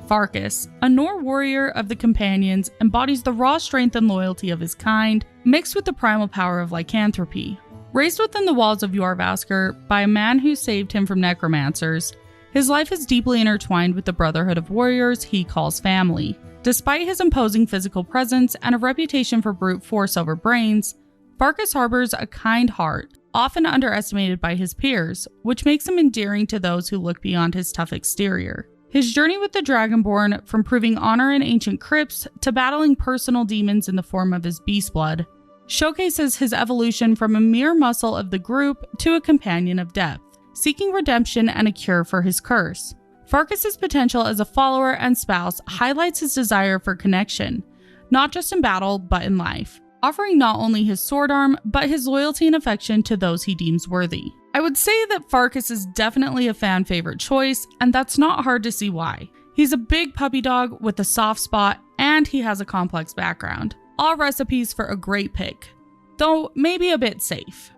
Farkas, a Nor warrior of the Companions, embodies the raw strength and loyalty of his kind, mixed with the primal power of lycanthropy. Raised within the walls of Jorrvaskr by a man who saved him from necromancers, his life is deeply intertwined with the brotherhood of warriors he calls family. Despite his imposing physical presence and a reputation for brute force over brains, Farkas harbors a kind heart, often underestimated by his peers, which makes him endearing to those who look beyond his tough exterior. His journey with the Dragonborn, from proving honor in ancient crypts to battling personal demons in the form of his beast blood, showcases his evolution from a mere muscle of the group to a companion of depth, seeking redemption and a cure for his curse. Farkas's potential as a follower and spouse highlights his desire for connection, not just in battle, but in life, offering not only his sword arm, but his loyalty and affection to those he deems worthy. I would say that Farkas is definitely a fan favorite choice, and that's not hard to see why. He's a big puppy dog with a soft spot, and he has a complex background. All recipes for a great pick, though maybe a bit safe.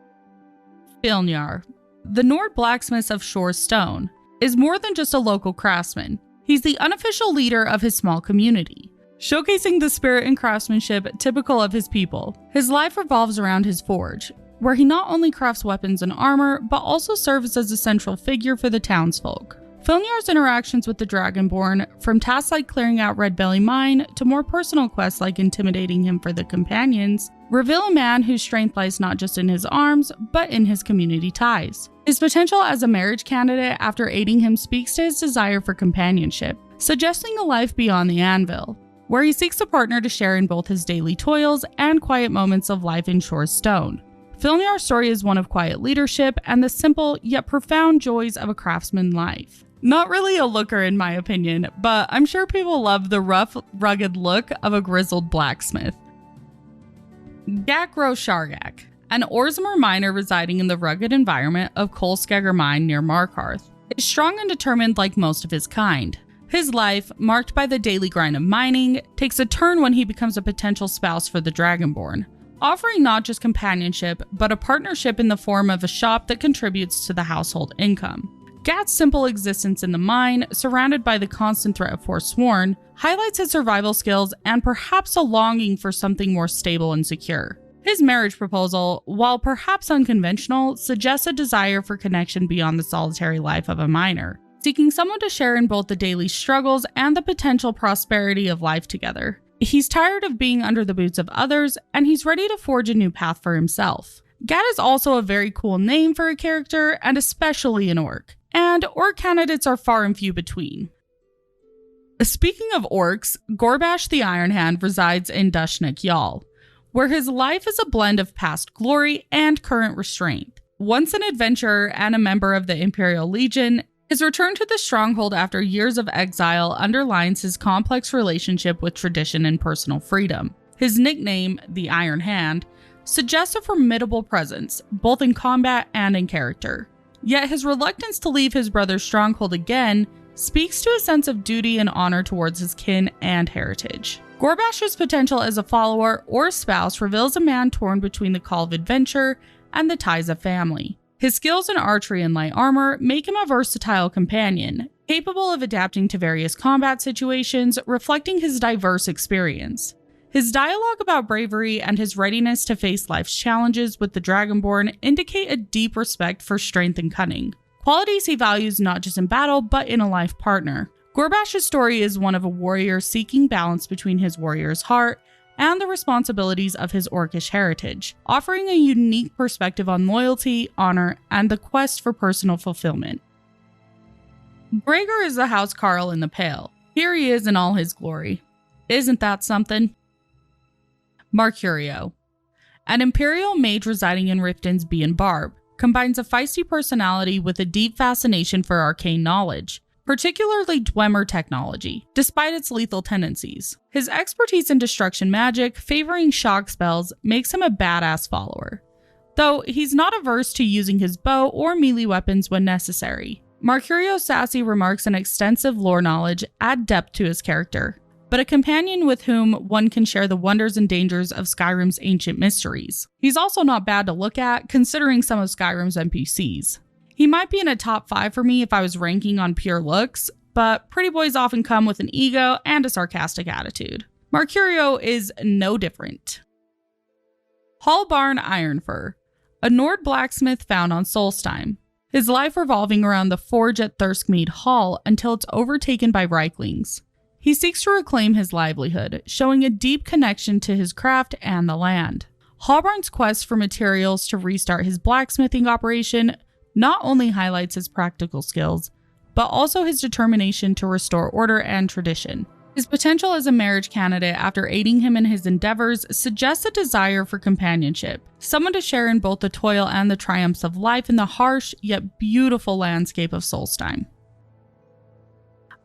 Filnjar, the Nord blacksmith of Shor's Stone, is more than just a local craftsman. He's the unofficial leader of his small community, showcasing the spirit and craftsmanship typical of his people. His life revolves around his forge, where he not only crafts weapons and armor, but also serves as a central figure for the townsfolk. Filnjar's interactions with the Dragonborn, from tasks like clearing out Red Belly Mine to more personal quests like intimidating him for the companions, reveal a man whose strength lies not just in his arms, but in his community ties. His potential as a marriage candidate after aiding him speaks to his desire for companionship, suggesting a life beyond the anvil, where he seeks a partner to share in both his daily toils and quiet moments of life in Shor's Stone. Filnjar's story is one of quiet leadership and the simple yet profound joys of a craftsman's life. Not really a looker in my opinion, but I'm sure people love the rough, rugged look of a grizzled blacksmith. Gakro Shargak, an Orzamer miner residing in the rugged environment of Kolskegger Mine near Markarth, is strong and determined like most of his kind. His life, marked by the daily grind of mining, takes a turn when he becomes a potential spouse for the Dragonborn, offering not just companionship, but a partnership in the form of a shop that contributes to the household income. Gat's simple existence in the mine, surrounded by the constant threat of Forsworn, highlights his survival skills and perhaps a longing for something more stable and secure. His marriage proposal, while perhaps unconventional, suggests a desire for connection beyond the solitary life of a miner, seeking someone to share in both the daily struggles and the potential prosperity of life together. He's tired of being under the boots of others, and he's ready to forge a new path for himself. Gat is also a very cool name for a character, and especially an orc. And orc candidates are far and few between. Speaking of orcs, Gorbash the Iron Hand resides in Dushnik Yal, where his life is a blend of past glory and current restraint. Once an adventurer and a member of the Imperial Legion, his return to the stronghold after years of exile underlines his complex relationship with tradition and personal freedom. His nickname, the Iron Hand, suggests a formidable presence, both in combat and in character. Yet his reluctance to leave his brother's stronghold again speaks to a sense of duty and honor towards his kin and heritage. Gorbash's potential as a follower or spouse reveals a man torn between the call of adventure and the ties of family. His skills in archery and light armor make him a versatile companion, capable of adapting to various combat situations, reflecting his diverse experience. His dialogue about bravery and his readiness to face life's challenges with the Dragonborn indicate a deep respect for strength and cunning, qualities he values not just in battle but in a life partner. Gorbash's story is one of a warrior seeking balance between his warrior's heart and the responsibilities of his orcish heritage, offering a unique perspective on loyalty, honor, and the quest for personal fulfillment. Gregor is the House Carl in the Pale. Here he is in all his glory. Isn't that something? Marcurio, an Imperial mage residing in Riften's Bee and Barb, combines a feisty personality with a deep fascination for arcane knowledge, particularly Dwemer technology, despite its lethal tendencies. His expertise in destruction magic, favoring shock spells, makes him a badass follower, though he's not averse to using his bow or melee weapons when necessary. Marcurio's sassy remarks and extensive lore knowledge add depth to his character, but a companion with whom one can share the wonders and dangers of Skyrim's ancient mysteries. He's also not bad to look at, considering some of Skyrim's NPCs. He might be in a top 5 for me if I was ranking on pure looks, but pretty boys often come with an ego and a sarcastic attitude. Marcurio is no different. Hallbarn Ironfur, a Nord blacksmith found on Solstheim, his life revolving around the forge at Thirskmead Hall until it's overtaken by Reiklings. He seeks to reclaim his livelihood, showing a deep connection to his craft and the land. Halbrand's quest for materials to restart his blacksmithing operation not only highlights his practical skills, but also his determination to restore order and tradition. His potential as a marriage candidate after aiding him in his endeavors suggests a desire for companionship, someone to share in both the toil and the triumphs of life in the harsh yet beautiful landscape of Solstheim.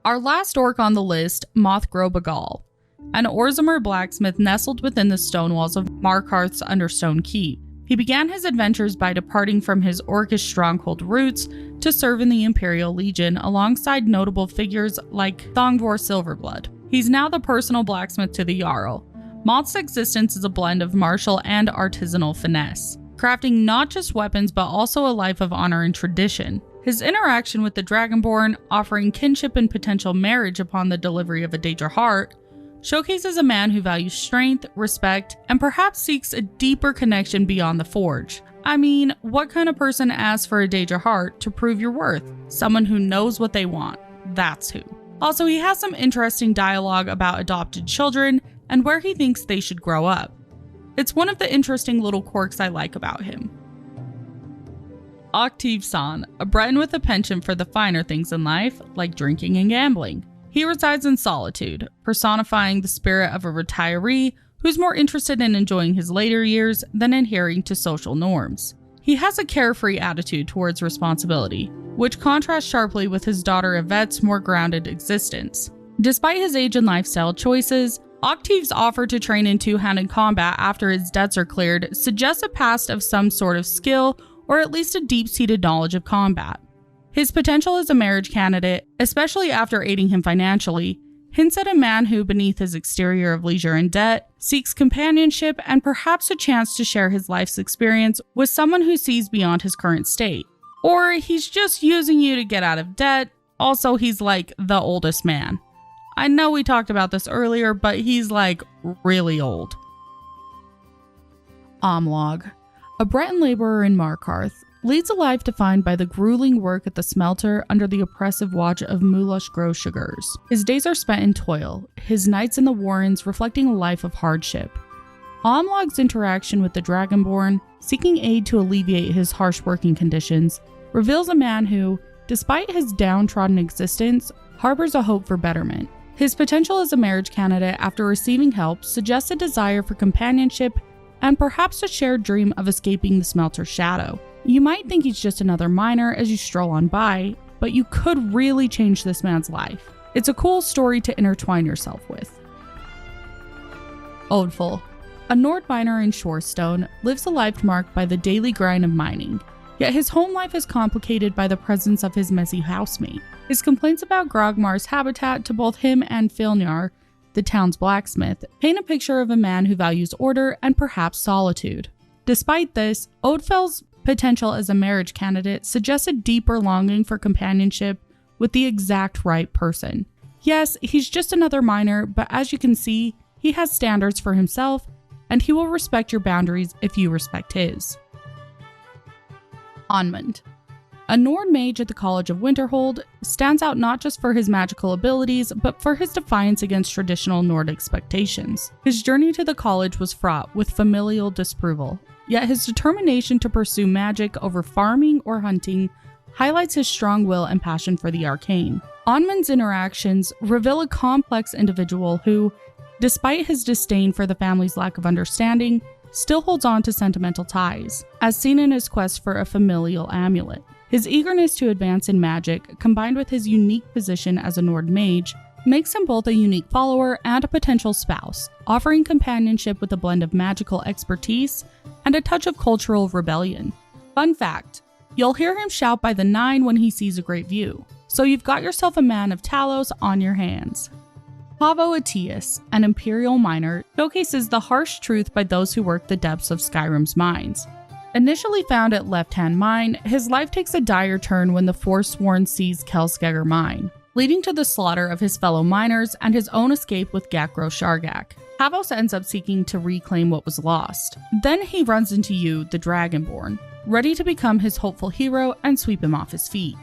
Our last orc on the list, Mothgrow Bagal, an Orzamer blacksmith nestled within the stone walls of Markarth's Understone Keep. He began his adventures by departing from his orcish stronghold roots to serve in the Imperial Legion alongside notable figures like Thongvor Silverblood. He's now the personal blacksmith to the Jarl. Moth's existence is a blend of martial and artisanal finesse, crafting not just weapons but also a life of honor and tradition. His interaction with the Dragonborn, offering kinship and potential marriage upon the delivery of a Daedra heart, showcases a man who values strength, respect, and perhaps seeks a deeper connection beyond the forge. I mean, what kind of person asks for a Daedra heart to prove your worth? Someone who knows what they want. That's who. Also, he has some interesting dialogue about adopted children and where he thinks they should grow up. It's one of the interesting little quirks I like about him. Octave San, a Breton with a penchant for the finer things in life, like drinking and gambling. He resides in solitude, personifying the spirit of a retiree who's more interested in enjoying his later years than adhering to social norms. He has a carefree attitude towards responsibility, which contrasts sharply with his daughter Yvette's more grounded existence. Despite his age and lifestyle choices, Octave's offer to train in two-handed combat after his debts are cleared suggests a past of some sort of skill or at least a deep-seated knowledge of combat. His potential as a marriage candidate, especially after aiding him financially, hints at a man who, beneath his exterior of leisure and debt, seeks companionship and perhaps a chance to share his life's experience with someone who sees beyond his current state. Or he's just using you to get out of debt. Also, he's like the oldest man. I know we talked about this earlier, but he's like really old. Omlog, a Breton laborer in Markarth, leads a life defined by the grueling work at the smelter under the oppressive watch of Mulush Grow Sugars. His days are spent in toil, his nights in the warrens reflecting a life of hardship. Omlog's interaction with the Dragonborn, seeking aid to alleviate his harsh working conditions, reveals a man who, despite his downtrodden existence, harbors a hope for betterment. His potential as a marriage candidate after receiving help suggests a desire for companionship and perhaps a shared dream of escaping the smelter's shadow. You might think he's just another miner as you stroll on by, but you could really change this man's life. It's a cool story to intertwine yourself with. Odful, a Nord miner in Shorestone, lives a life marked by the daily grind of mining, yet his home life is complicated by the presence of his messy housemate. His complaints about Grogmar's habitat to both him and Filnar, the town's blacksmith, paint a picture of a man who values order and perhaps solitude. Despite this, Odfel's potential as a marriage candidate suggests a deeper longing for companionship with the exact right person. Yes, he's just another miner, but as you can see, he has standards for himself, and he will respect your boundaries if you respect his. Onmund, a Nord mage at the College of Winterhold, stands out not just for his magical abilities, but for his defiance against traditional Nord expectations. His journey to the college was fraught with familial disapproval, yet his determination to pursue magic over farming or hunting highlights his strong will and passion for the arcane. Onmund's interactions reveal a complex individual who, despite his disdain for the family's lack of understanding, still holds on to sentimental ties, as seen in his quest for a familial amulet. His eagerness to advance in magic, combined with his unique position as a Nord mage, makes him both a unique follower and a potential spouse, offering companionship with a blend of magical expertise and a touch of cultural rebellion. Fun fact, you'll hear him shout by the 9 when he sees a great view, so you've got yourself a man of Talos on your hands. Pavo Atius, an Imperial miner, showcases the harsh truth by those who work the depths of Skyrim's mines. Initially found at Left Hand Mine, his life takes a dire turn when the Forsworn seize Kelskegger Mine, leading to the slaughter of his fellow miners and his own escape with Gakro Shargak. Pavos ends up seeking to reclaim what was lost. Then he runs into you, the Dragonborn, ready to become his hopeful hero and sweep him off his feet.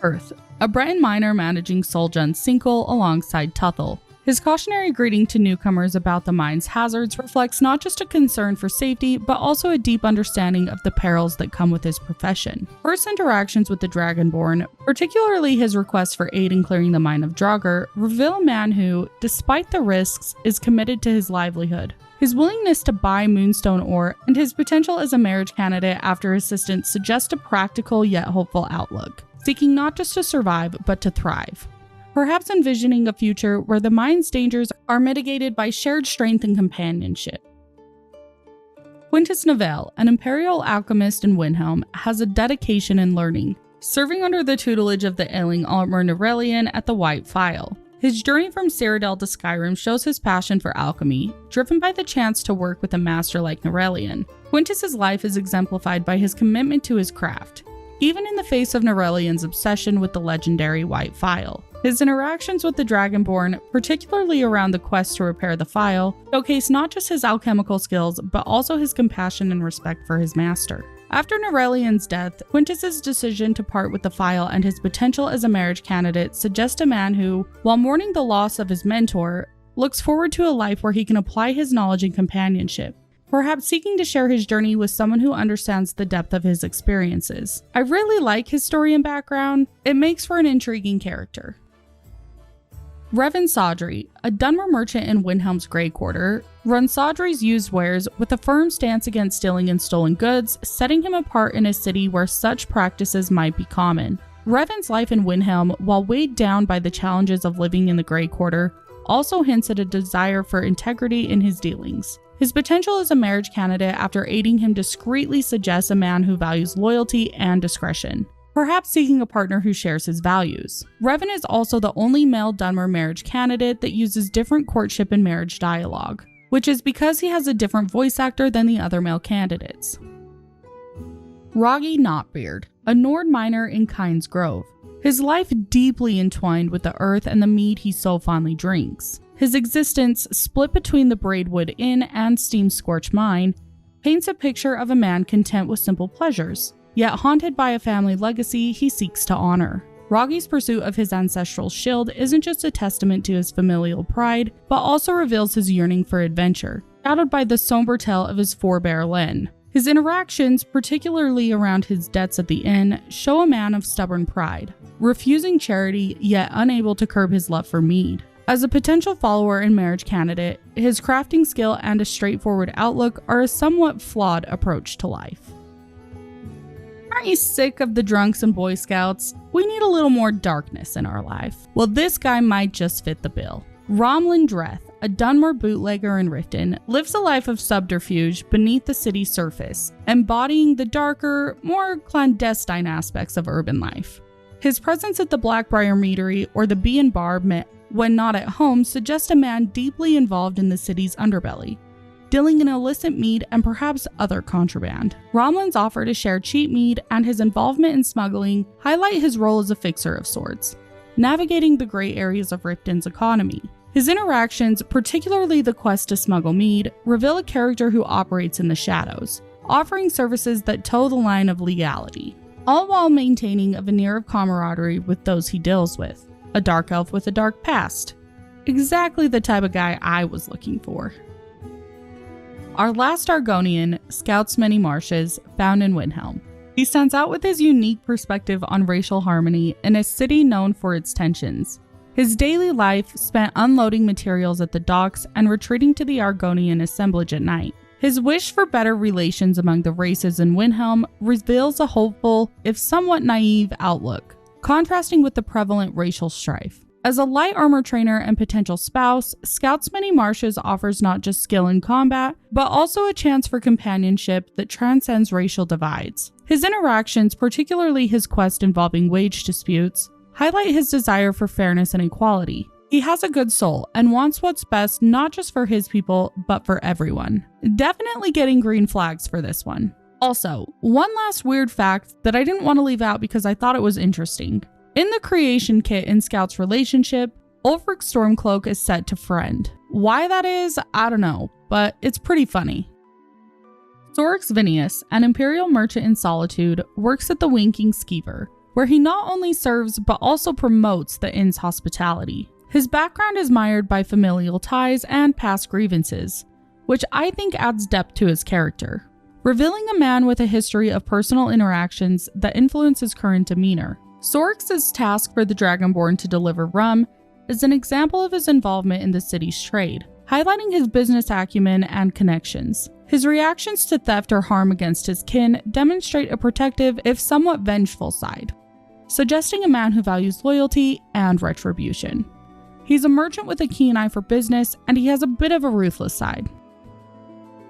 Earth, a Breton miner managing Soljan Sinkle alongside Tuthel, His cautionary greeting to newcomers about the mine's hazards reflects not just a concern for safety, but also a deep understanding of the perils that come with his profession. First interactions with the Dragonborn, particularly his request for aid in clearing the mine of Draugr, reveal a man who, despite the risks, is committed to his livelihood. His willingness to buy moonstone ore and his potential as a marriage candidate after assistance suggest a practical yet hopeful outlook, seeking not just to survive, but to thrive. Perhaps envisioning a future where the mine's dangers are mitigated by shared strength and companionship. Quintus Novell, an imperial alchemist in Windhelm, has a dedication in learning, serving under the tutelage of the ailing Altmer Norelian at the White Phial. His journey from Cyrodiil to Skyrim shows his passion for alchemy, driven by the chance to work with a master like Norelian. Quintus's life is exemplified by his commitment to his craft, even in the face of Norelian's obsession with the legendary White Phial. His interactions with the Dragonborn, particularly around the quest to repair the phial, showcase not just his alchemical skills, but also his compassion and respect for his master. After Norelian's death, Quintus's decision to part with the phial and his potential as a marriage candidate suggest a man who, while mourning the loss of his mentor, looks forward to a life where he can apply his knowledge and companionship, perhaps seeking to share his journey with someone who understands the depth of his experiences. I really like his story and background. It makes for an intriguing character. Revan Sodri, a Dunmer merchant in Windhelm's Grey Quarter, runs Sodri's used wares with a firm stance against stealing and stolen goods, setting him apart in a city where such practices might be common. Revan's life in Windhelm, while weighed down by the challenges of living in the Grey Quarter, also hints at a desire for integrity in his dealings. His potential as a marriage candidate after aiding him discreetly suggests a man who values loyalty and discretion, perhaps seeking a partner who shares his values. Revan is also the only male Dunmer marriage candidate that uses different courtship and marriage dialogue, which is because he has a different voice actor than the other male candidates. Roggy Knotbeard, a Nord miner in Kyne's Grove. His life deeply entwined with the earth and the mead he so fondly drinks. His existence, split between the Braidwood Inn and Steam-Scorched Mine, paints a picture of a man content with simple pleasures, yet haunted by a family legacy he seeks to honor. Roggy's pursuit of his ancestral shield isn't just a testament to his familial pride, but also reveals his yearning for adventure, shadowed by the somber tale of his forebear Len. His interactions, particularly around his debts at the inn, show a man of stubborn pride, refusing charity yet unable to curb his love for mead. As a potential follower and marriage candidate, his crafting skill and a straightforward outlook are a somewhat flawed approach to life. Aren't you sick of the drunks and Boy Scouts? We need a little more darkness in our life. Well, this guy might just fit the bill. Romlin Dreth, a Dunmer bootlegger in Riften, lives a life of subterfuge beneath the city's surface, embodying the darker, more clandestine aspects of urban life. His presence at the Blackbriar Meadery or the Bee and Barb when not at home suggests a man deeply involved in the city's underbelly, dealing in illicit mead and perhaps other contraband. Romlin's offer to share cheap mead and his involvement in smuggling highlight his role as a fixer of sorts, navigating the gray areas of Riften's economy. His interactions, particularly the quest to smuggle mead, reveal a character who operates in the shadows, offering services that toe the line of legality, all while maintaining a veneer of camaraderie with those he deals with. A dark elf with a dark past. Exactly the type of guy I was looking for. Our last Argonian, scouts many marshes, found in Windhelm. He stands out with his unique perspective on racial harmony in a city known for its tensions. His daily life spent unloading materials at the docks and retreating to the Argonian assemblage at night. His wish for better relations among the races in Windhelm reveals a hopeful, if somewhat naive, outlook, contrasting with the prevalent racial strife. As a light armor trainer and potential spouse, Scouts Many Marshes offers not just skill in combat, but also a chance for companionship that transcends racial divides. His interactions, particularly his quest involving wage disputes, highlight his desire for fairness and equality. He has a good soul and wants what's best not just for his people, but for everyone. Definitely getting green flags for this one. Also, one last weird fact that I didn't want to leave out because I thought it was interesting. In the creation kit in Scout's relationship, Ulfric Stormcloak is set to friend. Why that is, I don't know, but it's pretty funny. Sorix Vinius, an Imperial merchant in Solitude, works at the Winking Skeever, where he not only serves but also promotes the inn's hospitality. His background is mired by familial ties and past grievances, which I think adds depth to his character, revealing a man with a history of personal interactions that influence his current demeanor. Sorix's task for the Dragonborn to deliver rum is an example of his involvement in the city's trade, highlighting his business acumen and connections. His reactions to theft or harm against his kin demonstrate a protective, if somewhat vengeful side, suggesting a man who values loyalty and retribution. He's a merchant with a keen eye for business, and he has a bit of a ruthless side.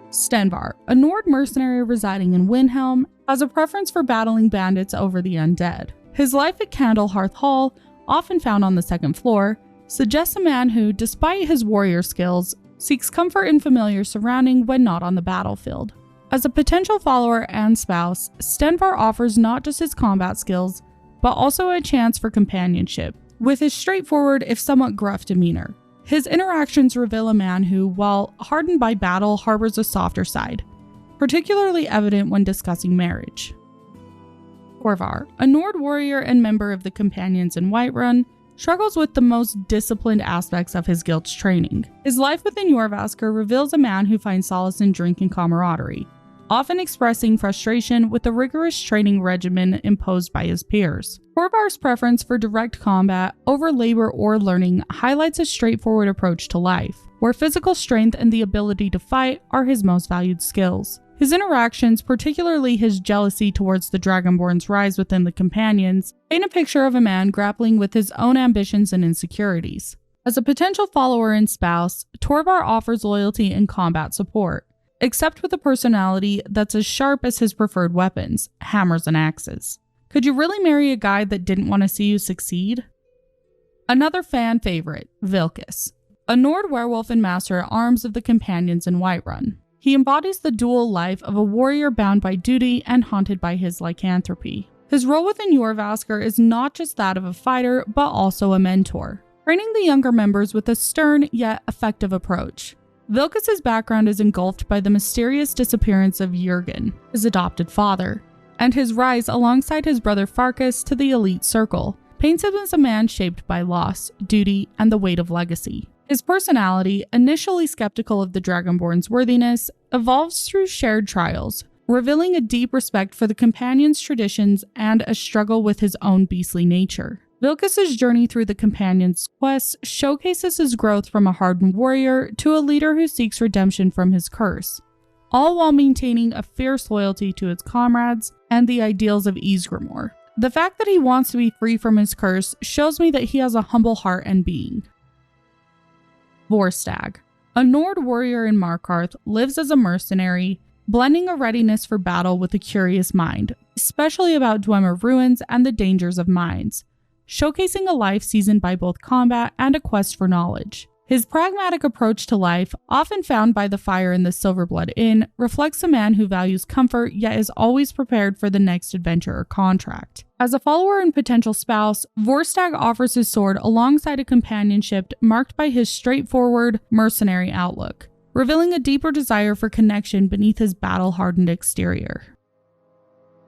Stenvar, a Nord mercenary residing in Windhelm, has a preference for battling bandits over the undead. His life at Candlehearth Hall, often found on the second floor, suggests a man who, despite his warrior skills, seeks comfort in familiar surrounding when not on the battlefield. As a potential follower and spouse, Stenvar offers not just his combat skills, but also a chance for companionship, with his straightforward, if somewhat gruff demeanor. His interactions reveal a man who, while hardened by battle, harbors a softer side, particularly evident when discussing marriage. Torvar, a Nord warrior and member of the Companions in Whiterun, struggles with the most disciplined aspects of his guild's training. His life within Jorrvaskr reveals a man who finds solace in drink and camaraderie, often expressing frustration with the rigorous training regimen imposed by his peers. Torvar's preference for direct combat over labor or learning highlights a straightforward approach to life, where physical strength and the ability to fight are his most valued skills. His interactions, particularly his jealousy towards the Dragonborn's rise within the Companions, paint a picture of a man grappling with his own ambitions and insecurities. As a potential follower and spouse, Torvar offers loyalty and combat support, except with a personality that's as sharp as his preferred weapons, hammers and axes. Could you really marry a guy that didn't want to see you succeed? Another fan favorite, Vilkas, a Nord werewolf and master at arms of the Companions in Whiterun. He embodies the dual life of a warrior bound by duty and haunted by his lycanthropy. His role within Jorrvaskr is not just that of a fighter, but also a mentor, training the younger members with a stern yet effective approach. Vilkas' background is engulfed by the mysterious disappearance of Jurgen, his adopted father, and his rise alongside his brother Farkas to the elite circle paints him as a man shaped by loss, duty, and the weight of legacy. His personality, initially skeptical of the Dragonborn's worthiness, evolves through shared trials, revealing a deep respect for the Companions' traditions and a struggle with his own beastly nature. Vilkas' journey through the Companions' quests showcases his growth from a hardened warrior to a leader who seeks redemption from his curse, all while maintaining a fierce loyalty to his comrades and the ideals of Ysgramor. The fact that he wants to be free from his curse shows me that he has a humble heart and being. Vorstag, a Nord warrior in Markarth, lives as a mercenary, blending a readiness for battle with a curious mind, especially about Dwemer ruins and the dangers of mines, showcasing a life seasoned by both combat and a quest for knowledge. His pragmatic approach to life, often found by the fire in the Silverblood Inn, reflects a man who values comfort yet is always prepared for the next adventure or contract. As a follower and potential spouse, Vorstag offers his sword alongside a companionship marked by his straightforward, mercenary outlook, revealing a deeper desire for connection beneath his battle-hardened exterior.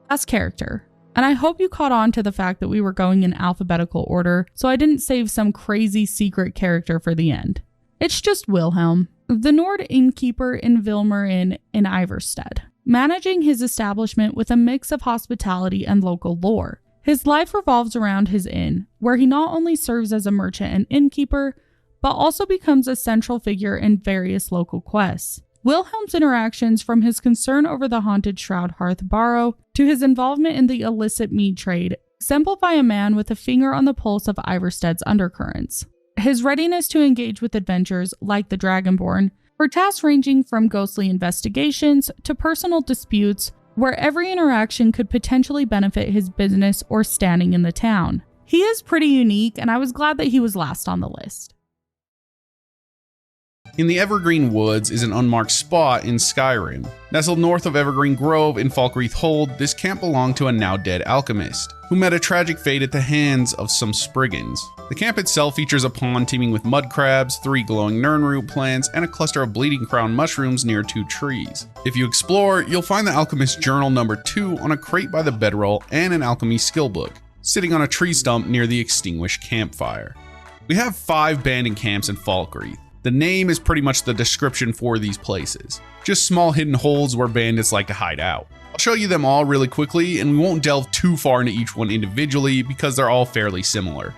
Last character. And I hope you caught on to the fact that we were going in alphabetical order, so I didn't save some crazy secret character for the end. It's just Wilhelm, the Nord innkeeper in Vilmer Inn in Iverstead, managing his establishment with a mix of hospitality and local lore. His life revolves around his inn, where he not only serves as a merchant and innkeeper, but also becomes a central figure in various local quests. Wilhelm's interactions, from his concern over the haunted Shroud Hearth Barrow to his involvement in the illicit mead trade, exemplify a man with a finger on the pulse of Iverstead's undercurrents. His readiness to engage with adventures like the Dragonborn, for tasks ranging from ghostly investigations to personal disputes, where every interaction could potentially benefit his business or standing in the town. He is pretty unique, and I was glad that he was last on the list. In the Evergreen Woods is an unmarked spot in Skyrim. Nestled north of Evergreen Grove in Falkreath Hold, this camp belonged to a now-dead alchemist, who met a tragic fate at the hands of some Spriggans. The camp itself features a pond teeming with mud crabs, 3 glowing nirnroot plants, and a cluster of bleeding crown mushrooms near 2 trees. If you explore, you'll find the Alchemist's Journal number 2 on a crate by the bedroll and an alchemy skill book, sitting on a tree stump near the extinguished campfire. We have 5 abandoned camps in Falkreath. The name is pretty much the description for these places. Just small hidden holes where bandits like to hide out. I'll show you them all really quickly, and we won't delve too far into each one individually because they're all fairly similar.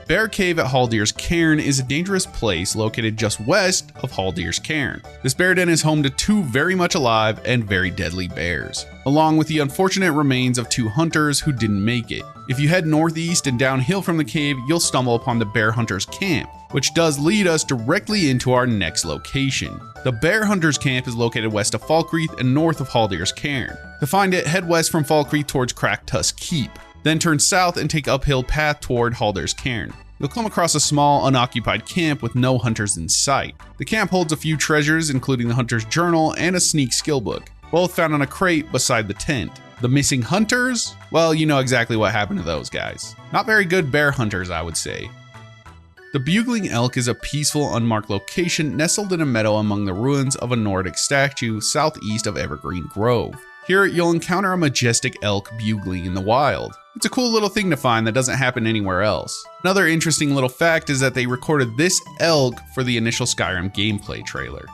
Bear Cave at Haldir's Cairn is a dangerous place located just west of Haldir's Cairn. This bear den is home to 2 very much alive and very deadly bears, along with the unfortunate remains of 2 hunters who didn't make it. If you head northeast and downhill from the cave, you'll stumble upon the Bear Hunters Camp, which does lead us directly into our next location. The Bear Hunters Camp is located west of Falkreath and north of Haldir's Cairn. To find it, head west from Falkreath towards Cracktusk Keep, then turn south and take uphill path toward Haldir's Cairn. You'll come across a small, unoccupied camp with no hunters in sight. The camp holds a few treasures, including the Hunter's Journal and a sneak skill book, both found on a crate beside the tent. The missing hunters? Well, you know exactly what happened to those guys. Not very good bear hunters, I would say. The Bugling Elk is a peaceful, unmarked location nestled in a meadow among the ruins of a Nordic statue southeast of Evergreen Grove. Here, you'll encounter a majestic elk bugling in the wild. It's a cool little thing to find that doesn't happen anywhere else. Another interesting little fact is that they recorded this elk for the initial Skyrim gameplay trailer.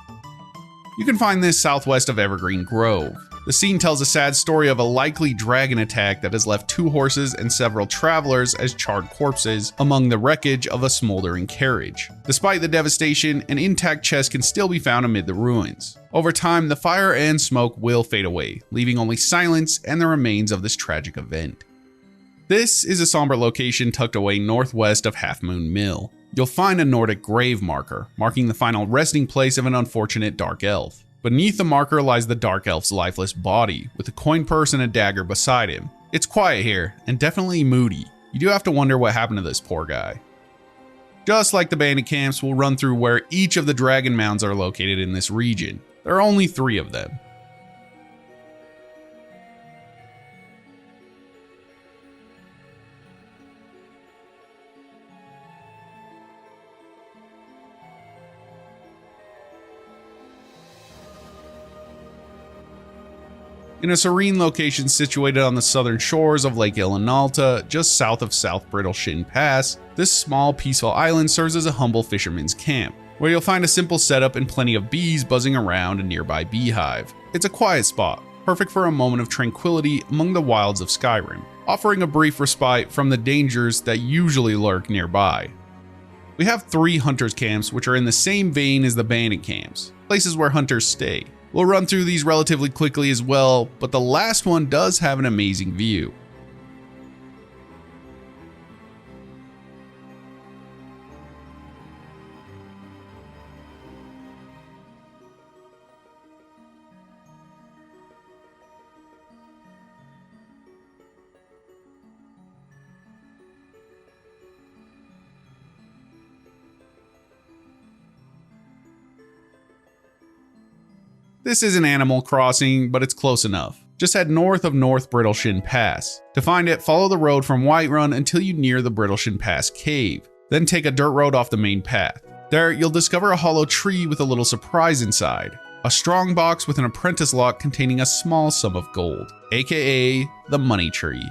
You can find this southwest of Evergreen Grove. The scene tells a sad story of a likely dragon attack that has left 2 horses and several travelers as charred corpses among the wreckage of a smoldering carriage. Despite the devastation, an intact chest can still be found amid the ruins. Over time, the fire and smoke will fade away, leaving only silence and the remains of this tragic event. This is a somber location tucked away northwest of Half Moon Mill. You'll find a Nordic grave marker, marking the final resting place of an unfortunate Dark Elf. Beneath the marker lies the Dark Elf's lifeless body, with a coin purse and a dagger beside him. It's quiet here, and definitely moody. You do have to wonder what happened to this poor guy. Just like the bandit camps, we'll run through where each of the dragon mounds are located in this region. There are only 3 of them. In a serene location situated on the southern shores of Lake Ilinalta, just south of South Brittleshin Pass, this small, peaceful island serves as a humble fisherman's camp, where you'll find a simple setup and plenty of bees buzzing around a nearby beehive. It's a quiet spot, perfect for a moment of tranquility among the wilds of Skyrim, offering a brief respite from the dangers that usually lurk nearby. We have 3 hunters' camps which are in the same vein as the bandit camps, places where hunters stay. We'll run through these relatively quickly as well, but the last one does have an amazing view. This isn't Animal Crossing, but it's close enough. Just head north of North Brittleshin Pass. To find it, follow the road from Whiterun until you near the Brittleshin Pass cave. Then take a dirt road off the main path. There, you'll discover a hollow tree with a little surprise inside. A strong box with an apprentice lock containing a small sum of gold, aka the Money Tree.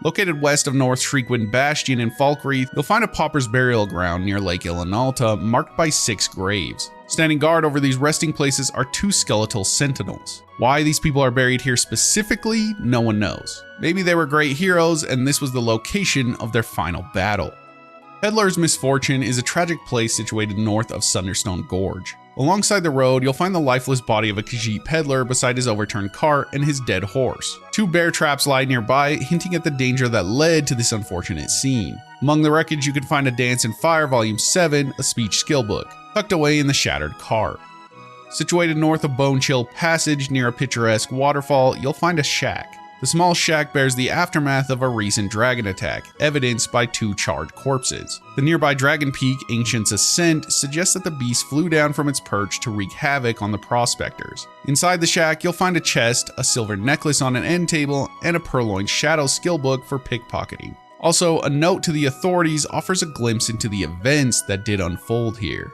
Located west of North Shriekwind Bastion in Falkreath, you'll find a pauper's burial ground near Lake Ilinalta marked by 6 graves. Standing guard over these resting places are 2 skeletal sentinels. Why these people are buried here specifically, no one knows. Maybe they were great heroes and this was the location of their final battle. Peddler's Misfortune is a tragic place situated north of Sunderstone Gorge. Alongside the road, you'll find the lifeless body of a Khajiit peddler beside his overturned cart and his dead horse. 2 bear traps lie nearby, hinting at the danger that led to this unfortunate scene. Among the wreckage, you can find a Dance and Fire Volume 7, a speech skill book. tucked away in the shattered cart. Situated north of Bone Chill Passage near a picturesque waterfall, you'll find a shack. The small shack bears the aftermath of a recent dragon attack, evidenced by 2 charred corpses. The nearby Dragon Peak Ancient's Ascent suggests that the beast flew down from its perch to wreak havoc on the prospectors. Inside the shack, you'll find a chest, a silver necklace on an end table, and a purloined shadow skill book for pickpocketing. Also, a note to the authorities offers a glimpse into the events that did unfold here.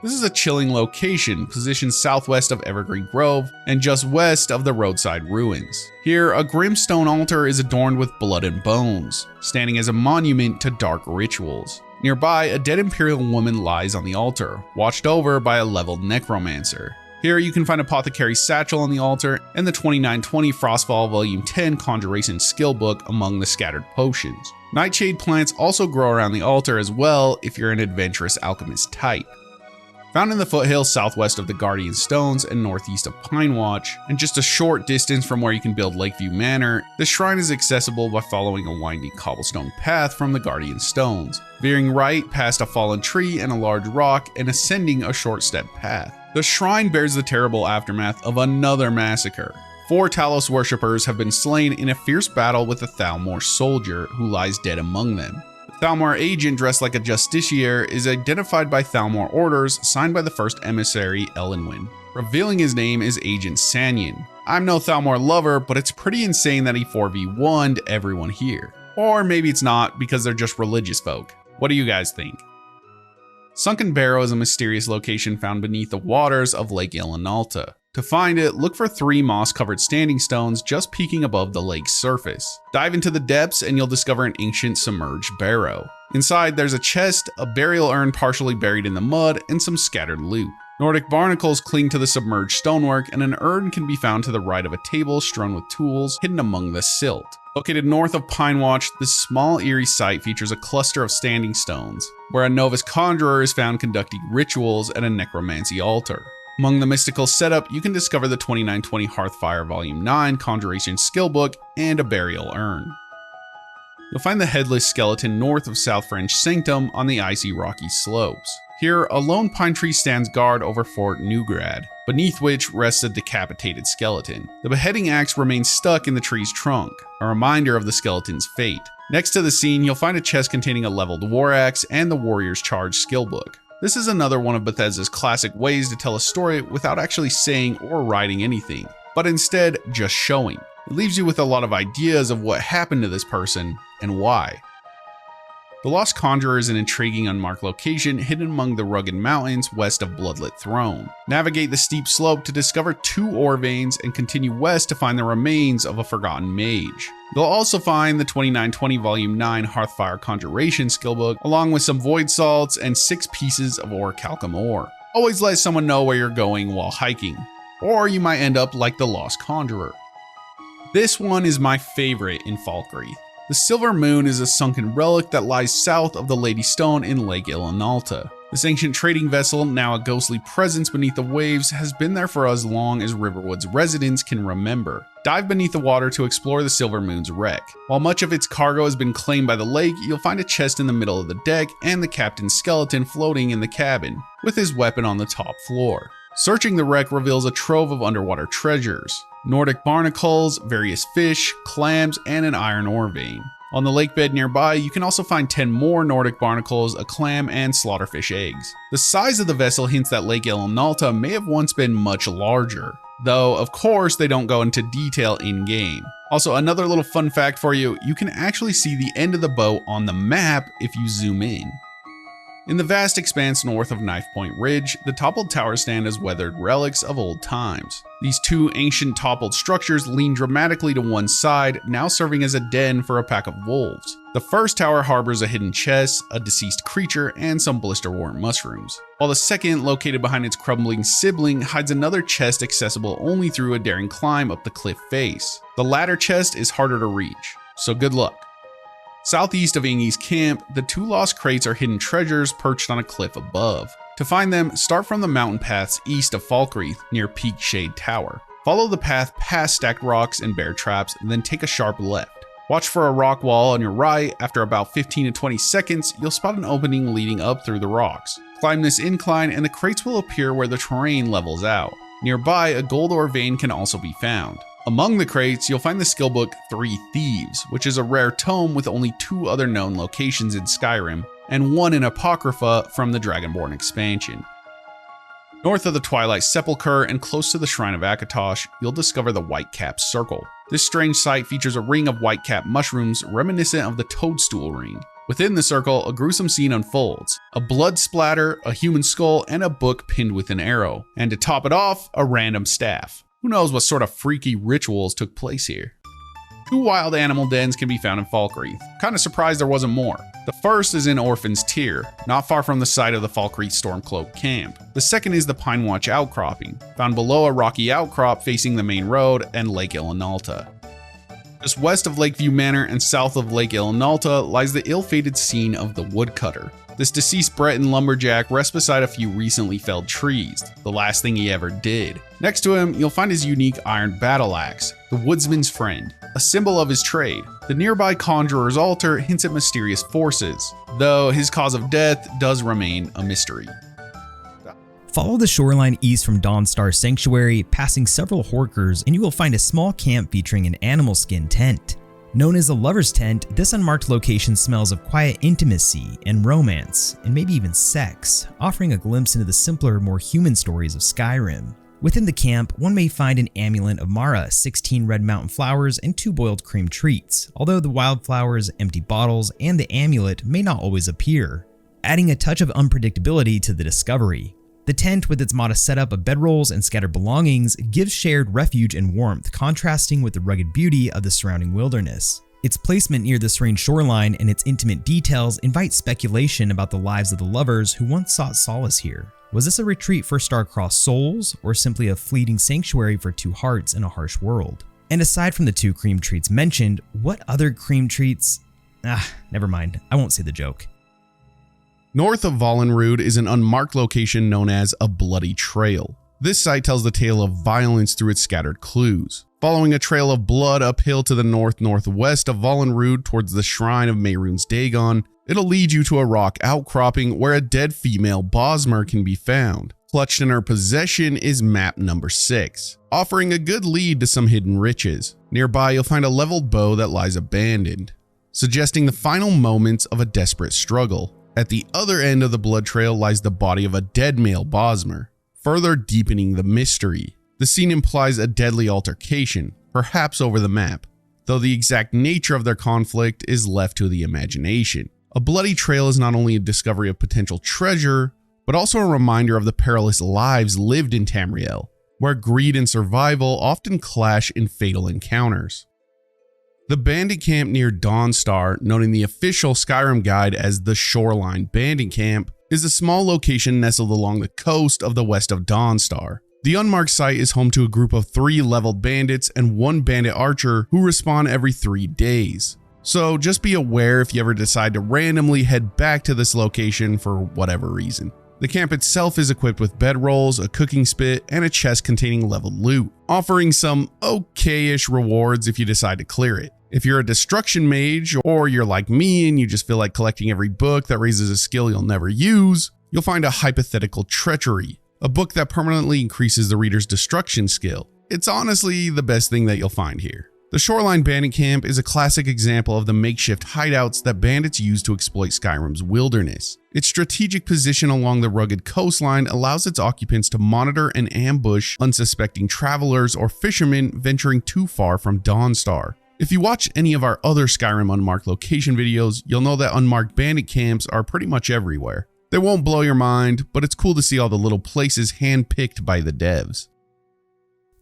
This is a chilling location, positioned southwest of Evergreen Grove and just west of the roadside ruins. Here, a grim stone altar is adorned with blood and bones, standing as a monument to dark rituals. Nearby, a dead Imperial woman lies on the altar, watched over by a leveled necromancer. Here you can find Apothecary's Satchel on the altar and the 2920 Frostfall Volume 10 Conjuration Skill Book among the scattered potions. Nightshade plants also grow around the altar as well if you're an adventurous alchemist type. Found in the foothills southwest of the Guardian Stones and northeast of Pine Watch, and just a short distance from where you can build Lakeview Manor, the shrine is accessible by following a winding cobblestone path from the Guardian Stones, veering right past a fallen tree and a large rock and ascending a short step path. The shrine bears the terrible aftermath of another massacre. 4 Talos worshippers have been slain in a fierce battle with a Thalmor soldier who lies dead among them. Thalmor agent dressed like a justiciar is identified by Thalmor orders signed by the first emissary Elenwyn. Revealing his name is Agent Sanyan. I'm no Thalmor lover, but it's pretty insane that he 4v1'd everyone here. Or maybe it's not because they're just religious folk. What do you guys think? Sunken Barrow is a mysterious location found beneath the waters of Lake Ilinalta. To find it, look for 3 moss-covered standing stones just peeking above the lake's surface. Dive into the depths and you'll discover an ancient submerged barrow. Inside, there's a chest, a burial urn partially buried in the mud, and some scattered loot. Nordic barnacles cling to the submerged stonework, and an urn can be found to the right of a table strewn with tools hidden among the silt. Located north of Pine Watch, this small eerie site features a cluster of standing stones, where a novice conjurer is found conducting rituals at a necromancy altar. Among the mystical setup, you can discover the 2920 Hearthfire Volume 9 Conjuration Skill Book and a burial urn. You'll find the headless skeleton north of South French Sanctum on the icy rocky slopes. Here, a lone pine tree stands guard over Fort Newgrad, beneath which rests a decapitated skeleton. The beheading axe remains stuck in the tree's trunk, a reminder of the skeleton's fate. Next to the scene, you'll find a chest containing a leveled war axe and the Warrior's Charge skill book. This is another one of Bethesda's classic ways to tell a story without actually saying or writing anything, but instead just showing. It leaves you with a lot of ideas of what happened to this person and why. The Lost Conjurer is an intriguing unmarked location hidden among the rugged mountains west of Bloodlit Throne. Navigate the steep slope to discover 2 ore veins and continue west to find the remains of a forgotten mage. You'll also find the 2920 Volume 9 Hearthfire Conjuration Skill Book, along with some void salts and 6 pieces of orichalcum ore. Always let someone know where you're going while hiking, or you might end up like the Lost Conjurer. This one is my favorite in Falkreath. The Silver Moon is a sunken relic that lies south of the Lady Stone in Lake Ilinalta. This ancient trading vessel, now a ghostly presence beneath the waves, has been there for as long as Riverwood's residents can remember. Dive beneath the water to explore the Silver Moon's wreck. While much of its cargo has been claimed by the lake, you'll find a chest in the middle of the deck and the captain's skeleton floating in the cabin, with his weapon on the top floor. Searching the wreck reveals a trove of underwater treasures. Nordic barnacles, various fish, clams, and an iron ore vein. On the lake bed nearby, you can also find 10 more Nordic barnacles, a clam, and slaughterfish eggs. The size of the vessel hints that Lake Ilinalta may have once been much larger, though of course they don't go into detail in-game. Also, another little fun fact for you, you can actually see the end of the boat on the map if you zoom in. In the vast expanse north of Knife Point Ridge, the toppled towers stand as weathered relics of old times. These 2 ancient toppled structures lean dramatically to one side, now serving as a den for a pack of wolves. The first tower harbors a hidden chest, a deceased creature, and some blisterwort mushrooms, while the second, located behind its crumbling sibling, hides another chest accessible only through a daring climb up the cliff face. The latter chest is harder to reach, so good luck. Southeast of Ingi's camp, the 2 lost crates are hidden treasures perched on a cliff above. To find them, start from the mountain paths east of Falkreath near Peak Shade Tower. Follow the path past stacked rocks and bear traps, and then take a sharp left. Watch for a rock wall on your right. After about 15 to 20 seconds, you'll spot an opening leading up through the rocks. Climb this incline and the crates will appear where the terrain levels out. Nearby, a gold ore vein can also be found. Among the crates, you'll find the skill book 3 Thieves, which is a rare tome with only 2 other known locations in Skyrim, and 1 in Apocrypha from the Dragonborn expansion. North of the Twilight Sepulchre and close to the Shrine of Akatosh, you'll discover the Whitecap Circle. This strange site features a ring of whitecap mushrooms reminiscent of the Toadstool Ring. Within the circle, a gruesome scene unfolds. A blood splatter, a human skull, and a book pinned with an arrow. And to top it off, a random staff. Who knows what sort of freaky rituals took place here? 2 wild animal dens can be found in Falkreath. Kinda surprised there wasn't more. The first is in Orphan's Tier, not far from the site of the Falkreath Stormcloak camp. The second is the Pine Watch Outcropping, found below a rocky outcrop facing the main road and Lake Ilinalta. Just west of Lakeview Manor and south of Lake Ilinalta lies the ill-fated scene of the Woodcutter. This deceased Breton lumberjack rests beside a few recently felled trees, the last thing he ever did. Next to him, you'll find his unique iron battle axe, the Woodsman's Friend, a symbol of his trade. The nearby Conjurer's Altar hints at mysterious forces, though his cause of death does remain a mystery. Follow the shoreline east from Dawnstar Sanctuary, passing several horkers, and you will find a small camp featuring an animal skin tent. Known as the Lover's Tent, this unmarked location smells of quiet intimacy and romance, and maybe even sex, offering a glimpse into the simpler, more human stories of Skyrim. Within the camp, one may find an amulet of Mara, 16 red mountain flowers, and 2 boiled cream treats, although the wildflowers, empty bottles, and the amulet may not always appear, adding a touch of unpredictability to the discovery. The tent, with its modest setup of bedrolls and scattered belongings, gives shared refuge and warmth, contrasting with the rugged beauty of the surrounding wilderness. Its placement near the serene shoreline and its intimate details invite speculation about the lives of the lovers who once sought solace here. Was this a retreat for star-crossed souls, or simply a fleeting sanctuary for 2 hearts in a harsh world? And aside from the 2 cream treats mentioned, what other cream treats? Never mind, I won't say the joke. North of Vollenrude is an unmarked location known as a Bloody Trail. This site tells the tale of violence through its scattered clues. Following a trail of blood uphill to the north-northwest of Vollenrude towards the shrine of Mehrunes Dagon, it'll lead you to a rock outcropping where a dead female Bosmer can be found. Clutched in her possession is map number 6, offering a good lead to some hidden riches. Nearby, you'll find a leveled bow that lies abandoned, suggesting the final moments of a desperate struggle. At the other end of the blood trail lies the body of a dead male Bosmer, further deepening the mystery. The scene implies a deadly altercation, perhaps over the map, though the exact nature of their conflict is left to the imagination. A bloody trail is not only a discovery of potential treasure, but also a reminder of the perilous lives lived in Tamriel, where greed and survival often clash in fatal encounters. The bandit camp near Dawnstar, known in the official Skyrim guide as the Shoreline Bandit Camp, is a small location nestled along the coast of the west of Dawnstar. The unmarked site is home to a group of 3 leveled bandits and 1 bandit archer who respawn every 3 days. So just be aware if you ever decide to randomly head back to this location for whatever reason. The camp itself is equipped with bedrolls, a cooking spit, and a chest containing leveled loot, offering some okay-ish rewards if you decide to clear it. If you're a destruction mage, or you're like me and you just feel like collecting every book that raises a skill you'll never use, you'll find a hypothetical treachery, a book that permanently increases the reader's destruction skill. It's honestly the best thing that you'll find here. The Shoreline Bandit Camp is a classic example of the makeshift hideouts that bandits use to exploit Skyrim's wilderness. Its strategic position along the rugged coastline allows its occupants to monitor and ambush unsuspecting travelers or fishermen venturing too far from Dawnstar. If you watch any of our other Skyrim unmarked location videos, you'll know that unmarked bandit camps are pretty much everywhere. They won't blow your mind, but it's cool to see all the little places handpicked by the devs.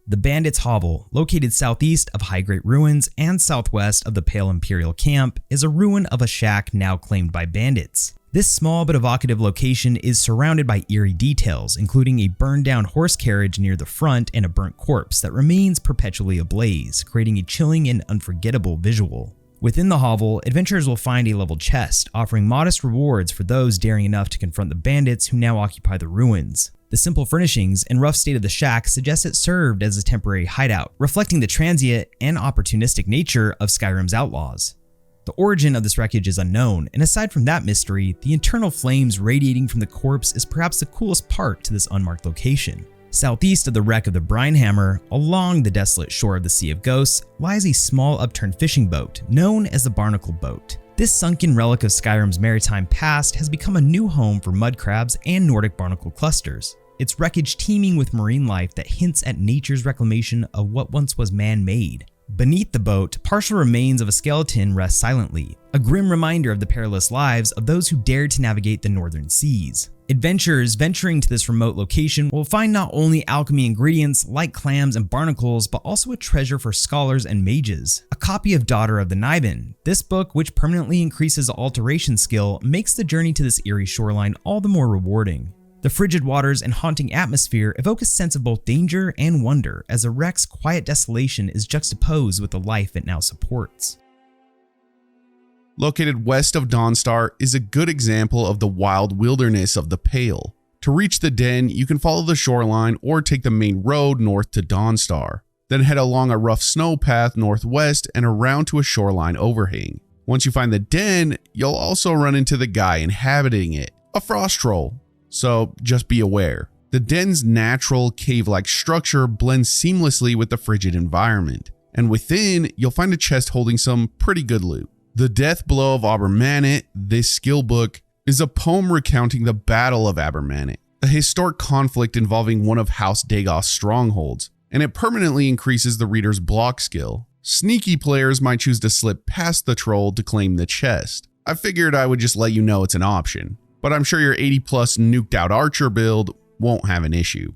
The Bandits' Hovel, located southeast of Highgate Ruins and southwest of the Pale Imperial Camp, is a ruin of a shack now claimed by bandits. This small but evocative location is surrounded by eerie details, including a burned down horse carriage near the front and a burnt corpse that remains perpetually ablaze, creating a chilling and unforgettable visual. Within the hovel, adventurers will find a leveled chest, offering modest rewards for those daring enough to confront the bandits who now occupy the ruins. The simple furnishings and rough state of the shack suggest it served as a temporary hideout, reflecting the transient and opportunistic nature of Skyrim's outlaws. The origin of this wreckage is unknown, and aside from that mystery, the internal flames radiating from the corpse is perhaps the coolest part to this unmarked location. Southeast of the wreck of the Brinehammer, along the desolate shore of the Sea of Ghosts, lies a small upturned fishing boat known as the Barnacle Boat. This sunken relic of Skyrim's maritime past has become a new home for mud crabs and Nordic barnacle clusters. Its wreckage teeming with marine life that hints at nature's reclamation of what once was man-made. Beneath the boat, partial remains of a skeleton rest silently, a grim reminder of the perilous lives of those who dared to navigate the northern seas. Adventurers venturing to this remote location will find not only alchemy ingredients like clams and barnacles, but also a treasure for scholars and mages. A copy of Daughter of the Niben. This book, which permanently increases alteration skill, makes the journey to this eerie shoreline all the more rewarding. The frigid waters and haunting atmosphere evoke a sense of both danger and wonder as the wreck's quiet desolation is juxtaposed with the life it now supports. Located west of Dawnstar is a good example of the wild wilderness of the Pale. To reach the den, you can follow the shoreline or take the main road north to Dawnstar, then head along a rough snow path northwest and around to a shoreline overhang. Once you find the den, you'll also run into the guy inhabiting it, a frost troll. So just be aware. The den's natural cave-like structure blends seamlessly with the frigid environment, and within you'll find a chest holding some pretty good loot. The Death Blow of Abermanet, this skill book, is a poem recounting the Battle of Abermanet, a historic conflict involving one of House Dagoth's strongholds, and it permanently increases the reader's block skill. Sneaky players might choose to slip past the troll to claim the chest. I figured I would just let you know it's an option, but I'm sure your 80+ nuked out archer build won't have an issue.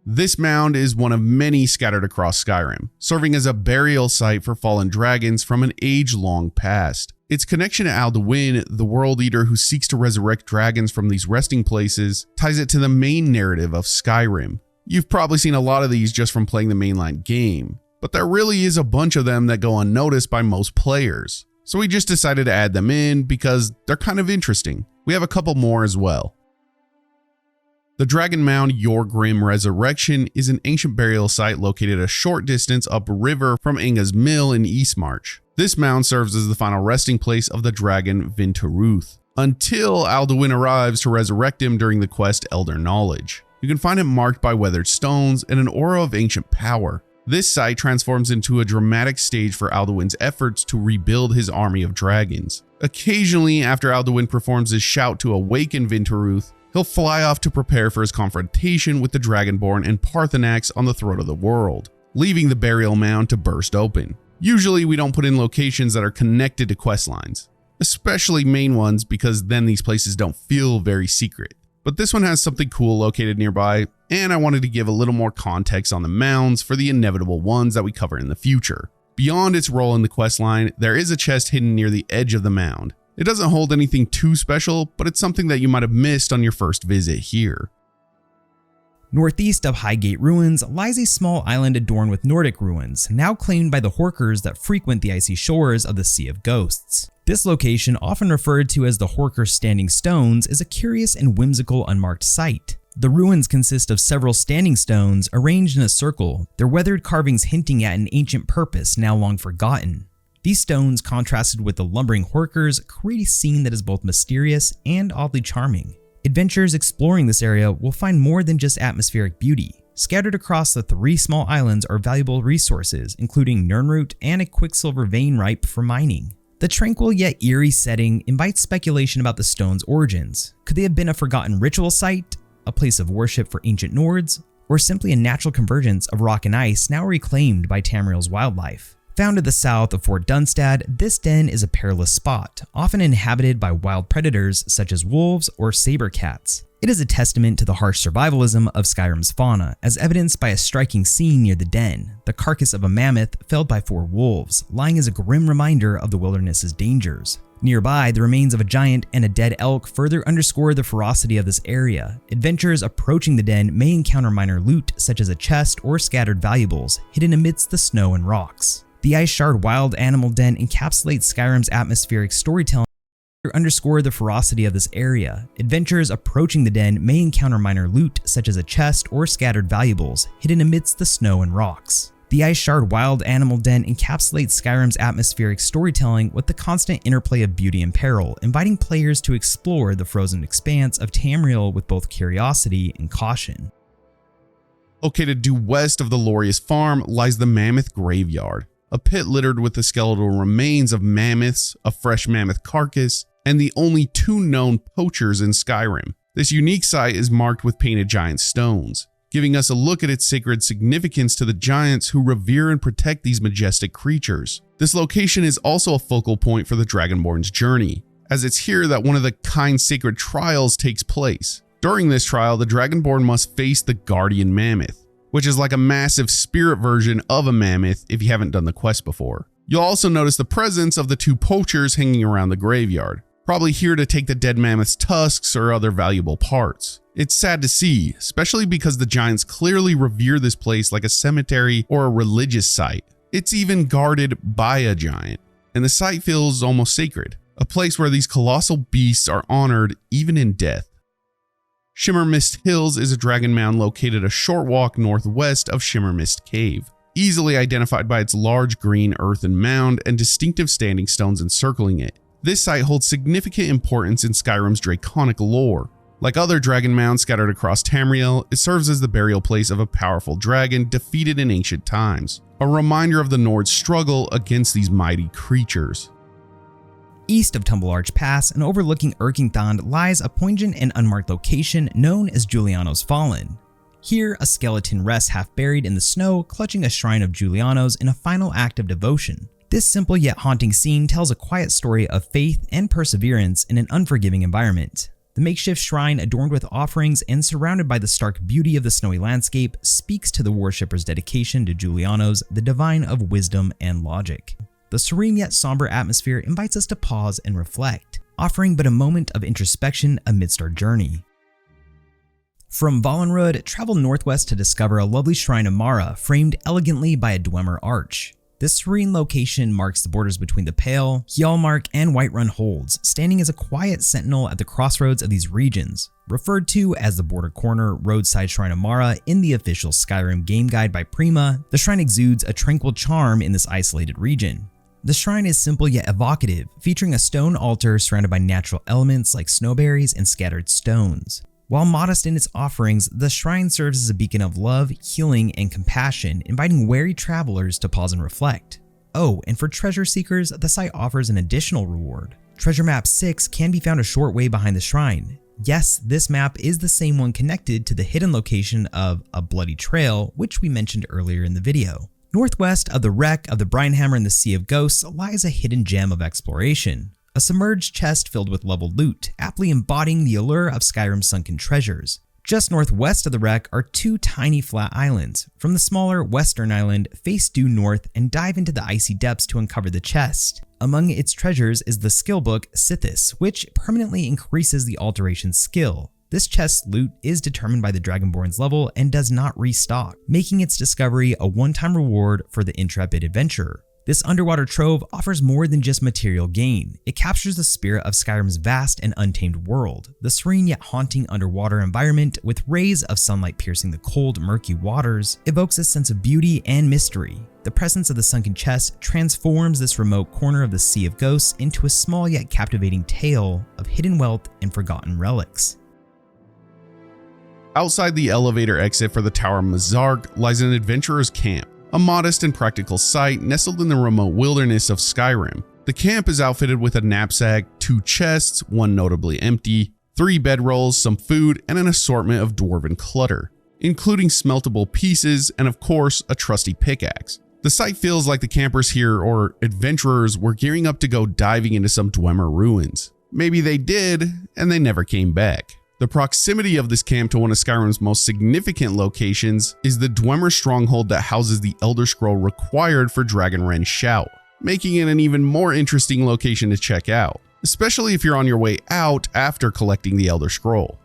This mound is one of many scattered across Skyrim, serving as a burial site for fallen dragons from an age-long past. Its connection to Alduin, the world eater who seeks to resurrect dragons from these resting places, ties it to the main narrative of Skyrim. You've probably seen a lot of these just from playing the mainline game, but there really is a bunch of them that go unnoticed by most players. So we just decided to add them in because they're kind of interesting. We have a couple more as well. The Dragon Mound Yorgrim Resurrection is an ancient burial site located a short distance upriver from Inga's Mill in Eastmarch. This mound serves as the final resting place of the dragon Vintaruth, until Alduin arrives to resurrect him during the quest Elder Knowledge. You can find it marked by weathered stones and an aura of ancient power. This site transforms into a dramatic stage for Alduin's efforts to rebuild his army of dragons. Occasionally, after Alduin performs his shout to awaken Vintaruth, he'll fly off to prepare for his confrontation with the Dragonborn and Parthenax on the throat of the world, leaving the burial mound to burst open. Usually we don't put in locations that are connected to questlines, especially main ones, because then these places don't feel very secret. But this one has something cool located nearby, and I wanted to give a little more context on the mounds for the inevitable ones that we cover in the future. Beyond its role in the questline, there is a chest hidden near the edge of the mound. It doesn't hold anything too special, but it's something that you might have missed on your first visit here. Northeast of Highgate Ruins lies a small island adorned with Nordic ruins, now claimed by the Horkers that frequent the icy shores of the Sea of Ghosts. This location, often referred to as the Horker Standing Stones, is a curious and whimsical unmarked site. The ruins consist of several standing stones arranged in a circle, their weathered carvings hinting at an ancient purpose now long forgotten. These stones, contrasted with the lumbering Horkers, create a scene that is both mysterious and oddly charming. Adventurers exploring this area will find more than just atmospheric beauty. Scattered across the 3 small islands are valuable resources, including Nirnroot and a quicksilver vein ripe for mining. The tranquil yet eerie setting invites speculation about the stone's origins. Could they have been a forgotten ritual site, a place of worship for ancient Nords, or simply a natural convergence of rock and ice now reclaimed by Tamriel's wildlife? Found to the south of Fort Dunstad, this den is a perilous spot, often inhabited by wild predators such as wolves or saber cats. It is a testament to the harsh survivalism of Skyrim's fauna, as evidenced by a striking scene near the den, the carcass of a mammoth felled by 4 wolves, lying as a grim reminder of the wilderness's dangers. Nearby, the remains of a giant and a dead elk further underscore the ferocity of this area. Adventurers approaching the den may encounter minor loot, such as a chest or scattered valuables, hidden amidst the snow and rocks. The Ice Shard Wild Animal Den encapsulates Skyrim's atmospheric storytelling to underscore the ferocity of this area. Adventurers approaching the den may encounter minor loot, such as a chest or scattered valuables, hidden amidst the snow and rocks. The Ice Shard Wild Animal Den encapsulates Skyrim's atmospheric storytelling with the constant interplay of beauty and peril, inviting players to explore the frozen expanse of Tamriel with both curiosity and caution. Located due west of the Lorius farm lies the Mammoth Graveyard, a pit littered with the skeletal remains of mammoths, a fresh mammoth carcass, and the only 2 known poachers in Skyrim. This unique site is marked with painted giant stones, giving us a look at its sacred significance to the giants who revere and protect these majestic creatures. This location is also a focal point for the Dragonborn's journey, as it's here that one of the kind sacred trials takes place. During this trial, the Dragonborn must face the Guardian Mammoth, which is like a massive spirit version of a mammoth if you haven't done the quest before. You'll also notice the presence of the 2 poachers hanging around the graveyard, probably here to take the dead mammoth's tusks or other valuable parts. It's sad to see, especially because the giants clearly revere this place like a cemetery or a religious site. It's even guarded by a giant, and the site feels almost sacred, a place where these colossal beasts are honored even in death. Shimmermist Hills is a dragon mound located a short walk northwest of Shimmermist Cave, easily identified by its large green earthen mound and distinctive standing stones encircling it. This site holds significant importance in Skyrim's draconic lore. Like other dragon mounds scattered across Tamriel, it serves as the burial place of a powerful dragon defeated in ancient times, a reminder of the Nord's struggle against these mighty creatures. East of Tumble Arch Pass and overlooking Erkingthand lies a poignant and unmarked location known as Juliano's Fallen. Here, a skeleton rests half buried in the snow, clutching a shrine of Juliano's in a final act of devotion. This simple yet haunting scene tells a quiet story of faith and perseverance in an unforgiving environment. The makeshift shrine, adorned with offerings and surrounded by the stark beauty of the snowy landscape, speaks to the worshipper's dedication to Juliano's, the divine of wisdom and logic. The serene yet somber atmosphere invites us to pause and reflect, offering but a moment of introspection amidst our journey. From Valenrud, travel northwest to discover a lovely shrine of Mara framed elegantly by a Dwemer arch. This serene location marks the borders between the Pale, Hjalmark, and Whiterun Holds, standing as a quiet sentinel at the crossroads of these regions. Referred to as the Border Corner Roadside Shrine of Mara in the official Skyrim game guide by Prima, the shrine exudes a tranquil charm in this isolated region. The shrine is simple yet evocative, featuring a stone altar surrounded by natural elements like snowberries and scattered stones. While modest in its offerings, the shrine serves as a beacon of love, healing, and compassion, inviting wary travelers to pause and reflect. Oh, and for treasure seekers, the site offers an additional reward. Treasure Map 6 can be found a short way behind the shrine. Yes, this map is the same one connected to the hidden location of a bloody trail, which we mentioned earlier in the video. Northwest of the wreck of the Brinehammer in the Sea of Ghosts lies a hidden gem of exploration. A submerged chest filled with leveled loot, aptly embodying the allure of Skyrim's sunken treasures. Just northwest of the wreck are 2 tiny flat islands. From the smaller western island, face due north and dive into the icy depths to uncover the chest. Among its treasures is the skill book Sithis, which permanently increases the alteration's skill. This chest's loot is determined by the Dragonborn's level and does not restock, making its discovery a one-time reward for the intrepid adventurer. This underwater trove offers more than just material gain. It captures the spirit of Skyrim's vast and untamed world. The serene yet haunting underwater environment, with rays of sunlight piercing the cold, murky waters, evokes a sense of beauty and mystery. The presence of the sunken chest transforms this remote corner of the Sea of Ghosts into a small yet captivating tale of hidden wealth and forgotten relics. Outside the elevator exit for the Tower Mazark lies an adventurer's camp, a modest and practical site nestled in the remote wilderness of Skyrim. The camp is outfitted with a knapsack, 2 chests, one notably empty, 3 bedrolls, some food, and an assortment of dwarven clutter, including smeltable pieces and of course a trusty pickaxe. The site feels like the campers here, or adventurers, were gearing up to go diving into some Dwemer ruins. Maybe they did, and they never came back. The proximity of this camp to one of Skyrim's most significant locations is the Dwemer stronghold that houses the Elder Scroll required for Dragonren's Shout, making it an even more interesting location to check out, especially if you're on your way out after collecting the Elder Scroll.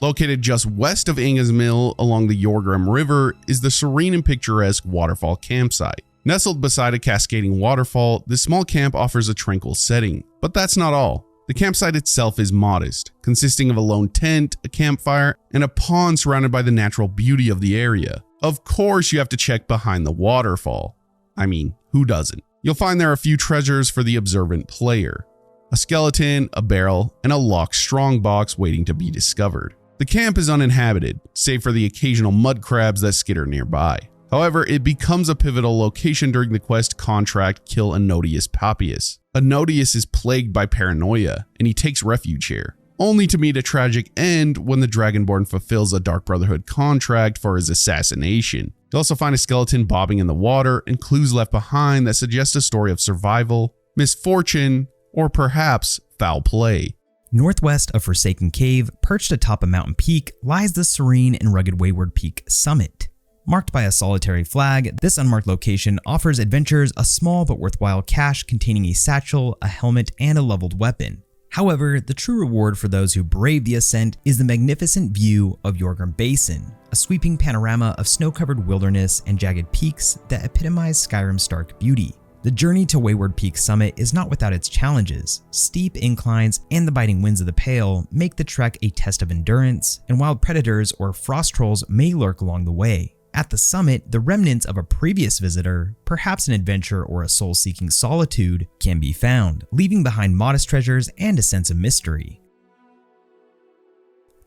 Located just west of Ingasmill along the Yorgrim River is the serene and picturesque Waterfall campsite. Nestled beside a cascading waterfall, this small camp offers a tranquil setting, but that's not all. The campsite itself is modest, consisting of a lone tent, a campfire, and a pond surrounded by the natural beauty of the area. Of course, you have to check behind the waterfall. I mean, who doesn't? You'll find there are a few treasures for the observant player. A skeleton, a barrel, and a locked strongbox waiting to be discovered. The camp is uninhabited, save for the occasional mud crabs that skitter nearby. However, it becomes a pivotal location during the quest contract Kill Anodius Papias. Anodius is plagued by paranoia, and he takes refuge here, only to meet a tragic end when the Dragonborn fulfills a Dark Brotherhood contract for his assassination. You also find a skeleton bobbing in the water and clues left behind that suggest a story of survival, misfortune, or perhaps foul play. Northwest of Forsaken Cave, perched atop a mountain peak, lies the serene and rugged Wayward Peak summit. Marked by a solitary flag, this unmarked location offers adventurers a small but worthwhile cache containing a satchel, a helmet, and a leveled weapon. However, the true reward for those who brave the ascent is the magnificent view of Jorgrim Basin, a sweeping panorama of snow-covered wilderness and jagged peaks that epitomize Skyrim's stark beauty. The journey to Wayward Peak summit is not without its challenges. Steep inclines and the biting winds of the Pale make the trek a test of endurance, and wild predators or frost trolls may lurk along the way. At the summit, the remnants of a previous visitor, perhaps an adventurer or a soul-seeking solitude, can be found, leaving behind modest treasures and a sense of mystery.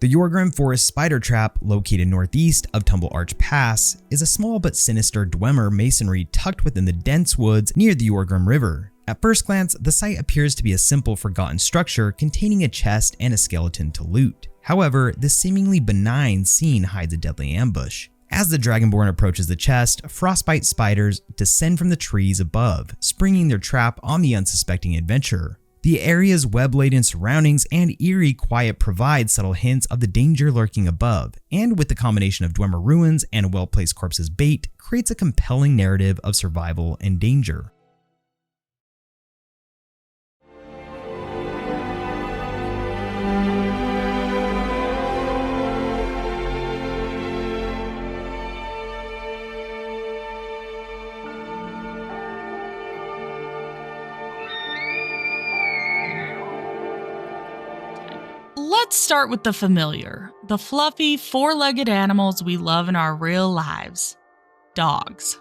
The Jorgrim Forest Spider Trap, located northeast of Tumble Arch Pass, is a small but sinister Dwemer masonry tucked within the dense woods near the Jorgrim River. At first glance, the site appears to be a simple forgotten structure containing a chest and a skeleton to loot. However, this seemingly benign scene hides a deadly ambush. As the Dragonborn approaches the chest, frostbite spiders descend from the trees above, springing their trap on the unsuspecting adventurer. The area's web-laden surroundings and eerie quiet provide subtle hints of the danger lurking above, and with the combination of Dwemer ruins and a well-placed corpse as bait, creates a compelling narrative of survival and danger. Let's start with the familiar, the fluffy, four-legged animals we love in our real lives. Dogs.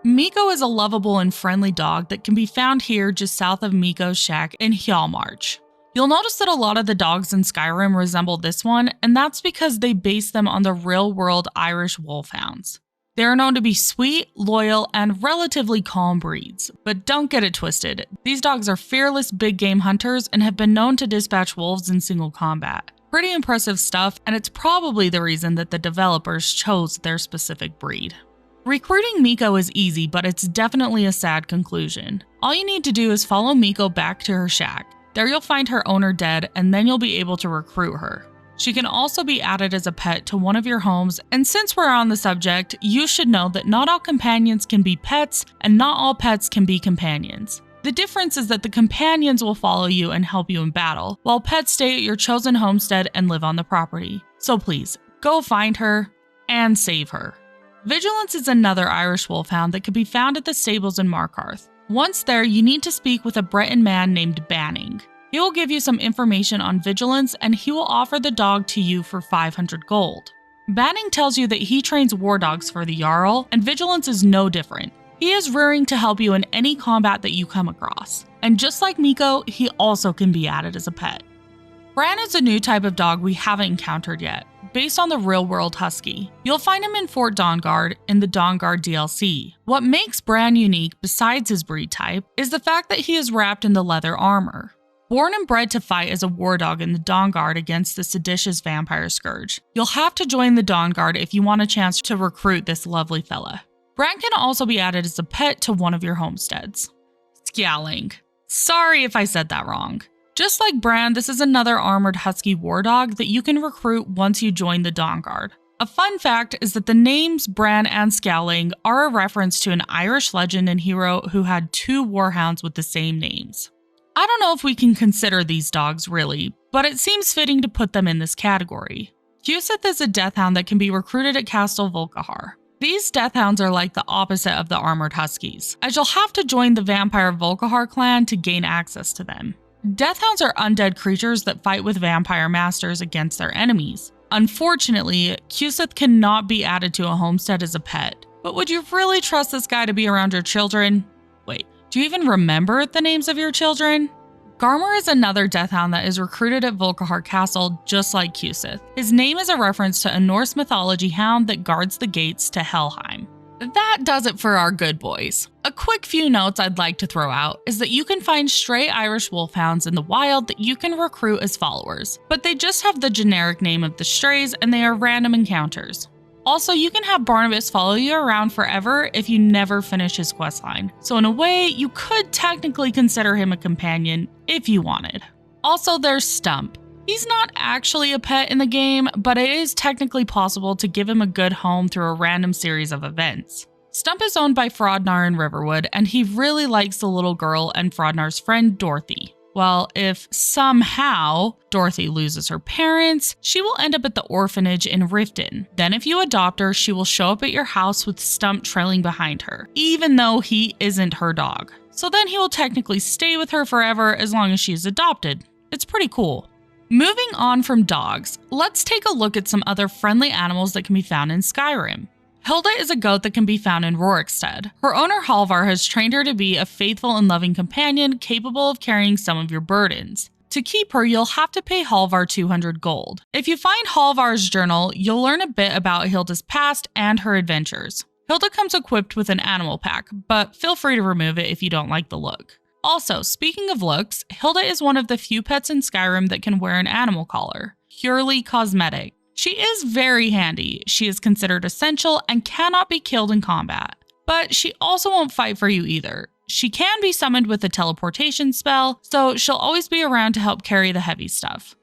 Miko is a lovable and friendly dog that can be found here just south of Miko's shack in Hjalmarch. You'll notice that a lot of the dogs in Skyrim resemble this one, and that's because they base them on the real-world Irish wolfhounds. They are known to be sweet, loyal, and relatively calm breeds, but don't get it twisted. These dogs are fearless big game hunters and have been known to dispatch wolves in single combat. Pretty impressive stuff, and it's probably the reason that the developers chose their specific breed. Recruiting Miko is easy, but it's definitely a sad conclusion. All you need to do is follow Miko back to her shack. There you'll find her owner dead, and then you'll be able to recruit her. She can also be added as a pet to one of your homes, and since we're on the subject, you should know that not all companions can be pets, and not all pets can be companions. The difference is that the companions will follow you and help you in battle, while pets stay at your chosen homestead and live on the property. So please, go find her and save her. Vigilance is another Irish wolfhound that can be found at the stables in Markarth. Once there, you need to speak with a Breton man named Banning. He will give you some information on Vigilance, and he will offer the dog to you for 500 gold. Banning tells you that he trains war dogs for the Jarl, and Vigilance is no different. He is rearing to help you in any combat that you come across. And just like Miko, he also can be added as a pet. Bran is a new type of dog we haven't encountered yet, based on the real-world Husky. You'll find him in Fort Dawnguard in the Dawnguard DLC. What makes Bran unique, besides his breed type, is the fact that he is wrapped in the leather armor. Born and bred to fight as a war dog in the Dawnguard against the seditious vampire scourge, you'll have to join the Dawnguard if you want a chance to recruit this lovely fella. Bran can also be added as a pet to one of your homesteads. Skjalling. Sorry if I said that wrong. Just like Bran, this is another armored husky war dog that you can recruit once you join the Dawnguard. A fun fact is that the names Bran and Skjalling are a reference to an Irish legend and hero who had two warhounds with the same names. I don't know if we can consider these dogs really, but it seems fitting to put them in this category. Huseth is a deathhound that can be recruited at Castle Volkihar. These deathhounds are like the opposite of the armored huskies, as you'll have to join the vampire Volkihar clan to gain access to them. Deathhounds are undead creatures that fight with vampire masters against their enemies. Unfortunately, Cusith cannot be added to a homestead as a pet. But would you really trust this guy to be around your children? Wait, do you even remember the names of your children? Garmur is another deathhound that is recruited at Volkihar Castle just like Cusith. His name is a reference to a Norse mythology hound that guards the gates to Helheim. That does it for our good boys. A quick few notes I'd like to throw out is that you can find stray Irish wolfhounds in the wild that you can recruit as followers, but they just have the generic name of the strays and they are random encounters. Also, you can have Barnabas follow you around forever if you never finish his questline, so in a way, you could technically consider him a companion if you wanted. Also, there's Stump. He's not actually a pet in the game, but it is technically possible to give him a good home through a random series of events. Stump is owned by Frodnar in Riverwood, and he really likes the little girl and Frodnar's friend Dorothy. Well, if somehow Dorothy loses her parents, she will end up at the orphanage in Riften. Then if you adopt her, she will show up at your house with Stump trailing behind her, even though he isn't her dog. So then he will technically stay with her forever as long as she is adopted. It's pretty cool. Moving on from dogs, let's take a look at some other friendly animals that can be found in Skyrim. Hilda is a goat that can be found in Rorikstead. Her owner Halvar has trained her to be a faithful and loving companion capable of carrying some of your burdens. To keep her, you'll have to pay Halvar 200 gold. If you find Halvar's journal, you'll learn a bit about Hilda's past and her adventures. Hilda comes equipped with an animal pack, but feel free to remove it if you don't like the look. Also, speaking of looks, Hilda is one of the few pets in Skyrim that can wear an animal collar. Purely cosmetic. She is very handy, she is considered essential and cannot be killed in combat. But she also won't fight for you either. She can be summoned with a teleportation spell, so she'll always be around to help carry the heavy stuff.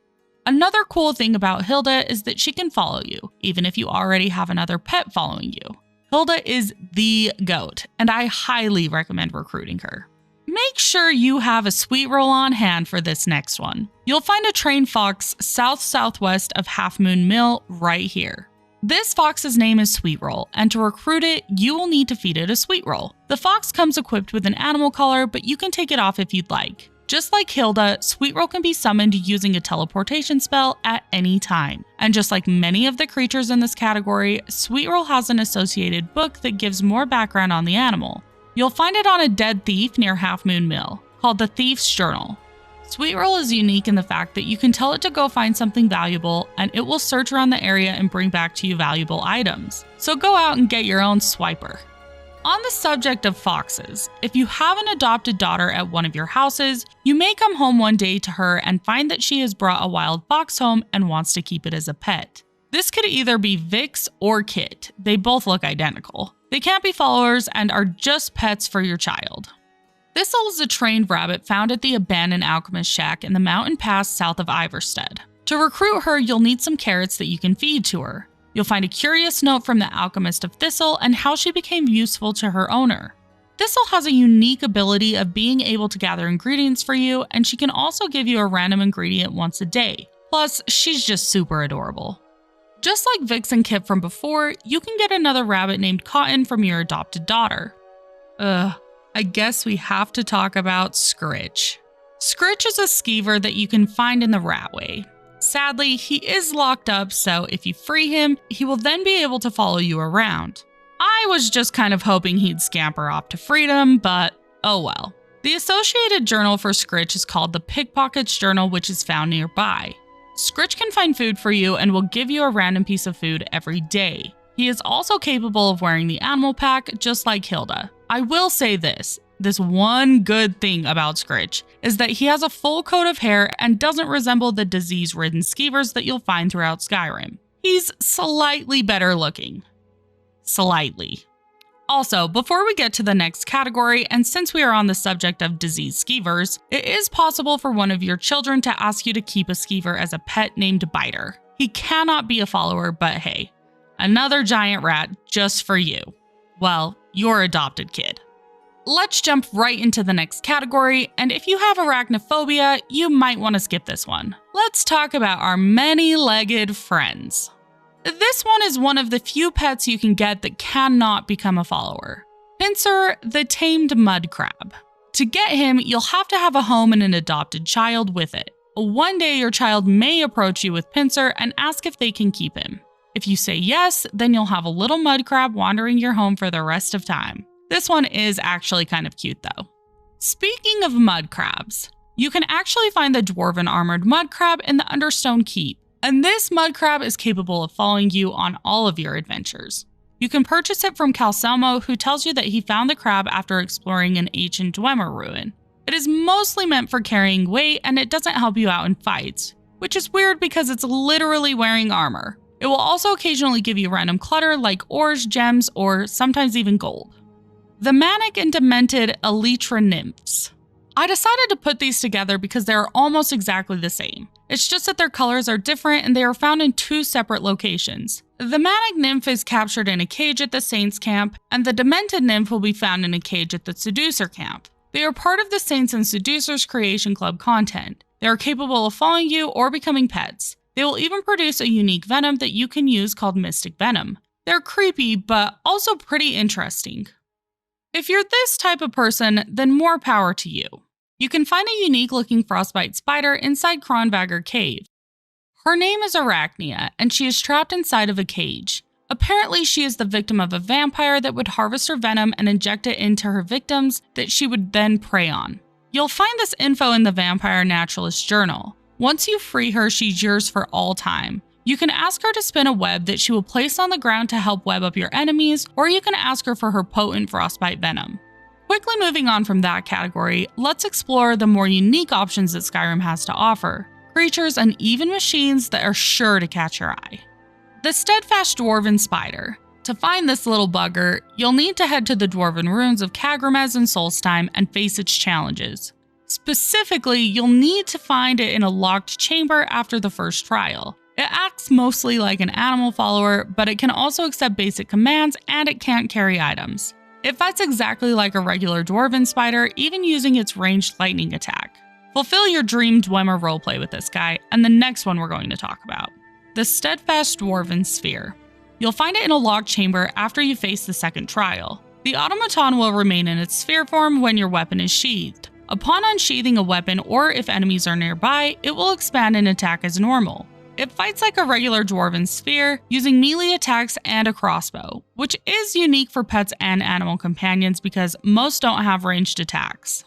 Another cool thing about Hilda is that she can follow you, even if you already have another pet following you. Hilda is the goat, and I highly recommend recruiting her. Make sure you have a sweet roll on hand for this next one. You'll find a trained fox south-southwest of Half Moon Mill right here. This fox's name is Sweet Roll, and to recruit it, you will need to feed it a sweet roll. The fox comes equipped with an animal collar, but you can take it off if you'd like. Just like Hilda, Sweet Roll can be summoned using a teleportation spell at any time. And just like many of the creatures in this category, Sweet Roll has an associated book that gives more background on the animal. You'll find it on a dead thief near Half Moon Mill, called the Thief's Journal. Sweet Roll is unique in the fact that you can tell it to go find something valuable, and it will search around the area and bring back to you valuable items. So go out and get your own swiper. On the subject of foxes, if you have an adopted daughter at one of your houses, you may come home one day to her and find that she has brought a wild fox home and wants to keep it as a pet. This could either be Vix or Kit. They both look identical. They can't be followers and are just pets for your child. Thistle is a trained rabbit found at the abandoned alchemist shack in the mountain pass south of Iverstead. To recruit her, you'll need some carrots that you can feed to her. You'll find a curious note from the alchemist of Thistle and how she became useful to her owner. Thistle has a unique ability of being able to gather ingredients for you, and she can also give you a random ingredient once a day. Plus, she's just super adorable. Just like Vix and Kip from before, you can get another rabbit named Cotton from your adopted daughter. I guess we have to talk about Scritch. Scritch is a skeever that you can find in the Ratway. Sadly, he is locked up, so if you free him, he will then be able to follow you around. I was just kind of hoping he'd scamper off to freedom, but oh well. The associated journal for Scritch is called the Pickpocket's Journal, which is found nearby. Scritch can find food for you and will give you a random piece of food every day. He is also capable of wearing the animal pack, just like Hilda. I will say this one good thing about Scritch is that he has a full coat of hair and doesn't resemble the disease-ridden skeevers that you'll find throughout Skyrim. He's slightly better looking. Slightly. Also, before we get to the next category, and since we are on the subject of disease skeevers, it is possible for one of your children to ask you to keep a skeever as a pet named Biter. He cannot be a follower, but hey, another giant rat just for you. Well, your adopted kid. Let's jump right into the next category, and if you have arachnophobia, you might want to skip this one. Let's talk about our many-legged friends. This one is one of the few pets you can get that cannot become a follower. Pinsir, the tamed mud crab. To get him, you'll have to have a home and an adopted child with it. One day your child may approach you with Pinsir and ask if they can keep him. If you say yes, then you'll have a little mud crab wandering your home for the rest of time. This one is actually kind of cute though. Speaking of mud crabs, you can actually find the dwarven armored mud crab in the Understone Keep, and this mud crab is capable of following you on all of your adventures. You can purchase it from Calselmo, who tells you that he found the crab after exploring an ancient Dwemer ruin. It is mostly meant for carrying weight and it doesn't help you out in fights, which is weird because it's literally wearing armor. It will also occasionally give you random clutter like ores, gems, or sometimes even gold. The Manic and Demented Elytra Nymphs. I decided to put these together because they are almost exactly the same. It's just that their colors are different and they are found in two separate locations. The Manic Nymph is captured in a cage at the Saints Camp, and the Demented Nymph will be found in a cage at the Seducer Camp. They are part of the Saints and Seducers Creation Club content. They are capable of following you or becoming pets. They will even produce a unique venom that you can use called Mystic Venom. They're creepy, but also pretty interesting. If you're this type of person, then more power to you. You can find a unique looking frostbite spider inside Kronvagr Cave. Her name is Arachnia, and she is trapped inside of a cage. Apparently, she is the victim of a vampire that would harvest her venom and inject it into her victims that she would then prey on. You'll find this info in the Vampire Naturalist Journal. Once you free her, she's yours for all time. You can ask her to spin a web that she will place on the ground to help web up your enemies, or you can ask her for her potent frostbite venom. Quickly moving on from that category, let's explore the more unique options that Skyrim has to offer. Creatures and even machines that are sure to catch your eye. The Steadfast Dwarven Spider. To find this little bugger, you'll need to head to the Dwarven ruins of Kagramez and Solstheim and face its challenges. Specifically, you'll need to find it in a locked chamber after the first trial. It acts mostly like an animal follower, but it can also accept basic commands and it can't carry items. It fights exactly like a regular Dwarven spider, even using its ranged lightning attack. Fulfill your dream Dwemer roleplay with this guy, and the next one we're going to talk about. The Steadfast Dwarven Sphere. You'll find it in a locked chamber after you face the second trial. The automaton will remain in its sphere form when your weapon is sheathed. Upon unsheathing a weapon, or if enemies are nearby, it will expand and attack as normal. It fights like a regular Dwarven sphere, using melee attacks and a crossbow, which is unique for pets and animal companions because most don't have ranged attacks.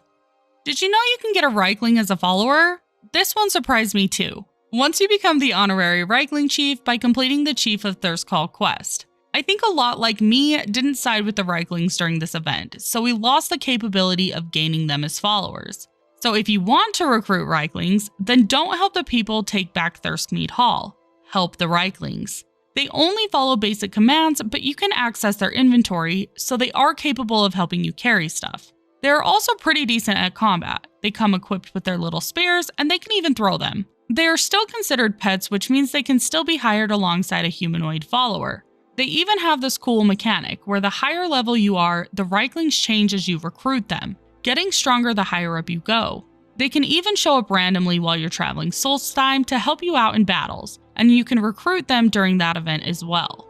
Did you know you can get a Reichling as a follower? This one surprised me too. Once you become the honorary Reichling chief by completing the Chief of Thirstcall quest. I think a lot like me didn't side with the Reichlings during this event, so we lost the capability of gaining them as followers. So if you want to recruit Reichlings, then don't help the people take back Thirstmead Hall. Help the Reichlings. They only follow basic commands, but you can access their inventory, so they are capable of helping you carry stuff. They are also pretty decent at combat. They come equipped with their little spears, and they can even throw them. They are still considered pets, which means they can still be hired alongside a humanoid follower. They even have this cool mechanic, where the higher level you are, the Reichlings change as you recruit them, getting stronger the higher up you go. They can even show up randomly while you're traveling Solstheim to help you out in battles, and you can recruit them during that event as well.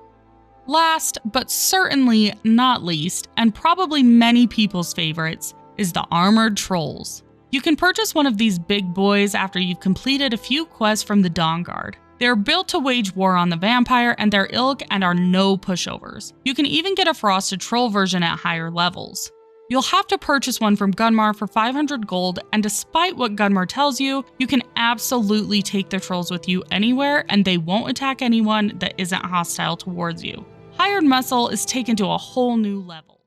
Last, but certainly not least, and probably many people's favorites, is the Armored Trolls. You can purchase one of these big boys after you've completed a few quests from the Dawnguard. They are built to wage war on the vampire and their ilk and are no pushovers. You can even get a frosted troll version at higher levels. You'll have to purchase one from Gunmar for 500 gold, and despite what Gunmar tells you, you can absolutely take the trolls with you anywhere and they won't attack anyone that isn't hostile towards you. Hired muscle is taken to a whole new level.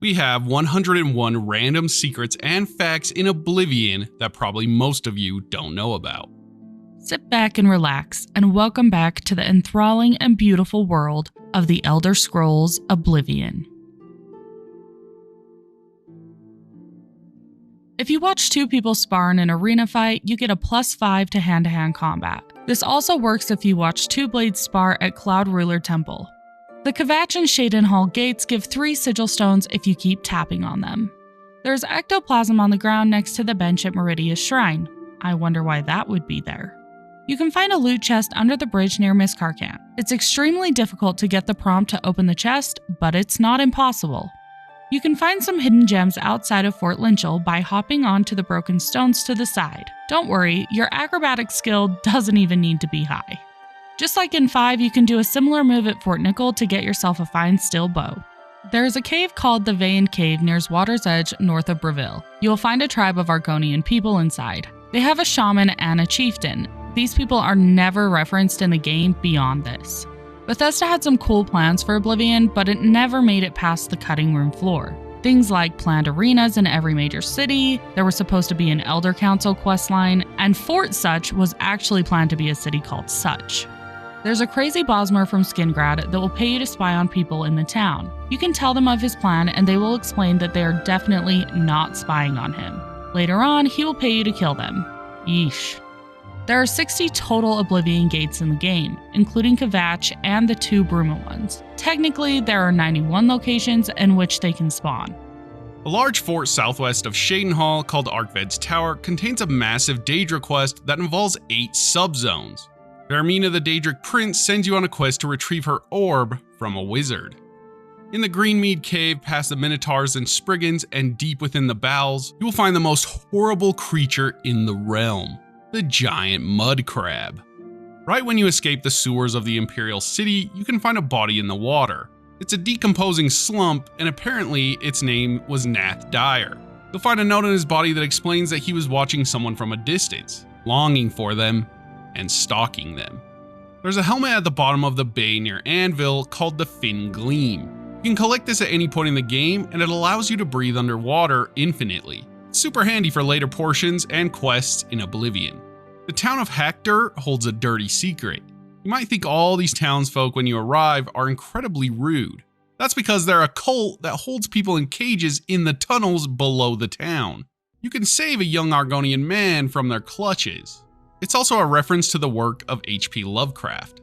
We have 101 random secrets and facts in Oblivion that probably most of you don't know about. Sit back and relax, and welcome back to the enthralling and beautiful world of the Elder Scrolls Oblivion. If you watch two people spar in an arena fight, you get a +5 to hand-to-hand combat. This also works if you watch two blades spar at Cloud Ruler Temple. The Kvatch and Shaden Hall gates give 3 sigil stones if you keep tapping on them. There's ectoplasm on the ground next to the bench at Meridia's shrine. I wonder why that would be there. You can find a loot chest under the bridge near Miskarkant. It's extremely difficult to get the prompt to open the chest, but it's not impossible. You can find some hidden gems outside of Fort Lynchell by hopping onto the broken stones to the side. Don't worry, your acrobatic skill doesn't even need to be high. Just like in 5, you can do a similar move at Fort Nickel to get yourself a fine steel bow. There is a cave called the Vein Cave near Water's Edge north of Breville. You will find a tribe of Argonian people inside. They have a shaman and a chieftain. These people are never referenced in the game beyond this. Bethesda had some cool plans for Oblivion, but it never made it past the cutting room floor. Things like planned arenas in every major city, there was supposed to be an Elder Council questline, and Fort Such was actually planned to be a city called Such. There's a crazy Bosmer from Skingrad that will pay you to spy on people in the town. You can tell them of his plan and they will explain that they are definitely not spying on him. Later on, he will pay you to kill them. Yeesh. There are 60 total Oblivion gates in the game, including Kvatch and the 2 Bruma ones. Technically, there are 91 locations in which they can spawn. A large fort southwest of Shadenhall called Arkved's Tower contains a massive Daedra quest that involves 8 subzones. Vermina the Daedric Prince sends you on a quest to retrieve her orb from a wizard. In the Greenmead Cave, past the Minotaurs and Spriggans, and deep within the bowels, you will find the most horrible creature in the realm, the giant mud crab. Right when you escape the sewers of the Imperial City, you can find a body in the water. It's a decomposing slump, and apparently its name was Nath Dyer. You'll find a note on his body that explains that he was watching someone from a distance, longing for them, and stalking them. There's a helmet at the bottom of the bay near Anvil called the Fin Gleam. You can collect this at any point in the game, and it allows you to breathe underwater infinitely. It's super handy for later portions and quests in Oblivion. The town of Hector holds a dirty secret. You might think all these townsfolk when you arrive are incredibly rude. That's because they're a cult that holds people in cages in the tunnels below the town. You can save a young Argonian man from their clutches. It's also a reference to the work of H.P. Lovecraft.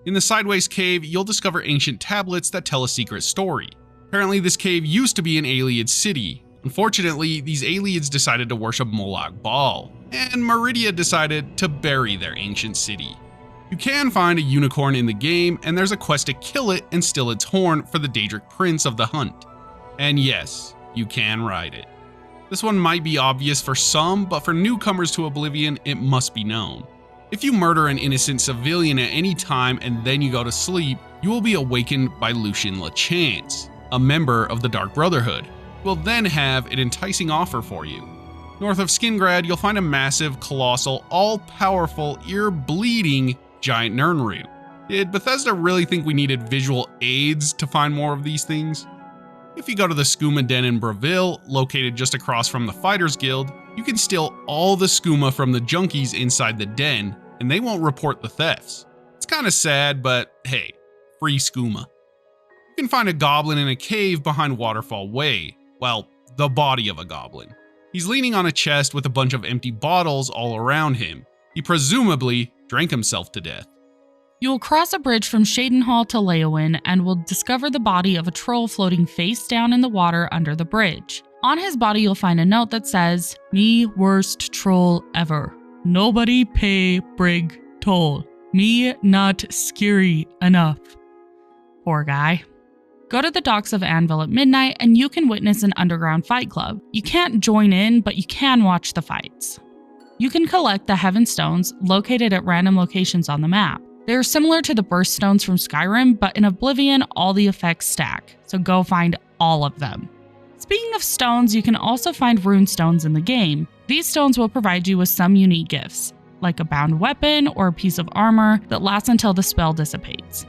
In the Sideways Cave, you'll discover ancient tablets that tell a secret story. Apparently this cave used to be an Ayleid city. Unfortunately, these Ayleids decided to worship Molag Bal, and Meridia decided to bury their ancient city. You can find a unicorn in the game, and there's a quest to kill it and steal its horn for the Daedric Prince of the Hunt. And yes, you can ride it. This one might be obvious for some, but for newcomers to Oblivion, it must be known. If you murder an innocent civilian at any time and then you go to sleep, you will be awakened by Lucian LeChance, a member of the Dark Brotherhood, who will then have an enticing offer for you. North of Skingrad, you'll find a massive, colossal, all-powerful, ear-bleeding giant Nirnroot. Did Bethesda really think we needed visual aids to find more of these things? If you go to the skooma den in Breville, located just across from the Fighters Guild, you can steal all the skooma from the junkies inside the den, and they won't report the thefts. It's kinda sad, but hey, free skooma. You can find a goblin in a cave behind Waterfall Way. Well, the body of a goblin. He's leaning on a chest with a bunch of empty bottles all around him. He presumably drank himself to death. You will cross a bridge from Shadenhall to Leowin and will discover the body of a troll floating face down in the water under the bridge. On his body you'll find a note that says, "Me worst troll ever. Nobody pay brig toll. Me not scary enough." Poor guy. Go to the docks of Anvil at midnight and you can witness an underground fight club. You can't join in, but you can watch the fights. You can collect the Heaven Stones located at random locations on the map. They are similar to the Burst Stones from Skyrim, but in Oblivion, all the effects stack, so go find all of them. Speaking of stones, you can also find rune stones in the game. These stones will provide you with some unique gifts, like a bound weapon or a piece of armor that lasts until the spell dissipates.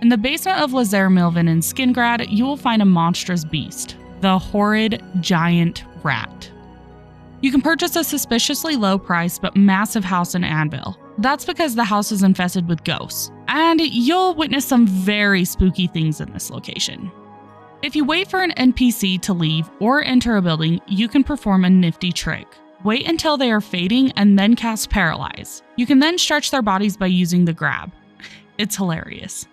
In the basement of Lazair Milvin in Skingrad, you will find a monstrous beast, the horrid giant rat. You can purchase a suspiciously low price but massive house in Anvil. That's because the house is infested with ghosts, and you'll witness some very spooky things in this location. If you wait for an NPC to leave or enter a building, you can perform a nifty trick. Wait until they are fading and then cast Paralyze. You can then stretch their bodies by using the grab. It's hilarious.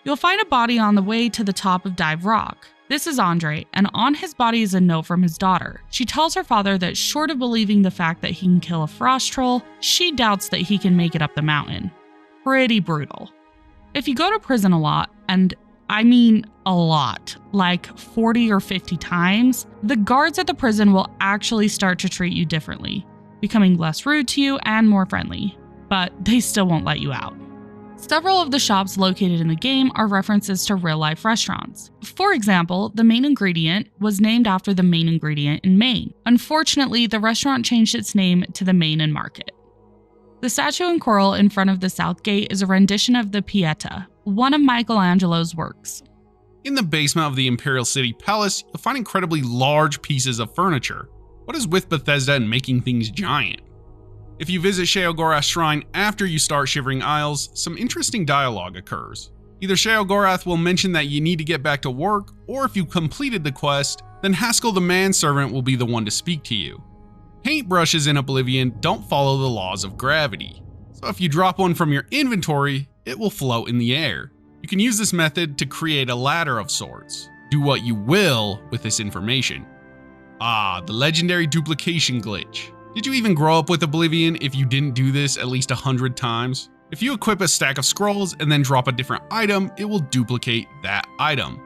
You'll find a body on the way to the top of Dive Rock. This is Andre, and on his body is a note from his daughter. She tells her father that short of believing the fact that he can kill a frost troll, she doubts that he can make it up the mountain. Pretty brutal. If you go to prison a lot, and I mean a lot, like 40 or 50 times, the guards at the prison will actually start to treat you differently, becoming less rude to you and more friendly, but they still won't let you out. Several of the shops located in the game are references to real-life restaurants. For example, the main ingredient was named after the main ingredient in Maine. Unfortunately, the restaurant changed its name to the Maine Market. The statue in coral in front of the South Gate is a rendition of the Pieta, one of Michelangelo's works. In the basement of the Imperial City Palace, you'll find incredibly large pieces of furniture. What is with Bethesda and making things giant? If you visit Sheogorath's shrine after you start Shivering Isles, some interesting dialogue occurs. Either Sheogorath will mention that you need to get back to work, or if you completed the quest, then Haskell the manservant will be the one to speak to you. Paintbrushes in Oblivion don't follow the laws of gravity, so if you drop one from your inventory, it will float in the air. You can use this method to create a ladder of sorts. Do what you will with this information. The legendary duplication glitch. Did you even grow up with Oblivion if you didn't do this at least 100 times? If you equip a stack of scrolls and then drop a different item, it will duplicate that item.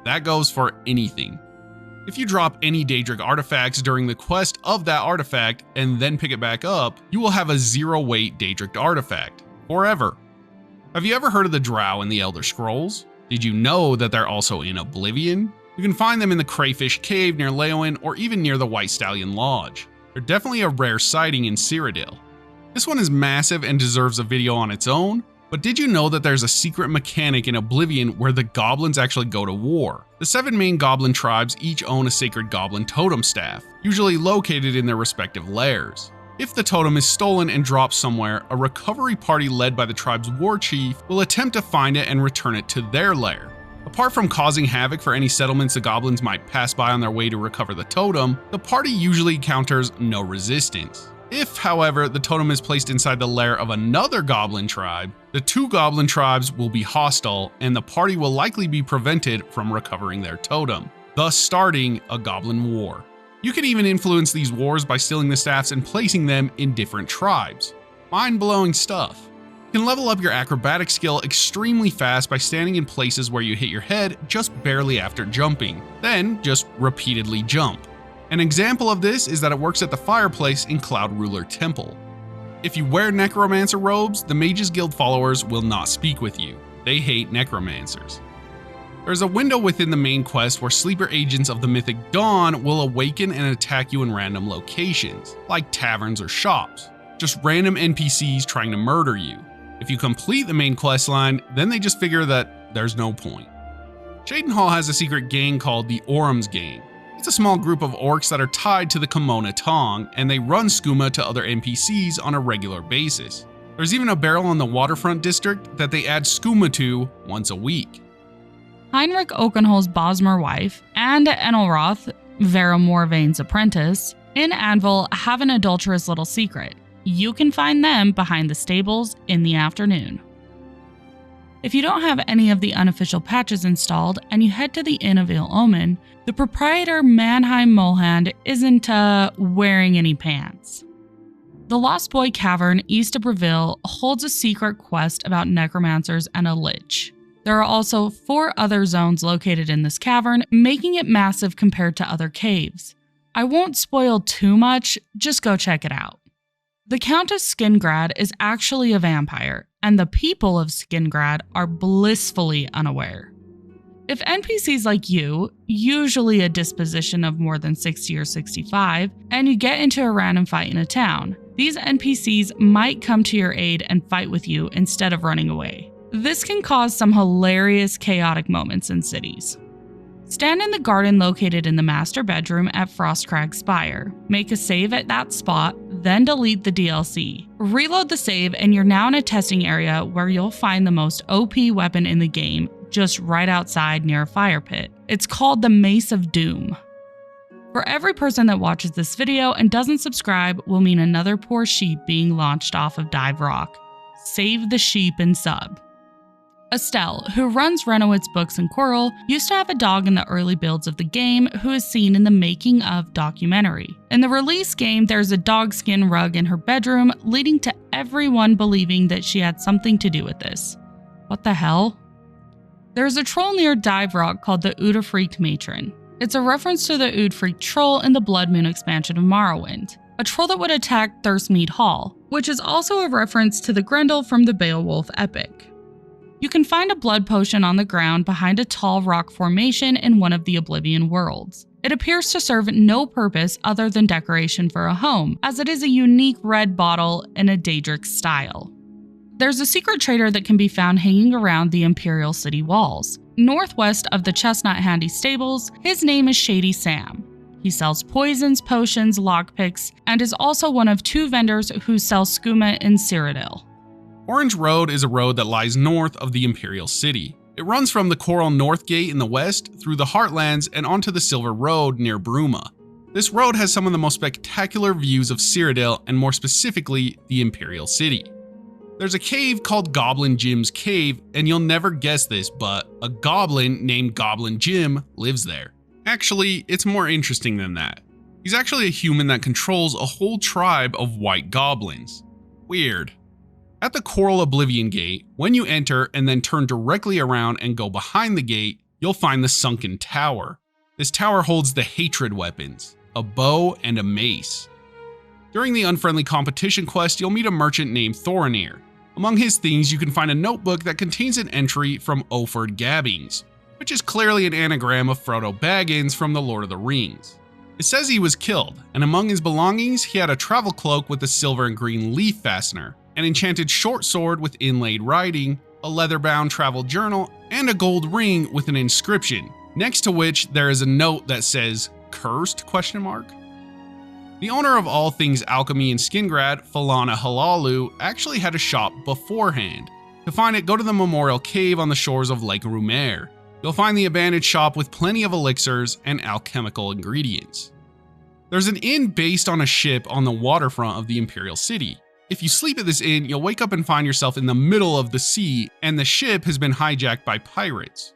That goes for anything. If you drop any Daedric artifacts during the quest of that artifact and then pick it back up, you will have a 0-weight Daedric artifact, forever. Have you ever heard of the Drow in the Elder Scrolls? Did you know that they're also in Oblivion? You can find them in the Crayfish Cave near Leowen or even near the White Stallion Lodge. They're definitely a rare sighting in Cyrodiil. This one is massive and deserves a video on its own, but did you know that there's a secret mechanic in Oblivion where the goblins actually go to war? The 7 main goblin tribes each own a sacred goblin totem staff, usually located in their respective lairs. If the totem is stolen and dropped somewhere, a recovery party led by the tribe's war chief will attempt to find it and return it to their lair. Apart from causing havoc for any settlements the goblins might pass by on their way to recover the totem, the party usually encounters no resistance. If, however, the totem is placed inside the lair of another goblin tribe, the 2 goblin tribes will be hostile and the party will likely be prevented from recovering their totem, thus starting a goblin war. You can even influence these wars by stealing the staffs and placing them in different tribes. Mind-blowing stuff. You can level up your acrobatic skill extremely fast by standing in places where you hit your head just barely after jumping, then just repeatedly jump. An example of this is that it works at the fireplace in Cloud Ruler Temple. If you wear necromancer robes, the Mages Guild followers will not speak with you. They hate necromancers. There's a window within the main quest where sleeper agents of the Mythic Dawn will awaken and attack you in random locations, like taverns or shops. Just random NPCs trying to murder you. If you complete the main quest line, then they just figure that there's no point. Cheydinhal has a secret gang called the Orms Gang. It's a small group of orcs that are tied to the Kimona Tong, and they run skooma to other NPCs on a regular basis. There's even a barrel in the Waterfront District that they add skooma to once a week. Heinrich Oakenhol's Bosmer wife and Enelroth, Vera Morvain's apprentice, in Anvil have an adulterous little secret. You can find them behind the stables in the afternoon. If you don't have any of the unofficial patches installed and you head to the Inn of Ill Omen, the proprietor Mannheim Mulhand isn't wearing any pants. The Lost Boy Cavern east of Breville holds a secret quest about necromancers and a lich. There are also 4 other zones located in this cavern, making it massive compared to other caves. I won't spoil too much, just go check it out. The Countess Skingrad is actually a vampire, and the people of Skingrad are blissfully unaware. If NPCs like you, usually a disposition of more than 60 or 65, and you get into a random fight in a town, these NPCs might come to your aid and fight with you instead of running away. This can cause some hilarious, chaotic moments in cities. Stand in the garden located in the master bedroom at Frostcrag Spire. Make a save at that spot, then delete the DLC. Reload the save and you're now in a testing area where you'll find the most OP weapon in the game, just right outside near a fire pit. It's called the Mace of Doom. For every person that watches this video and doesn't subscribe will mean another poor sheep being launched off of Dive Rock. Save the sheep and sub. Estelle, who runs Renowitz Books in Coral, used to have a dog in the early builds of the game who is seen in the making of documentary. In the release game, there's a dog skin rug in her bedroom, leading to everyone believing that she had something to do with this. What the hell? There's a troll near Dive Rock called the Udafreaked Matron. It's a reference to the Udfreak troll in the Blood Moon expansion of Morrowind, a troll that would attack Thirstmead Hall, which is also a reference to the Grendel from the Beowulf epic. You can find a blood potion on the ground behind a tall rock formation in one of the Oblivion worlds. It appears to serve no purpose other than decoration for a home, as it is a unique red bottle in a Daedric style. There's a secret trader that can be found hanging around the Imperial City walls. Northwest of the Chestnut Handy stables, his name is Shady Sam. He sells poisons, potions, lockpicks, and is also one of 2 vendors who sell skooma in Cyrodiil. Orange Road is a road that lies north of the Imperial City. It runs from the Coral North Gate in the west through the Heartlands and onto the Silver Road near Bruma. This road has some of the most spectacular views of Cyrodiil and more specifically the Imperial City. There's a cave called Goblin Jim's Cave, and you'll never guess this, but a goblin named Goblin Jim lives there. Actually, it's more interesting than that. He's actually a human that controls a whole tribe of white goblins. Weird. At the Coral Oblivion Gate, when you enter and then turn directly around and go behind the gate, you'll find the Sunken Tower. This tower holds the Hatred weapons, a bow and a mace. During the Unfriendly Competition quest, you'll meet a merchant named Thorinir. Among his things, you can find a notebook that contains an entry from Oford Gabbings, which is clearly an anagram of Frodo Baggins from The Lord of the Rings. It says he was killed, and among his belongings, he had a travel cloak with a silver and green leaf fastener, an enchanted short sword with inlaid writing, a leather-bound travel journal, and a gold ring with an inscription, next to which there is a note that says, "Cursed?" The owner of all things alchemy in Skingrad, Falana Halalu, actually had a shop beforehand. To find it, go to the Memorial Cave on the shores of Lake Rumer. You'll find the abandoned shop with plenty of elixirs and alchemical ingredients. There's an inn based on a ship on the waterfront of the Imperial City. If you sleep at this inn, you'll wake up and find yourself in the middle of the sea, and the ship has been hijacked by pirates.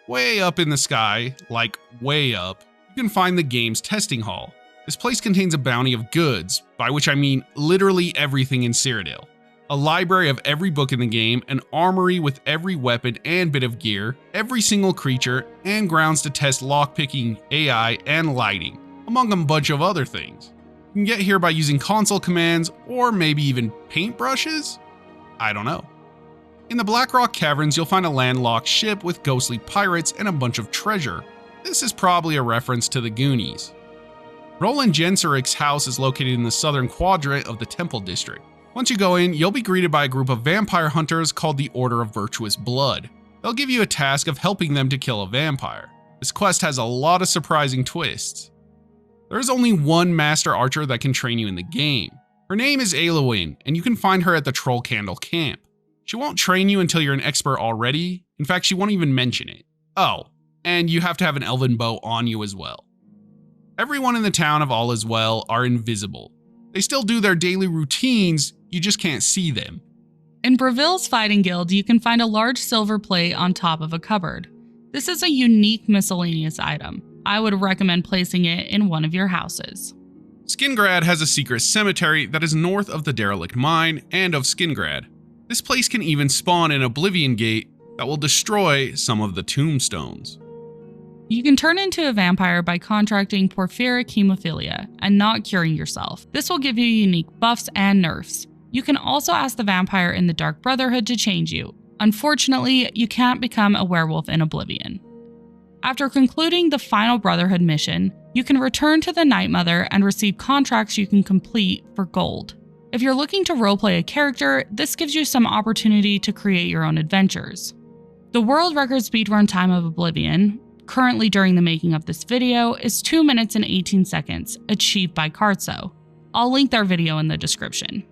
Way up in the sky, like way up, you can find the game's testing hall. This place contains a bounty of goods, by which I mean literally everything in Cyrodiil. A library of every book in the game, an armory with every weapon and bit of gear, every single creature, and grounds to test lockpicking, AI, and lighting, among a bunch of other things. You can get here by using console commands, or maybe even paintbrushes? I don't know. In the Blackrock Caverns, you'll find a landlocked ship with ghostly pirates and a bunch of treasure. This is probably a reference to the Goonies. Roland Jenseric's house is located in the southern quadrant of the Temple District. Once you go in, you'll be greeted by a group of vampire hunters called the Order of Virtuous Blood. They'll give you a task of helping them to kill a vampire. This quest has a lot of surprising twists. There is only one master archer that can train you in the game. Her name is Aelowyn, and you can find her at the Troll Candle Camp. She won't train you until you're an expert already. In fact, she won't even mention it. Oh, and you have to have an elven bow on you as well. Everyone in the town of All Is Well are invisible. They still do their daily routines, you just can't see them. In Breville's Fighting Guild, you can find a large silver plate on top of a cupboard. This is a unique miscellaneous item. I would recommend placing it in one of your houses. Skingrad has a secret cemetery that is north of the derelict mine and of Skingrad. This place can even spawn an Oblivion Gate that will destroy some of the tombstones. You can turn into a vampire by contracting porphyric hemophilia and not curing yourself. This will give you unique buffs and nerfs. You can also ask the vampire in the Dark Brotherhood to change you. Unfortunately, you can't become a werewolf in Oblivion. After concluding the final Brotherhood mission, you can return to the Night Mother and receive contracts you can complete for gold. If you're looking to roleplay a character, this gives you some opportunity to create your own adventures. The world record speedrun time of Oblivion, currently during the making of this video, is 2 minutes and 18 seconds, achieved by Kartso. I'll link their video in the description.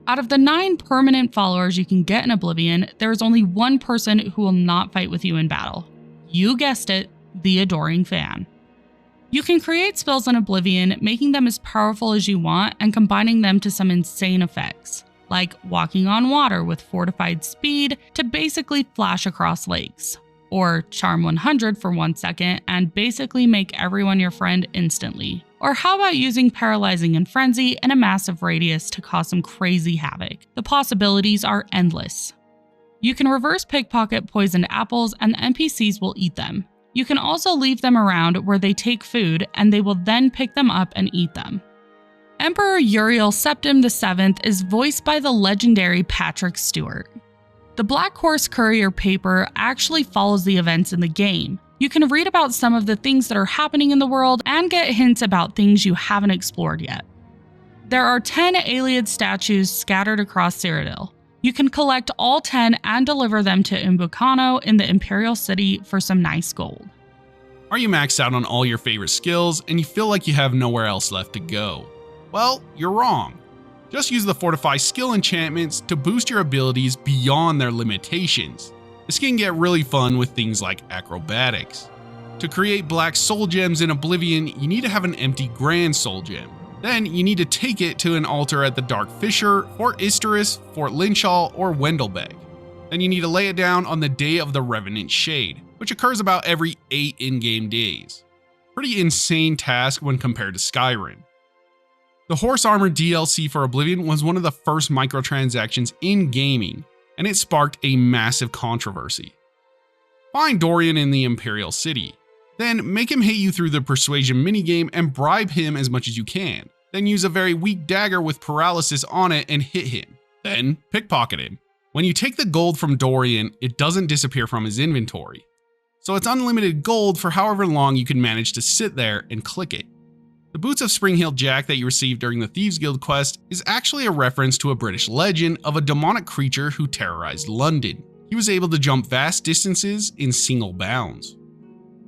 Out of the 9 permanent followers you can get in Oblivion, there is only one person who will not fight with you in battle. You guessed it, the Adoring Fan. You can create spells in Oblivion, making them as powerful as you want and combining them to some insane effects, like walking on water with fortified speed to basically flash across lakes, or charm 100 for 1 second and basically make everyone your friend instantly. Or how about using paralyzing and frenzy in a massive radius to cause some crazy havoc? The possibilities are endless. You can reverse pickpocket poisoned apples and the NPCs will eat them. You can also leave them around where they take food and they will then pick them up and eat them. Emperor Uriel Septim VII is voiced by the legendary Patrick Stewart. The Black Horse Courier paper actually follows the events in the game. You can read about some of the things that are happening in the world and get hints about things you haven't explored yet. There are 10 Ayleid statues scattered across Cyrodiil. You can collect all 10 and deliver them to Umbucano in the Imperial City for some nice gold. Are you maxed out on all your favorite skills and you feel like you have nowhere else left to go? Well, you're wrong. Just use the Fortify skill enchantments to boost your abilities beyond their limitations. This can get really fun with things like acrobatics. To create black soul gems in Oblivion, you need to have an empty grand soul gem. Then you need to take it to an altar at the Dark Fissure, Fort Isteris, Fort Linshall, or Wendelbeg. Then you need to lay it down on the Day of the Revenant Shade, which occurs about every 8 in-game days. Pretty insane task when compared to Skyrim. The Horse Armor DLC for Oblivion was one of the first microtransactions in gaming, and it sparked a massive controversy. Find Dorian in the Imperial City. Then make him hit you through the persuasion minigame and bribe him as much as you can. Then use a very weak dagger with paralysis on it and hit him. Then pickpocket him. When you take the gold from Dorian, it doesn't disappear from his inventory. So it's unlimited gold for however long you can manage to sit there and click it. The Boots of Spring-Heeled Jack that you received during the Thieves Guild quest is actually a reference to a British legend of a demonic creature who terrorized London. He was able to jump vast distances in single bounds.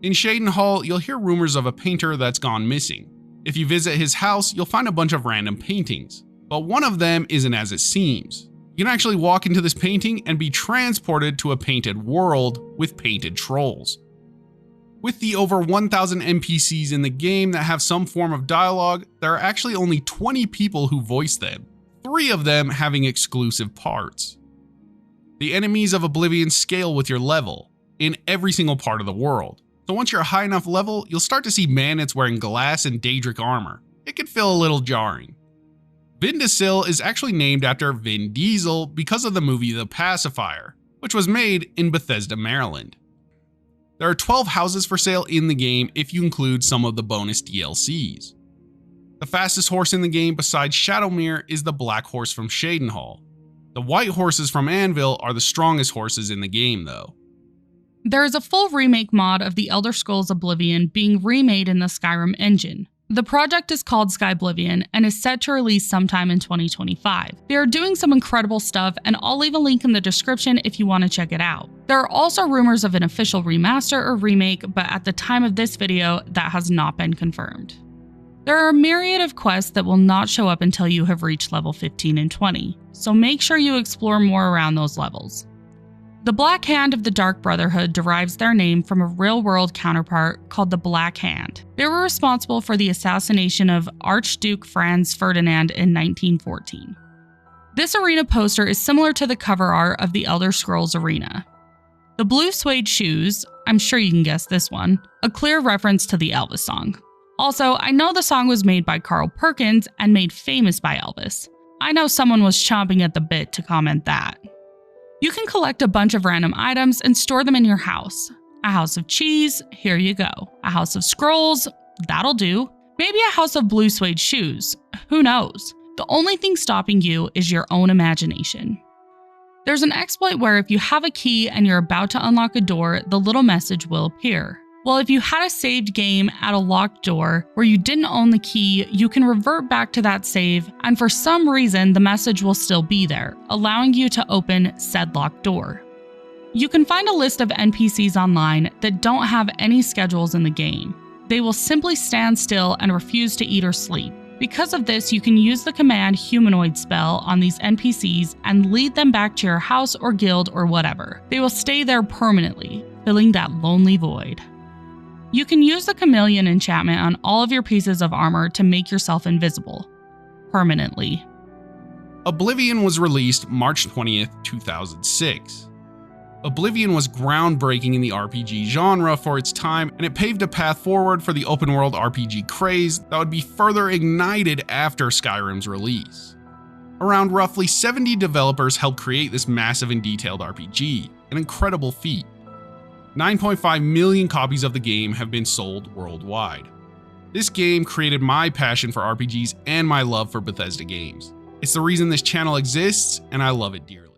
In Shaden Hall, you'll hear rumors of a painter that's gone missing. If you visit his house, you'll find a bunch of random paintings, but one of them isn't as it seems. You can actually walk into this painting and be transported to a painted world with painted trolls. With the over 1,000 NPCs in the game that have some form of dialogue, there are actually only 20 people who voice them, 3 of them having exclusive parts. The enemies of Oblivion scale with your level, in every single part of the world. So once you're a high enough level, you'll start to see bandits wearing glass and Daedric armor. It can feel a little jarring. Vindasil is actually named after Vin Diesel because of the movie The Pacifier, which was made in Bethesda, Maryland. There are 12 houses for sale in the game if you include some of the bonus DLCs. The fastest horse in the game besides Shadowmere is the Black Horse from Shaden Hall. The white horses from Anvil are the strongest horses in the game though. There is a full remake mod of The Elder Scrolls Oblivion being remade in the Skyrim engine. The project is called Skyblivion and is set to release sometime in 2025. They are doing some incredible stuff and I'll leave a link in the description if you want to check it out. There are also rumors of an official remaster or remake, but at the time of this video, that has not been confirmed. There are a myriad of quests that will not show up until you have reached level 15 and 20, so make sure you explore more around those levels. The Black Hand of the Dark Brotherhood derives their name from a real-world counterpart called the Black Hand. They were responsible for the assassination of Archduke Franz Ferdinand in 1914. This arena poster is similar to the cover art of the Elder Scrolls Arena. The blue suede shoes, I'm sure you can guess this one, a clear reference to the Elvis song. Also, I know the song was made by Carl Perkins and made famous by Elvis. I know someone was chomping at the bit to comment that. You can collect a bunch of random items and store them in your house. A house of cheese, here you go. A house of scrolls, that'll do. Maybe a house of blue suede shoes, who knows? The only thing stopping you is your own imagination. There's an exploit where if you have a key and you're about to unlock a door, the little message will appear. Well, if you had a saved game at a locked door where you didn't own the key, you can revert back to that save, and for some reason the message will still be there, allowing you to open said locked door. You can find a list of NPCs online that don't have any schedules in the game. They will simply stand still and refuse to eat or sleep. Because of this, you can use the command humanoid spell on these NPCs and lead them back to your house or guild or whatever. They will stay there permanently, filling that lonely void. You can use the chameleon enchantment on all of your pieces of armor to make yourself invisible. Permanently. Oblivion was released March 20th, 2006. Oblivion was groundbreaking in the RPG genre for its time, and it paved a path forward for the open-world RPG craze that would be further ignited after Skyrim's release. Around roughly 70 developers helped create this massive and detailed RPG, an incredible feat. 9.5 million copies of the game have been sold worldwide. This game created my passion for RPGs and my love for Bethesda games. It's the reason this channel exists, and I love it dearly.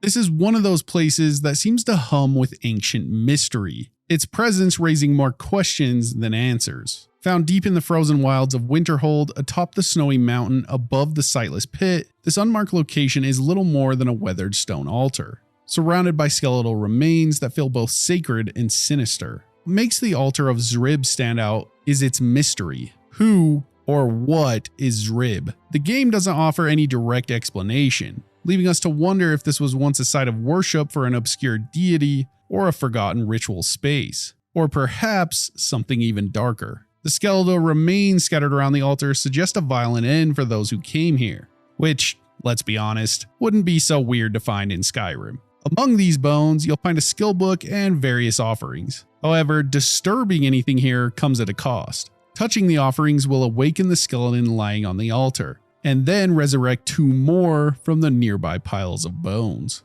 This is one of those places that seems to hum with ancient mystery, its presence raising more questions than answers. Found deep in the frozen wilds of Winterhold, atop the snowy mountain above the sightless pit, this unmarked location is little more than a weathered stone altar, surrounded by skeletal remains that feel both sacred and sinister. What makes the altar of Zrib stand out is its mystery. Who or what is Zrib? The game doesn't offer any direct explanation, leaving us to wonder if this was once a site of worship for an obscure deity or a forgotten ritual space, or perhaps something even darker. The skeletal remains scattered around the altar suggest a violent end for those who came here, which, let's be honest, wouldn't be so weird to find in Skyrim. Among these bones, you'll find a skill book and various offerings. However, disturbing anything here comes at a cost. Touching the offerings will awaken the skeleton lying on the altar, and then resurrect 2 more from the nearby piles of bones.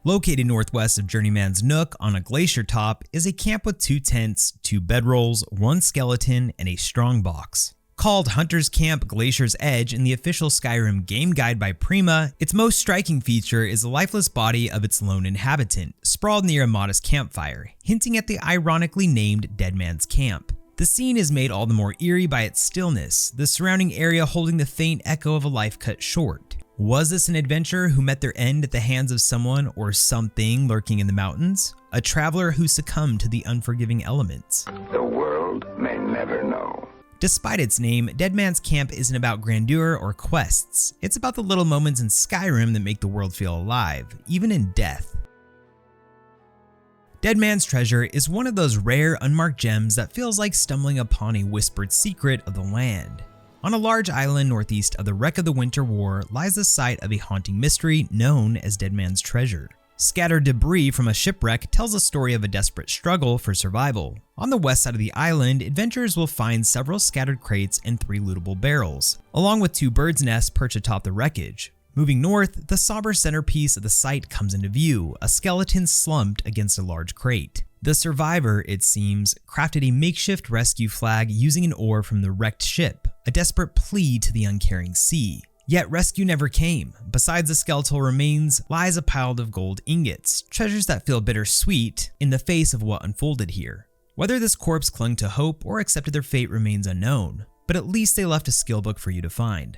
Located northwest of Journeyman's Nook on a glacier top is a camp with 2 tents, 2 bedrolls, 1 skeleton, and a strong box. Called Hunter's Camp Glacier's Edge in the official Skyrim game guide by Prima, its most striking feature is the lifeless body of its lone inhabitant, sprawled near a modest campfire, hinting at the ironically named Dead Man's Camp. The scene is made all the more eerie by its stillness, the surrounding area holding the faint echo of a life cut short. Was this an adventurer who met their end at the hands of someone or something lurking in the mountains? A traveler who succumbed to the unforgiving elements? The world may never know. Despite its name, Dead Man's Camp isn't about grandeur or quests. It's about the little moments in Skyrim that make the world feel alive, even in death. Dead Man's Treasure is one of those rare, unmarked gems that feels like stumbling upon a whispered secret of the land. On a large island northeast of the wreck of the Winter War lies the site of a haunting mystery known as Dead Man's Treasure. Scattered debris from a shipwreck tells a story of a desperate struggle for survival. On the west side of the island, adventurers will find several scattered crates and 3 lootable barrels, along with 2 birds' nests perched atop the wreckage. Moving north, the somber centerpiece of the site comes into view, a skeleton slumped against a large crate. The survivor, it seems, crafted a makeshift rescue flag using an oar from the wrecked ship, a desperate plea to the uncaring sea. Yet rescue never came. Besides the skeletal remains lies a pile of gold ingots, treasures that feel bittersweet in the face of what unfolded here. Whether this corpse clung to hope or accepted their fate remains unknown, but at least they left a skill book for you to find.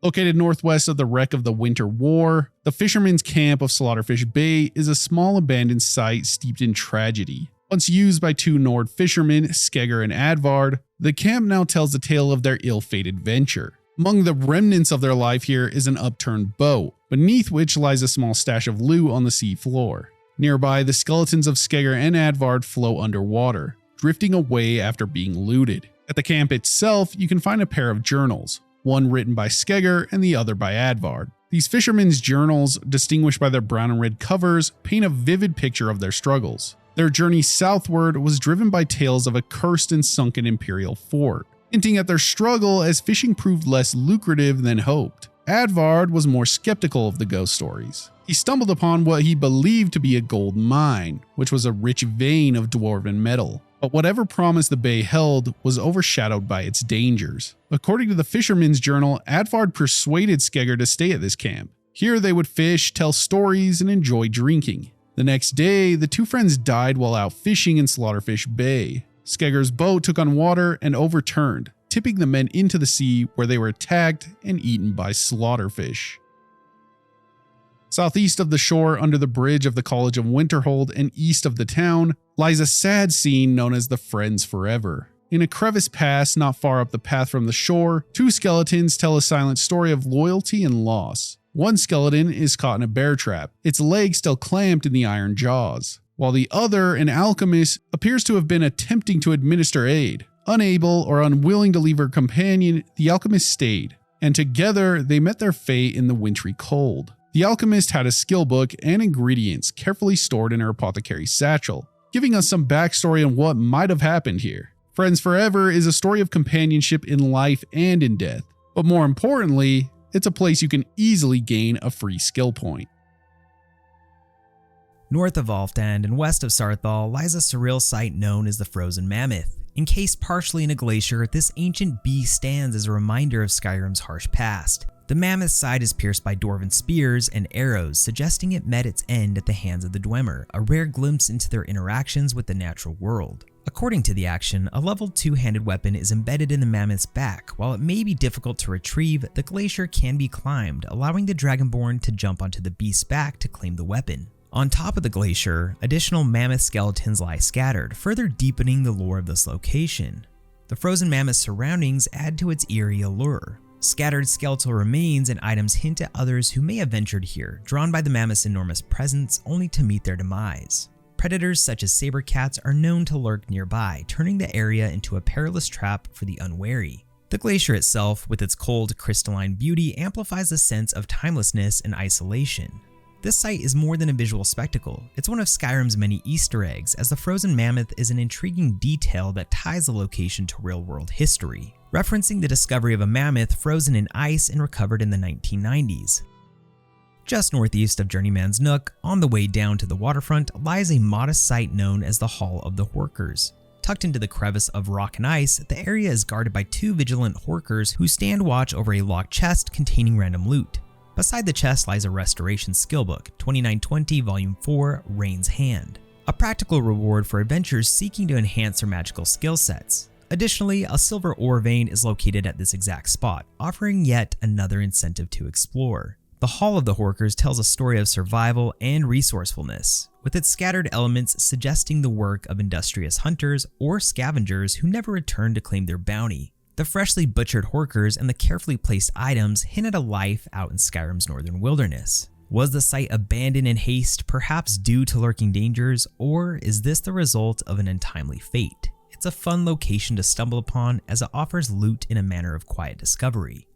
Located northwest of the wreck of the Winter War, the Fisherman's Camp of Slaughterfish Bay is a small abandoned site steeped in tragedy. Once used by 2 Nord fishermen, Skegger and Advard, the camp now tells the tale of their ill-fated venture. Among the remnants of their life here is an upturned boat, beneath which lies a small stash of loot on the sea floor. Nearby, the skeletons of Skegger and Advard float underwater, drifting away after being looted. At the camp itself, you can find a pair of journals, one written by Skegger and the other by Advard. These fishermen's journals, distinguished by their brown and red covers, paint a vivid picture of their struggles. Their journey southward was driven by tales of a cursed and sunken imperial fort, hinting at their struggle as fishing proved less lucrative than hoped. Advard was more skeptical of the ghost stories. He stumbled upon what he believed to be a gold mine, which was a rich vein of dwarven metal. But whatever promise the bay held was overshadowed by its dangers. According to the Fisherman's Journal, Advard persuaded Skegger to stay at this camp. Here they would fish, tell stories, and enjoy drinking. The next day, the 2 friends died while out fishing in Slaughterfish Bay. Skegger's boat took on water and overturned, tipping the men into the sea where they were attacked and eaten by slaughterfish. Southeast of the shore, under the bridge of the College of Winterhold and east of the town, lies a sad scene known as the Friends Forever. In a crevice pass not far up the path from the shore, 2 skeletons tell a silent story of loyalty and loss. One skeleton is caught in a bear trap, its legs still clamped in the iron jaws, while the other, an alchemist, appears to have been attempting to administer aid. Unable or unwilling to leave her companion, the alchemist stayed, and together they met their fate in the wintry cold. The alchemist had a skill book and ingredients carefully stored in her apothecary's satchel, giving us some backstory on what might have happened here. Friends Forever is a story of companionship in life and in death, but more importantly, it's a place you can easily gain a free skill point. North of Alftand and west of Sarthal lies a surreal site known as the Frozen Mammoth. Encased partially in a glacier, this ancient beast stands as a reminder of Skyrim's harsh past. The mammoth's side is pierced by dwarven spears and arrows, suggesting it met its end at the hands of the Dwemer, a rare glimpse into their interactions with the natural world. According to the action, a level 2-handed weapon is embedded in the mammoth's back. While it may be difficult to retrieve, the glacier can be climbed, allowing the Dragonborn to jump onto the beast's back to claim the weapon. On top of the glacier, additional mammoth skeletons lie scattered, further deepening the lore of this location. The frozen mammoth's surroundings add to its eerie allure. Scattered skeletal remains and items hint at others who may have ventured here, drawn by the mammoth's enormous presence only to meet their demise. Predators such as saber cats are known to lurk nearby, turning the area into a perilous trap for the unwary. The glacier itself, with its cold, crystalline beauty, amplifies the sense of timelessness and isolation. This site is more than a visual spectacle. It's one of Skyrim's many Easter eggs, as the frozen mammoth is an intriguing detail that ties the location to real-world history, referencing the discovery of a mammoth frozen in ice and recovered in the 1990s. Just northeast of Journeyman's Nook, on the way down to the waterfront, lies a modest site known as the Hall of the Horkers. Tucked into the crevice of rock and ice, the area is guarded by two vigilant Horkers who stand watch over a locked chest containing random loot. Beside the chest lies a restoration skillbook, 2920 Volume 4, Rain's Hand, a practical reward for adventurers seeking to enhance their magical skill sets. Additionally, a silver ore vein is located at this exact spot, offering yet another incentive to explore. The Hall of the Horkers tells a story of survival and resourcefulness, with its scattered elements suggesting the work of industrious hunters or scavengers who never return to claim their bounty. The freshly butchered Horkers and the carefully placed items hint at a life out in Skyrim's northern wilderness. Was the site abandoned in haste, perhaps due to lurking dangers, or is this the result of an untimely fate? It's a fun location to stumble upon as it offers loot in a manner of quiet discovery.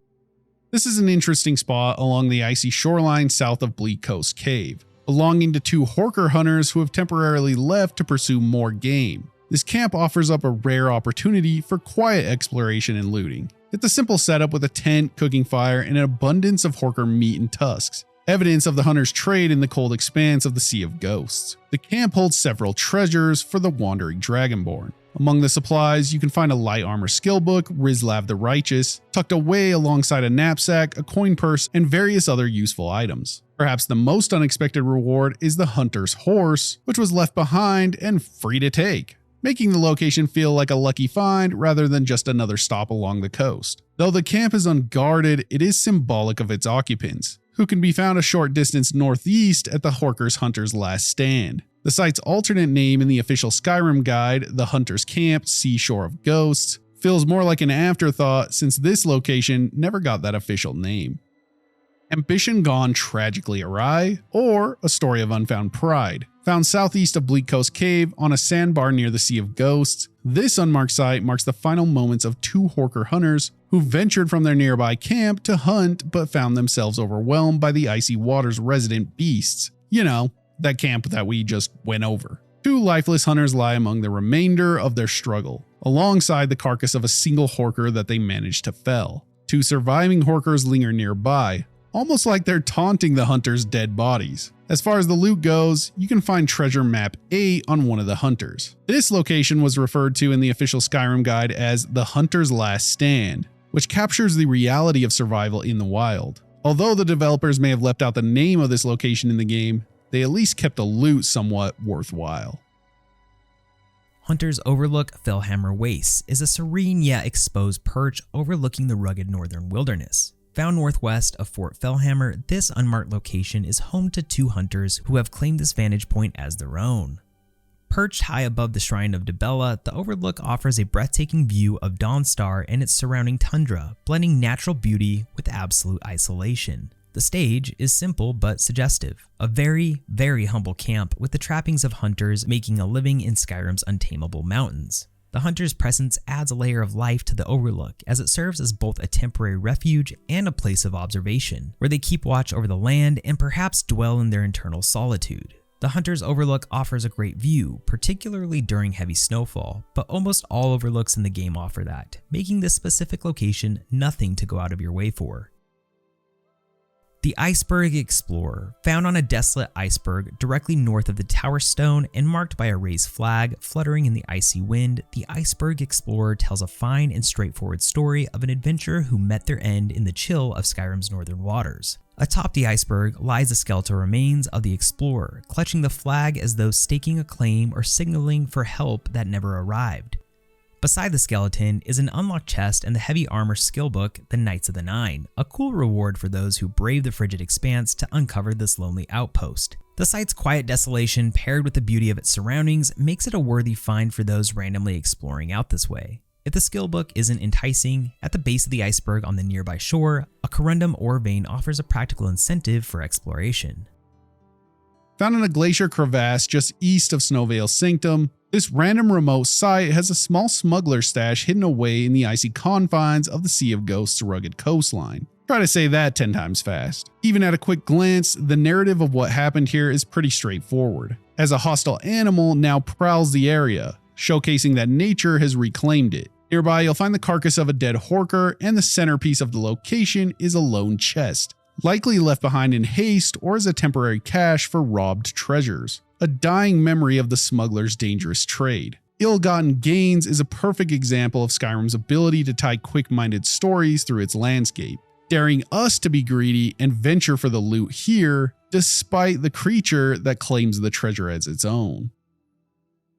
This is an interesting spot along the icy shoreline south of Bleak Coast Cave, belonging to two Horker hunters who have temporarily left to pursue more game. This camp offers up a rare opportunity for quiet exploration and looting. It's a simple setup with a tent, cooking fire, and an abundance of Horker meat and tusks, evidence of the hunters' trade in the cold expanse of the Sea of Ghosts. The camp holds several treasures for the wandering Dragonborn. Among the supplies, you can find a light armor skill book, Rizlav the Righteous, tucked away alongside a knapsack, a coin purse, and various other useful items. Perhaps the most unexpected reward is the hunter's horse, which was left behind and free to take, making the location feel like a lucky find rather than just another stop along the coast. Though the camp is unguarded, it is symbolic of its occupants, who can be found a short distance northeast at the Horkers Hunter's Last Stand. The site's alternate name in the official Skyrim guide, the Hunter's Camp, Seashore of Ghosts, feels more like an afterthought since this location never got that official name. Ambition Gone Tragically Awry, or A Story of Unfound Pride. Found southeast of Bleak Coast Cave on a sandbar near the Sea of Ghosts, this unmarked site marks the final moments of two Horker hunters who ventured from their nearby camp to hunt but found themselves overwhelmed by the icy water's resident beasts. You know, that camp that we just went over. Two lifeless hunters lie among the remainder of their struggle, alongside the carcass of a single Horker that they managed to fell. Two surviving Horkers linger nearby, almost like they're taunting the hunters' dead bodies. As far as the loot goes, you can find treasure map 8 on one of the hunters. This location was referred to in the official Skyrim guide as the Hunter's Last Stand, which captures the reality of survival in the wild. Although the developers may have left out the name of this location in the game, they at least kept the loot somewhat worthwhile. Hunter's Overlook Fellhammer Wastes is a serene yet exposed perch overlooking the rugged northern wilderness. Found northwest of Fort Fellhammer, this unmarked location is home to two hunters who have claimed this vantage point as their own. Perched high above the Shrine of Dibella, the Overlook offers a breathtaking view of Dawnstar and its surrounding tundra, blending natural beauty with absolute isolation. The stage is simple but suggestive, a very, very humble camp with the trappings of hunters making a living in Skyrim's untamable mountains. The hunter's presence adds a layer of life to the Overlook as it serves as both a temporary refuge and a place of observation, where they keep watch over the land and perhaps dwell in their internal solitude. The Hunter's Overlook offers a great view, particularly during heavy snowfall, but almost all overlooks in the game offer that, making this specific location nothing to go out of your way for. The Iceberg Explorer, found on a desolate iceberg directly north of the Tower Stone and marked by a raised flag fluttering in the icy wind, the Iceberg Explorer tells a fine and straightforward story of an adventurer who met their end in the chill of Skyrim's northern waters. Atop the iceberg lies the skeletal remains of the explorer, clutching the flag as though staking a claim or signaling for help that never arrived. Beside the skeleton is an unlocked chest and the heavy armor skill book, The Knights of the Nine, a cool reward for those who brave the frigid expanse to uncover this lonely outpost. The site's quiet desolation paired with the beauty of its surroundings makes it a worthy find for those randomly exploring out this way. If the skill book isn't enticing, at the base of the iceberg on the nearby shore, a corundum ore vein offers a practical incentive for exploration. Found in a glacier crevasse just east of Snowvale Sanctum, this random remote site has a small smuggler stash hidden away in the icy confines of the Sea of Ghosts' rugged coastline. Try to say that 10 times fast. Even at a quick glance, the narrative of what happened here is pretty straightforward, as a hostile animal now prowls the area, showcasing that nature has reclaimed it. Nearby, you'll find the carcass of a dead horker, and the centerpiece of the location is a lone chest, likely left behind in haste or as a temporary cache for robbed treasures, a dying memory of the smuggler's dangerous trade. Ill-gotten gains is a perfect example of Skyrim's ability to tie quick-minded stories through its landscape, daring us to be greedy and venture for the loot here, despite the creature that claims the treasure as its own.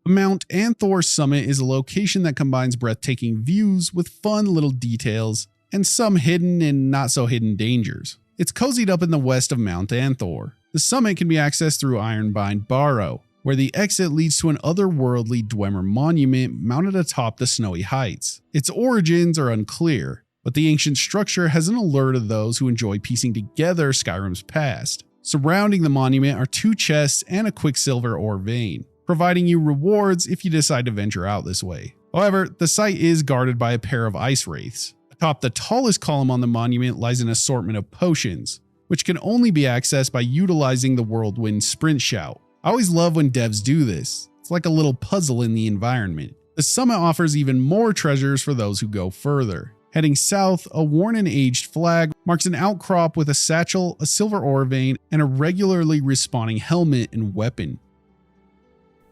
Mount Anthor Summit is a location that combines breathtaking views with fun little details and some hidden and not so hidden dangers. It's cozied up in the west of Mount Anthor. The summit can be accessed through Ironbind Barrow, where the exit leads to an otherworldly Dwemer monument mounted atop the snowy heights. Its origins are unclear, but the ancient structure has an allure to those who enjoy piecing together Skyrim's past. Surrounding the monument are 2 chests and a quicksilver ore vein, providing you rewards if you decide to venture out this way. However, the site is guarded by a pair of ice wraiths. Atop the tallest column on the monument lies an assortment of potions, which can only be accessed by utilizing the Whirlwind Sprint Shout. I always love when devs do this. It's like a little puzzle in the environment. The summit offers even more treasures for those who go further. Heading south, a worn and aged flag marks an outcrop with a satchel, a silver ore vein, and a regularly respawning helmet and weapon.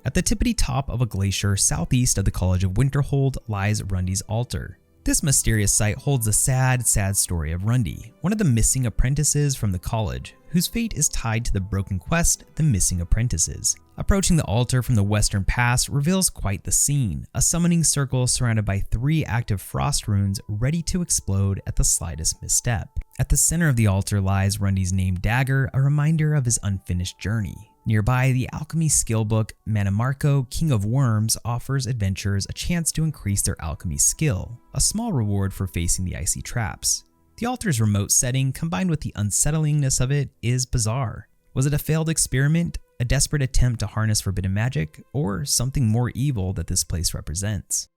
At the tippity top of a glacier southeast of the College of Winterhold lies Rundi's Altar. This mysterious site holds the sad story of Rundi, one of the missing apprentices from the college, whose fate is tied to the broken quest, The Missing Apprentices. Approaching the altar from the western pass reveals quite the scene, a summoning circle surrounded by 3 active frost runes ready to explode at the slightest misstep. At the center of the altar lies Rundi's named dagger, a reminder of his unfinished journey. Nearby, the alchemy skill book Manimarco, King of Worms offers adventurers a chance to increase their alchemy skill, a small reward for facing the icy traps. The altar's remote setting, combined with the unsettlingness of it, is bizarre. Was it a failed experiment, a desperate attempt to harness forbidden magic, or something more evil that this place represents?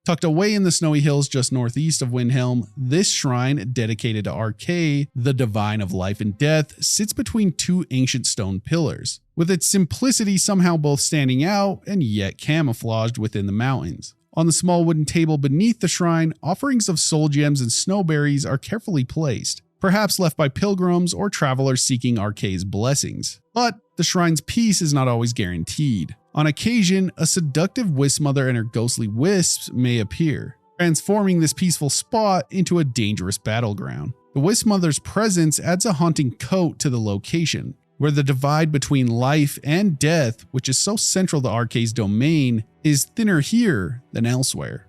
Tucked away in the snowy hills just northeast of Windhelm, this shrine, dedicated to Arkay, the divine of life and death, sits between 2 ancient stone pillars, with its simplicity somehow both standing out and yet camouflaged within the mountains. On the small wooden table beneath the shrine, offerings of soul gems and snowberries are carefully placed, perhaps left by pilgrims or travelers seeking Arkay's blessings. But the shrine's peace is not always guaranteed. On occasion, a seductive wisp mother and her ghostly wisps may appear, transforming this peaceful spot into a dangerous battleground. The wisp mother's presence adds a haunting coat to the location, where the divide between life and death, which is so central to Arkay's domain, is thinner here than elsewhere.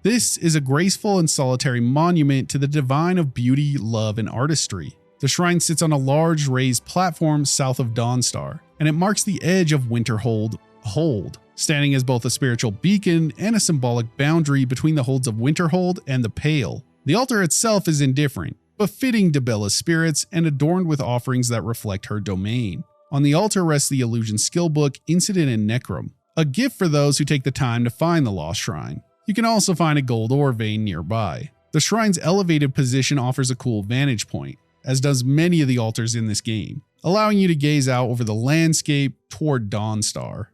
This is a graceful and solitary monument to the divine of beauty, love, and artistry. The shrine sits on a large raised platform south of Dawnstar, and it marks the edge of Winterhold Hold, standing as both a spiritual beacon and a symbolic boundary between the holds of Winterhold and the Pale. The altar itself is indifferent, befitting Debella's spirits and adorned with offerings that reflect her domain. On the altar rests the illusion skill book Incident in Necrom, a gift for those who take the time to find the lost shrine. You can also find a gold ore vein nearby. The shrine's elevated position offers a cool vantage point, as does many of the altars in this game. allowing you to gaze out over the landscape toward Dawnstar.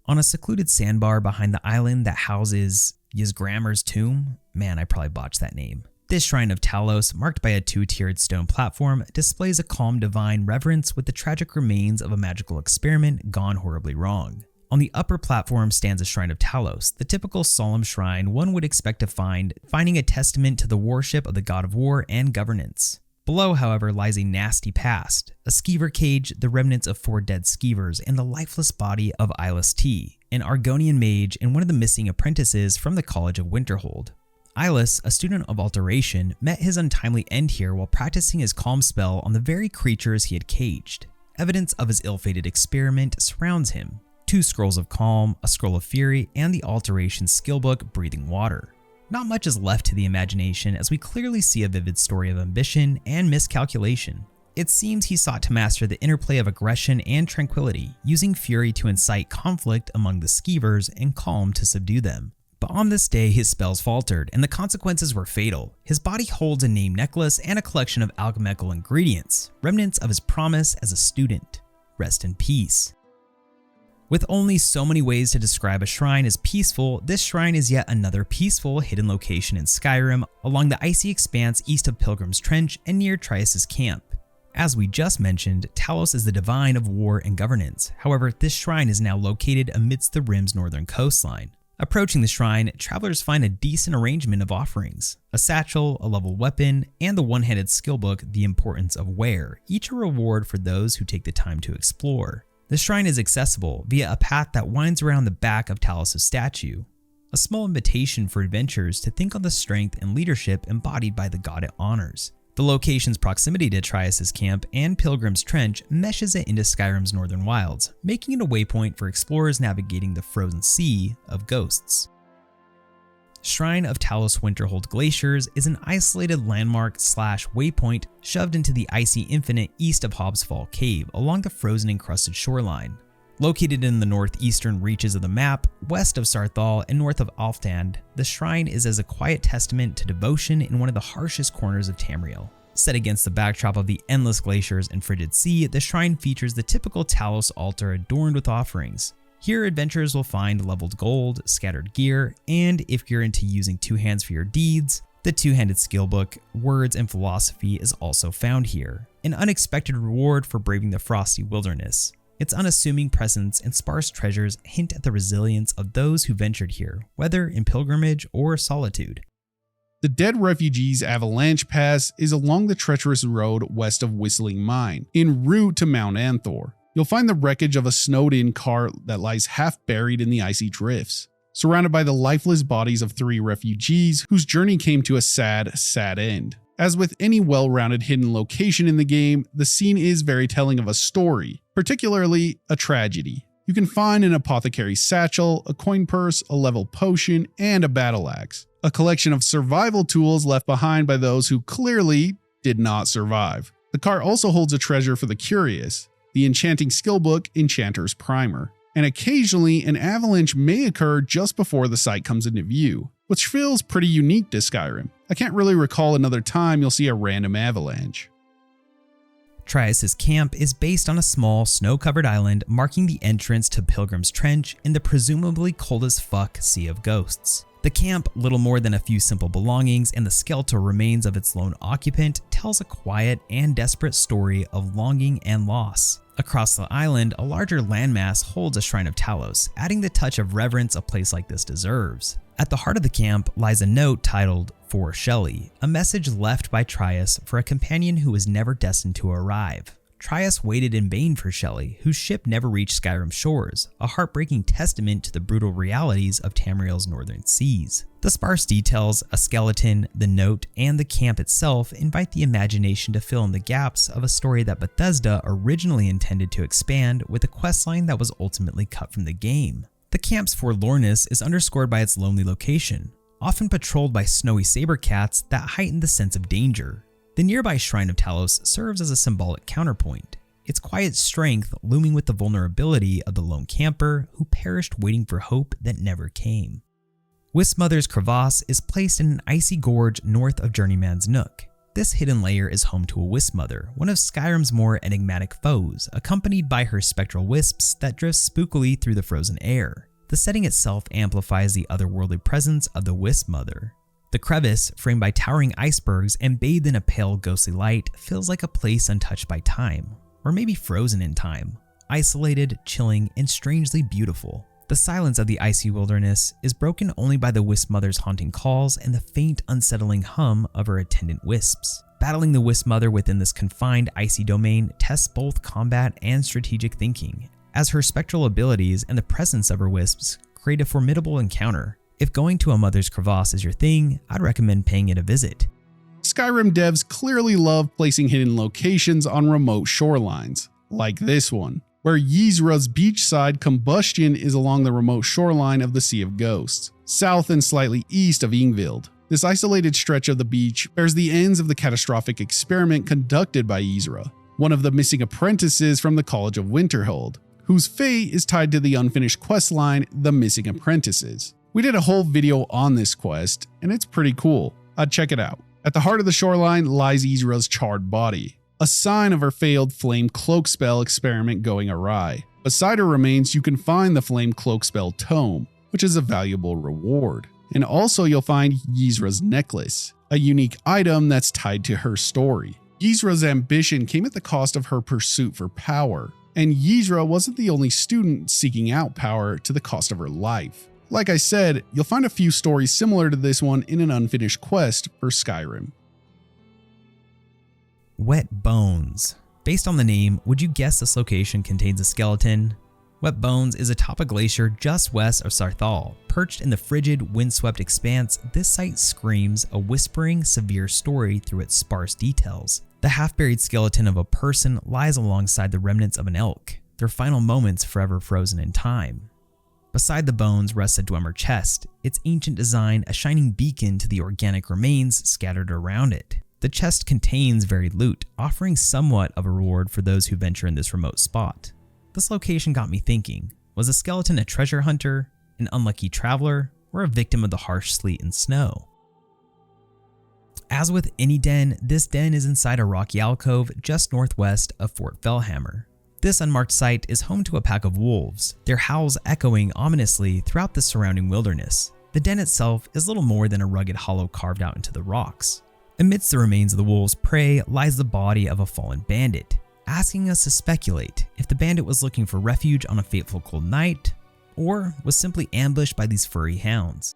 On a secluded sandbar behind the island that houses Ysgrammar's tomb, man, I probably botched that name. This shrine of Talos, marked by a two-tiered stone platform, displays a calm divine reverence with the tragic remains of a magical experiment gone horribly wrong. On the upper platform stands a shrine of Talos, the typical solemn shrine one would expect to find, finding a testament to the worship of the god of war and governance. Below, however, lies a nasty past, a skeever cage, the remnants of 4 dead skeevers, and the lifeless body of Ilis T, an Argonian mage and one of the missing apprentices from the College of Winterhold. Ilis, a student of Alteration, met his untimely end here while practicing his calm spell on the very creatures he had caged. Evidence of his ill-fated experiment surrounds him. 2 scrolls of calm, a scroll of fury, and the Alteration skillbook Breathing Water. Not much is left to the imagination as we clearly see a vivid story of ambition and miscalculation. It seems he sought to master the interplay of aggression and tranquility, using fury to incite conflict among the skeevers and calm to subdue them. But on this day, his spells faltered, and the consequences were fatal. His body holds a name necklace and a collection of alchemical ingredients, remnants of his promise as a student. Rest in peace. With only so many ways to describe a shrine as peaceful, this shrine is yet another peaceful hidden location in Skyrim along the icy expanse east of Pilgrim's Trench and near Trias' camp. As we just mentioned, Talos is the divine of war and governance. However, this shrine is now located amidst the Rim's northern coastline. Approaching the shrine, travelers find a decent arrangement of offerings: a satchel, a leveled weapon, and the one-handed skillbook The Importance of Wear, each a reward for those who take the time to explore. The shrine is accessible via a path that winds around the back of Talos' statue, a small invitation for adventurers to think on the strength and leadership embodied by the god it honors. The location's proximity to Trias' camp and Pilgrim's Trench meshes it into Skyrim's northern wilds, making it a waypoint for explorers navigating the frozen sea of ghosts. Shrine of Talos Winterhold Glaciers is an isolated landmark / waypoint shoved into the icy infinite east of Hobbs Fall Cave along the frozen encrusted shoreline. Located in the northeastern reaches of the map, west of Sarthal and north of Alftand, the shrine is as a quiet testament to devotion in one of the harshest corners of Tamriel. Set against the backdrop of the endless glaciers and frigid sea, the shrine features the typical Talos altar adorned with offerings. Here, adventurers will find leveled gold, scattered gear, and if you're into using 2 hands for your deeds, the 2-handed skillbook, Words and Philosophy, is also found here, an unexpected reward for braving the frosty wilderness. Its unassuming presence and sparse treasures hint at the resilience of those who ventured here, whether in pilgrimage or solitude. The Dead Refugees Avalanche Pass is along the treacherous road west of Whistling Mine, en route to Mount Anthor. You'll find the wreckage of a snowed-in car that lies half buried in the icy drifts, surrounded by the lifeless bodies of 3 refugees whose journey came to a sad, sad end. As with any well-rounded hidden location in the game, the scene is very telling of a story, particularly a tragedy. You can find an apothecary's satchel, a coin purse, a level potion, and a battle axe, a collection of survival tools left behind by those who clearly did not survive. The car also holds a treasure for the curious, the enchanting skillbook Enchanter's Primer, and occasionally an avalanche may occur just before the site comes into view, which feels pretty unique to Skyrim. I can't really recall another time you'll see a random avalanche. Trias' camp is based on a small, snow-covered island marking the entrance to Pilgrim's Trench in the presumably cold as fuck Sea of Ghosts. The camp, little more than a few simple belongings and the skeletal remains of its lone occupant, tells a quiet and desperate story of longing and loss. Across the island, a larger landmass holds a shrine of Talos, adding the touch of reverence a place like this deserves. At the heart of the camp lies a note titled, "For Shelley," a message left by Trias for a companion who was never destined to arrive. Trias waited in vain for Shelley, whose ship never reached Skyrim's shores, a heartbreaking testament to the brutal realities of Tamriel's northern seas. The sparse details, a skeleton, the note, and the camp itself invite the imagination to fill in the gaps of a story that Bethesda originally intended to expand with a questline that was ultimately cut from the game. The camp's forlornness is underscored by its lonely location, often patrolled by snowy saber cats that heighten the sense of danger. The nearby Shrine of Talos serves as a symbolic counterpoint, its quiet strength looming with the vulnerability of the lone camper who perished waiting for hope that never came. Wismother's Crevasse is placed in an icy gorge north of Journeyman's Nook. This hidden layer is home to a wisp mother, one of Skyrim's more enigmatic foes, accompanied by her spectral wisps that drift spookily through the frozen air. The setting itself amplifies the otherworldly presence of the wisp mother. The crevice, framed by towering icebergs and bathed in a pale ghostly light, feels like a place untouched by time, or maybe frozen in time. Isolated, chilling, and strangely beautiful. The silence of the icy wilderness is broken only by the wisp mother's haunting calls and the faint, unsettling hum of her attendant wisps. Battling the wisp mother within this confined, icy domain tests both combat and strategic thinking, as her spectral abilities and the presence of her wisps create a formidable encounter. If going to a mother's crevasse is your thing, I'd recommend paying it a visit. Skyrim devs clearly love placing hidden locations on remote shorelines, like this one, where Ysra's beachside combustion is along the remote shoreline of the Sea of Ghosts, south and slightly east of Yngvild. This isolated stretch of the beach bears the ends of the catastrophic experiment conducted by Ysra, one of the missing apprentices from the College of Winterhold, whose fate is tied to the unfinished questline, The Missing Apprentices. We did a whole video on this quest, and it's pretty cool. I'd check it out. At the heart of the shoreline lies Ysra's charred body, a sign of her failed flame cloak spell experiment going awry. Beside her remains, you can find the flame cloak spell tome, which is a valuable reward. And also you'll find Ysra's necklace, a unique item that's tied to her story. Ysra's ambition came at the cost of her pursuit for power, and Ysra wasn't the only student seeking out power to the cost of her life. Like I said, you'll find a few stories similar to this one in an unfinished quest for Skyrim. Wet Bones. Based on the name, would you guess this location contains a skeleton? Wet Bones is atop a glacier just west of Sarthal. Perched in the frigid, windswept expanse, this site screams a whispering, severe story through its sparse details. The half-buried skeleton of a person lies alongside the remnants of an elk, their final moments forever frozen in time. Beside the bones rests a Dwemer chest, its ancient design a shining beacon to the organic remains scattered around it. The chest contains varied loot, offering somewhat of a reward for those who venture in this remote spot. This location got me thinking, was the skeleton a treasure hunter, an unlucky traveler, or a victim of the harsh sleet and snow? As with any den, this den is inside a rocky alcove just northwest of Fort Fellhammer. This unmarked site is home to a pack of wolves, their howls echoing ominously throughout the surrounding wilderness. The den itself is little more than a rugged hollow carved out into the rocks. Amidst the remains of the wolves' prey lies the body of a fallen bandit, asking us to speculate if the bandit was looking for refuge on a fateful cold night, or was simply ambushed by these furry hounds.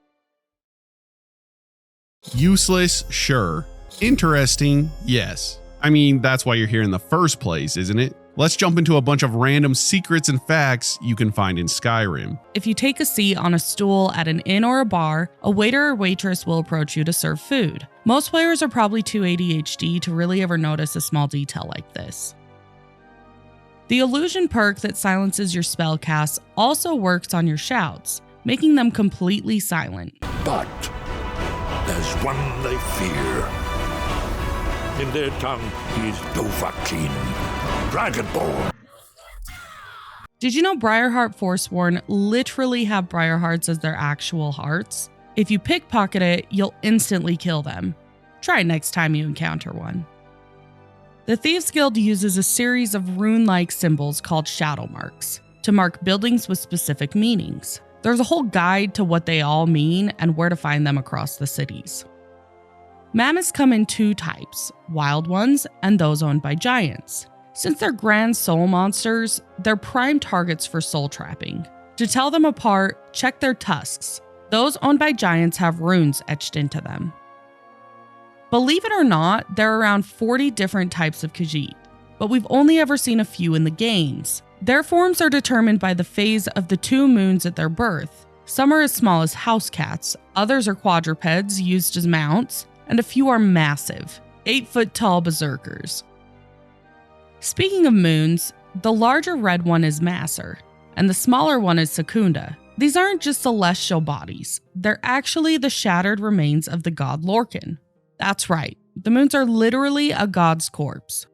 Useless, sure. Interesting, yes. I mean, that's why you're here in the first place, isn't it? Let's jump into a bunch of random secrets and facts you can find in Skyrim. If you take a seat on a stool at an inn or a bar, a waiter or waitress will approach you to serve food. Most players are probably too ADHD to really ever notice a small detail like this. The illusion perk that silences your spell casts also works on your shouts, making them completely silent. But there's one they fear. In their tongue, he is Dovahkiin, Dragonborn. Did you know Briarheart Forsworn literally have Briarhearts as their actual hearts? If you pickpocket it, you'll instantly kill them. Try it next time you encounter one. The Thieves Guild uses a series of rune-like symbols called shadow marks to mark buildings with specific meanings. There's a whole guide to what they all mean and where to find them across the cities. Mammoths come in two types, wild ones and those owned by giants. Since they're grand soul monsters, they're prime targets for soul trapping. To tell them apart, check their tusks. Those owned by giants have runes etched into them. Believe it or not, there are around 40 different types of Khajiit, but we've only ever seen a few in the games. Their forms are determined by the phase of the 2 moons at their birth. Some are as small as house cats, others are quadrupeds used as mounts, and a few are massive, 8-foot-tall berserkers. Speaking of moons, the larger red one is Masser, and the smaller one is Secunda. These aren't just celestial bodies, they're actually the shattered remains of the god Lorcan. That's right, the moons are literally a god's corpse.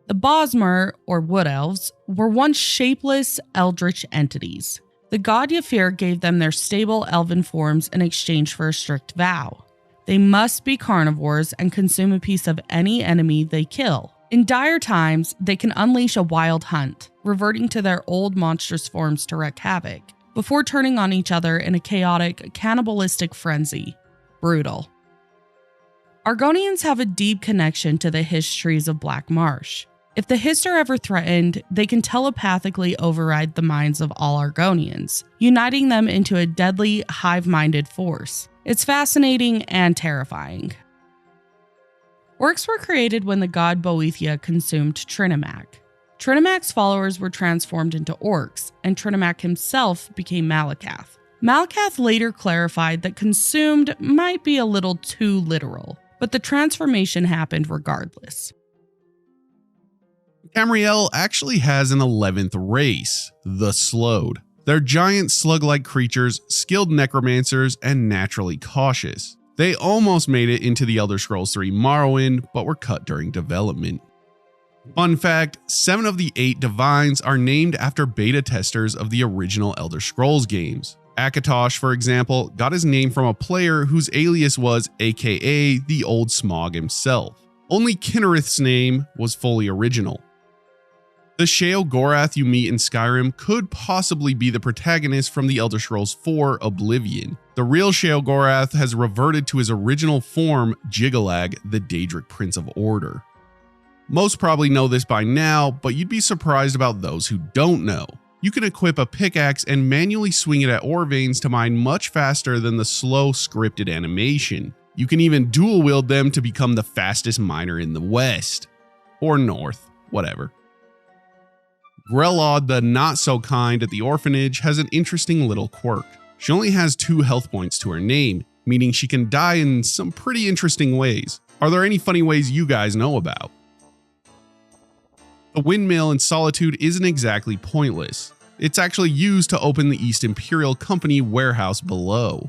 The Bosmer, or Wood Elves, were once shapeless, eldritch entities. The god Ymir gave them their stable elven forms in exchange for a strict vow. They must be carnivores and consume a piece of any enemy they kill. In dire times, they can unleash a wild hunt, reverting to their old monstrous forms to wreak havoc, before turning on each other in a chaotic, cannibalistic frenzy. Brutal. Argonians have a deep connection to the histories of Black Marsh. If the Hist are ever threatened, they can telepathically override the minds of all Argonians, uniting them into a deadly, hive-minded force. It's fascinating and terrifying. Orcs were created when the god Boethia consumed Trinimac. Trinimac's followers were transformed into orcs, and Trinimac himself became Malakath. Malakath later clarified that consumed might be a little too literal, but the transformation happened regardless. Tamriel actually has an 11th race, the Slowed. They're giant slug-like creatures, skilled necromancers, and naturally cautious. They almost made it into the Elder Scrolls 3 Morrowind, but were cut during development. Fun fact, 7 of the 8 Divines are named after beta testers of the original Elder Scrolls games. Akatosh, for example, got his name from a player whose alias was aka the Old Smog himself. Only Kinnereth's name was fully original. The Sheogorath you meet in Skyrim could possibly be the protagonist from the Elder Scrolls 4 Oblivion. The real Sheogorath has reverted to his original form, Jiggalag, the Daedric Prince of Order. Most probably know this by now, but you'd be surprised about those who don't know. You can equip a pickaxe and manually swing it at ore veins to mine much faster than the slow scripted animation. You can even dual wield them to become the fastest miner in the West. Or North, whatever. Grelod, the not-so-kind at the orphanage, has an interesting little quirk. She only has 2 health points to her name, meaning she can die in some pretty interesting ways. Are there any funny ways you guys know about? The windmill in Solitude isn't exactly pointless. It's actually used to open the East Imperial Company warehouse below.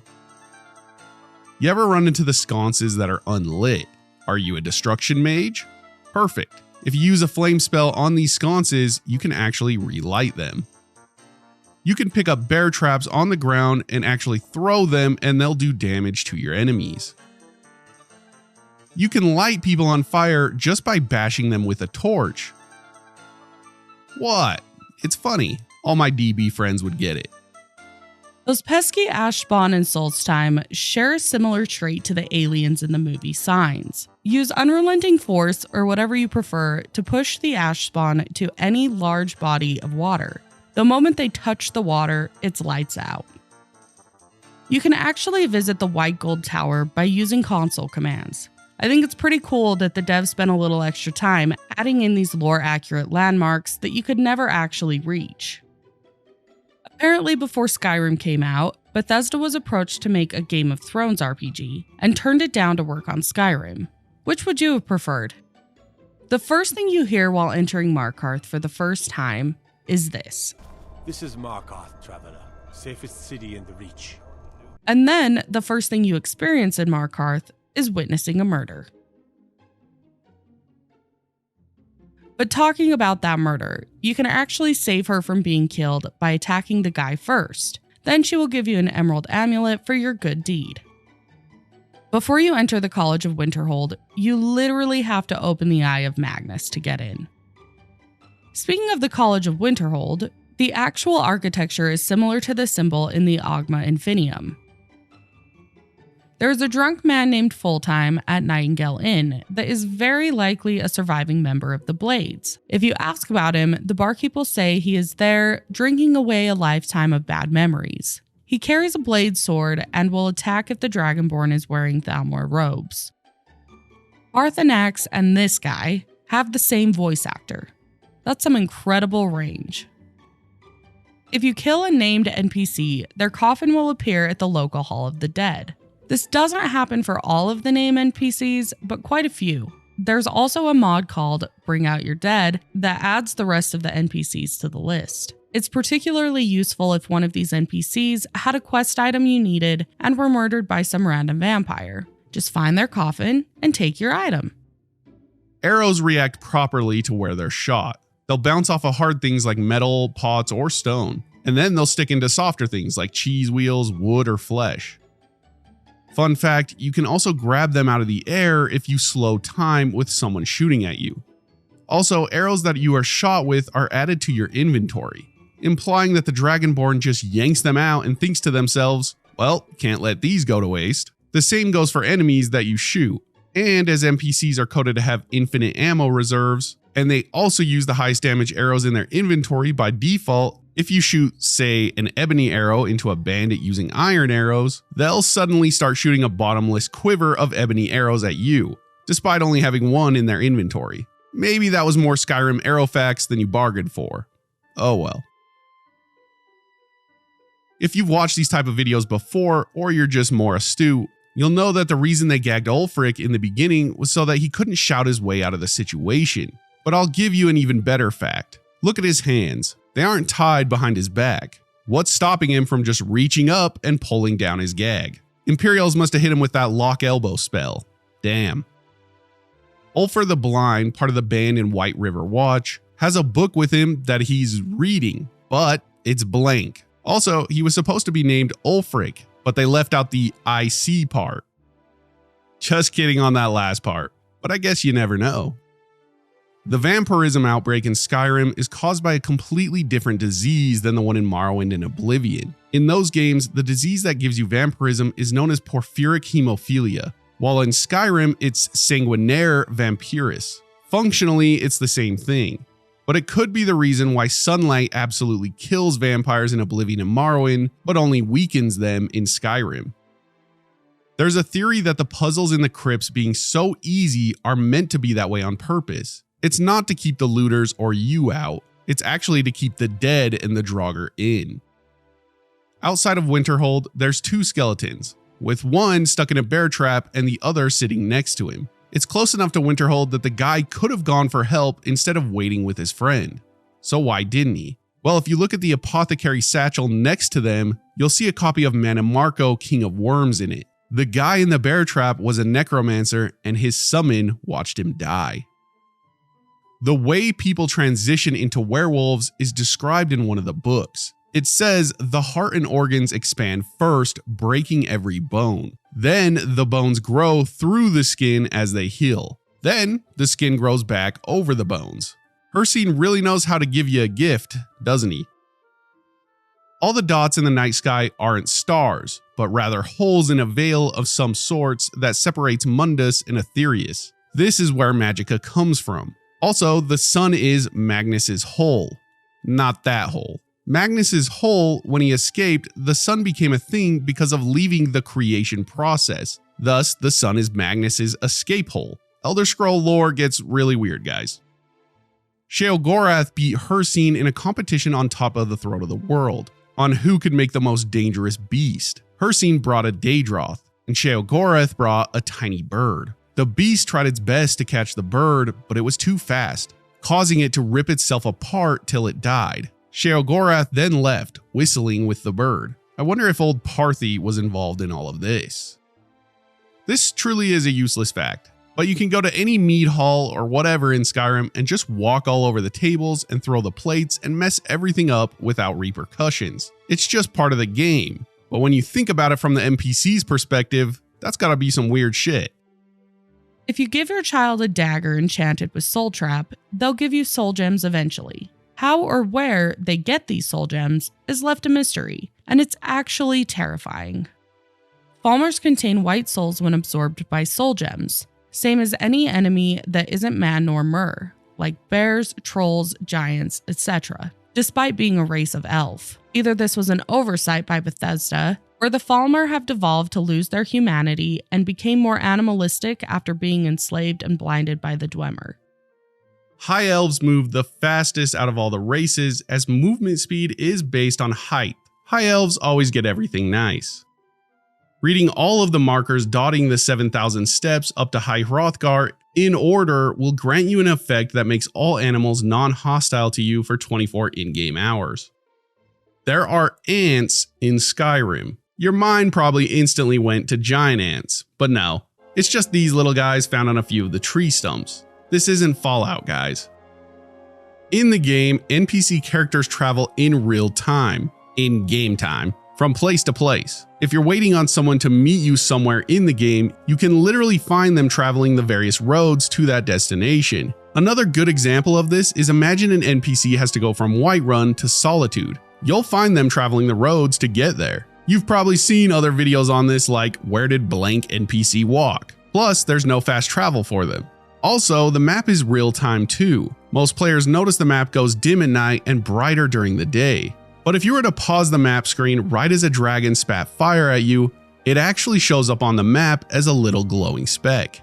You ever run into the sconces that are unlit? Are you a destruction mage? Perfect. If you use a flame spell on these sconces, you can actually relight them. You can pick up bear traps on the ground and actually throw them, and they'll do damage to your enemies. You can light people on fire just by bashing them with a torch. What? It's funny. All my DB friends would get it. Those pesky ash spawn in Solstheim share a similar trait to the aliens in the movie Signs. Use unrelenting force, or whatever you prefer, to push the ash spawn to any large body of water. The moment they touch the water, it's lights out. You can actually visit the White Gold Tower by using console commands. I think it's pretty cool that the devs spent a little extra time adding in these lore-accurate landmarks that you could never actually reach. Apparently before Skyrim came out, Bethesda was approached to make a Game of Thrones RPG and turned it down to work on Skyrim. Which would you have preferred? The first thing you hear while entering Markarth for the first time is this. This is Markarth, traveler. Safest city in the Reach. And then the first thing you experience in Markarth is witnessing a murder. But talking about that murder, you can actually save her from being killed by attacking the guy first. Then she will give you an emerald amulet for your good deed. Before you enter the College of Winterhold, you literally have to open the Eye of Magnus to get in. Speaking of the College of Winterhold, the actual architecture is similar to the symbol in the Ogma Infinium. There is a drunk man named Fulltime at Nightingale Inn that is very likely a surviving member of the Blades. If you ask about him, the barkeep will say he is there drinking away a lifetime of bad memories. He carries a blade sword and will attack if the Dragonborn is wearing Thalmor robes. Arthanax and this guy have the same voice actor. That's some incredible range. If you kill a named NPC, their coffin will appear at the local Hall of the Dead. This doesn't happen for all of the name NPCs, but quite a few. There's also a mod called Bring Out Your Dead that adds the rest of the NPCs to the list. It's particularly useful if one of these NPCs had a quest item you needed and were murdered by some random vampire. Just find their coffin and take your item. Arrows react properly to where they're shot. They'll bounce off of hard things like metal, pots, or stone, and then they'll stick into softer things like cheese wheels, wood, or flesh. Fun fact, you can also grab them out of the air if you slow time with someone shooting at you. Also, arrows that you are shot with are added to your inventory, implying that the Dragonborn just yanks them out and thinks to themselves, well, can't let these go to waste. The same goes for enemies that you shoot, and as NPCs are coded to have infinite ammo reserves, and they also use the highest damage arrows in their inventory by default, if you shoot, say, an ebony arrow into a bandit using iron arrows, they'll suddenly start shooting a bottomless quiver of ebony arrows at you, despite only having one in their inventory. Maybe that was more Skyrim arrow facts than you bargained for. Oh well. If you've watched these type of videos before, or you're just more astute, you'll know that the reason they gagged Ulfric in the beginning was so that he couldn't shout his way out of the situation. But I'll give you an even better fact. Look at his hands. They aren't tied behind his back. What's stopping him from just reaching up and pulling down his gag? Imperials must have hit him with that lock elbow spell. Damn. Ulfr the Blind, part of the band in White River Watch, has a book with him that he's reading, but it's blank. Also, he was supposed to be named Ulfric, but they left out the IC part. Just kidding on that last part, but I guess you never know. The vampirism outbreak in Skyrim is caused by a completely different disease than the one in Morrowind and Oblivion. In those games, the disease that gives you vampirism is known as porphyric hemophilia, while in Skyrim it's sanguinaire vampiris. Functionally, it's the same thing, but it could be the reason why sunlight absolutely kills vampires in Oblivion and Morrowind, but only weakens them in Skyrim. There's a theory that the puzzles in the crypts being so easy are meant to be that way on purpose. It's not to keep the looters or you out, it's actually to keep the dead and the Draugr in. Outside of Winterhold, there's two skeletons, with one stuck in a bear trap and the other sitting next to him. It's close enough to Winterhold that the guy could have gone for help instead of waiting with his friend. So why didn't he? Well, if you look at the apothecary satchel next to them, you'll see a copy of Mannimarco, King of Worms in it. The guy in the bear trap was a necromancer and his summon watched him die. The way people transition into werewolves is described in one of the books. It says the heart and organs expand first, breaking every bone. Then the bones grow through the skin as they heal. Then the skin grows back over the bones. Hircine really knows how to give you a gift, doesn't he? All the dots in the night sky aren't stars, but rather holes in a veil of some sorts that separates Mundus and Aetherius. This is where Magicka comes from. Also, the sun is Magnus's hole, not that hole. Magnus's hole, when he escaped, the sun became a thing because of leaving the creation process. Thus, the sun is Magnus's escape hole. Elder Scroll lore gets really weird, guys. Sheogorath beat Hircine in a competition on top of the Throat of the World, on who could make the most dangerous beast. Hircine brought a Daedroth, and Sheogorath brought a tiny bird. The beast tried its best to catch the bird, but it was too fast, causing it to rip itself apart till it died. Sheogorath then left, whistling with the bird. I wonder if old Parthy was involved in all of this. This truly is a useless fact, but you can go to any mead hall or whatever in Skyrim and just walk all over the tables and throw the plates and mess everything up without repercussions. It's just part of the game, but when you think about it from the NPC's perspective, that's gotta be some weird shit. If you give your child a dagger enchanted with soul trap, they'll give you soul gems eventually. How or where they get these soul gems is left a mystery, and it's actually terrifying. Falmers contain white souls when absorbed by soul gems, same as any enemy that isn't man nor mer, like bears, trolls, giants, etc., despite being a race of elf. Either this was an oversight by Bethesda, or the Falmer have devolved to lose their humanity and became more animalistic after being enslaved and blinded by the Dwemer. High elves move the fastest out of all the races as movement speed is based on height. High elves always get everything nice. Reading all of the markers dotting the 7,000 steps up to High Hrothgar in order will grant you an effect that makes all animals non-hostile to you for 24 in-game hours. There are ants in Skyrim. Your mind probably instantly went to giant ants, but no, it's just these little guys found on a few of the tree stumps. This isn't Fallout, guys. In the game, NPC characters travel in real time, in game time, from place to place. If you're waiting on someone to meet you somewhere in the game, you can literally find them traveling the various roads to that destination. Another good example of this is imagine an NPC has to go from Whiterun to Solitude. You'll find them traveling the roads to get there. You've probably seen other videos on this like where did blank NPC walk? Plus, there's no fast travel for them. Also, the map is real time too. Most players notice the map goes dim at night and brighter during the day. But if you were to pause the map screen right as a dragon spat fire at you, it actually shows up on the map as a little glowing speck.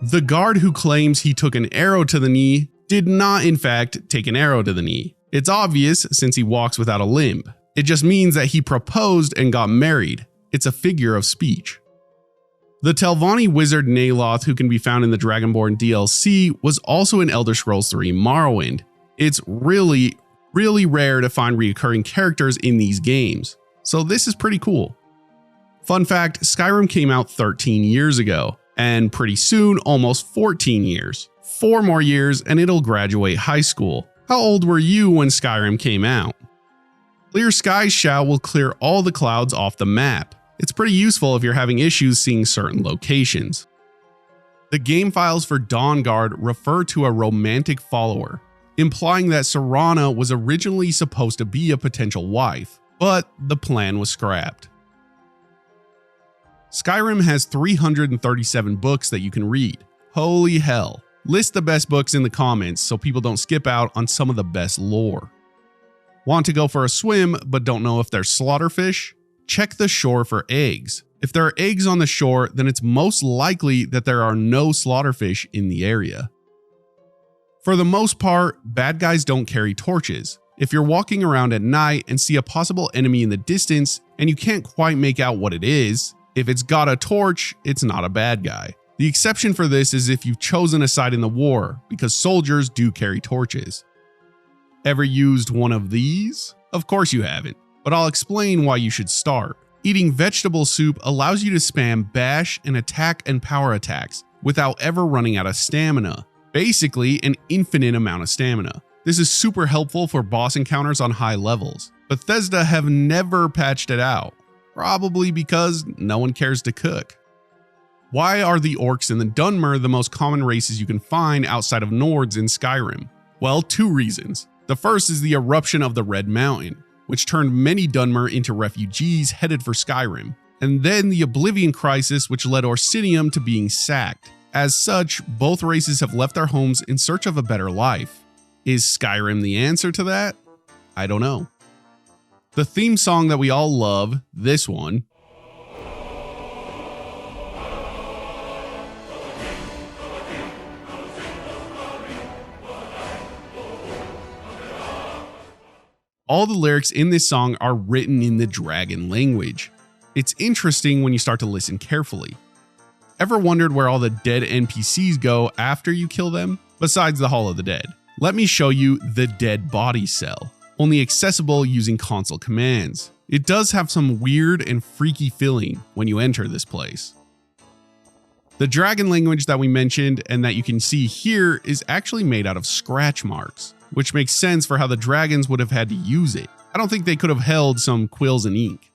The guard who claims he took an arrow to the knee did not in fact take an arrow to the knee. It's obvious since he walks without a limb. It just means that he proposed and got married. It's a figure of speech. The Telvanni wizard Naloth, who can be found in the Dragonborn DLC, was also in Elder Scrolls 3 Morrowind. It's really rare to find recurring characters in these games, so this is pretty cool. Fun fact, Skyrim came out 13 years ago, and pretty soon, almost 14 years. 4 more years and it'll graduate high school. How old were you when Skyrim came out? Clear Skies Shout will clear all the clouds off the map. It's pretty useful if you're having issues seeing certain locations. The game files for Dawnguard refer to a romantic follower, implying that Serana was originally supposed to be a potential wife, but the plan was scrapped. Skyrim has 337 books that you can read. Holy hell. List the best books in the comments so people don't skip out on some of the best lore. Want to go for a swim but don't know if there's slaughterfish? Check the shore for eggs. If there are eggs on the shore, then it's most likely that there are no slaughterfish in the area. For the most part, bad guys don't carry torches. If you're walking around at night and see a possible enemy in the distance and you can't quite make out what it is, if it's got a torch, it's not a bad guy. The exception for this is if you've chosen a side in the war, because soldiers do carry torches. Ever used one of these? Of course you haven't, but I'll explain why you should start. Eating vegetable soup allows you to spam bash and attack and power attacks without ever running out of stamina. Basically, an infinite amount of stamina. This is super helpful for boss encounters on high levels. Bethesda have never patched it out, probably because no one cares to cook. Why are the orcs and the Dunmer the most common races you can find outside of Nords in Skyrim? Well, 2 reasons. The first is the eruption of the Red Mountain, which turned many Dunmer into refugees headed for Skyrim, and then the Oblivion crisis, which led Orsinium to being sacked. As such, both races have left their homes in search of a better life. Is Skyrim the answer to that? I don't know. The theme song that we all love, this one, all the lyrics in this song are written in the dragon language. It's interesting when you start to listen carefully. Ever wondered where all the dead NPCs go after you kill them? Besides the Hall of the Dead. Let me show you the Dead Body Cell, only accessible using console commands. It does have some weird and freaky feeling when you enter this place. The dragon language that we mentioned and that you can see here is actually made out of scratch marks, which makes sense for how the dragons would have had to use it. I don't think they could have held some quills and ink.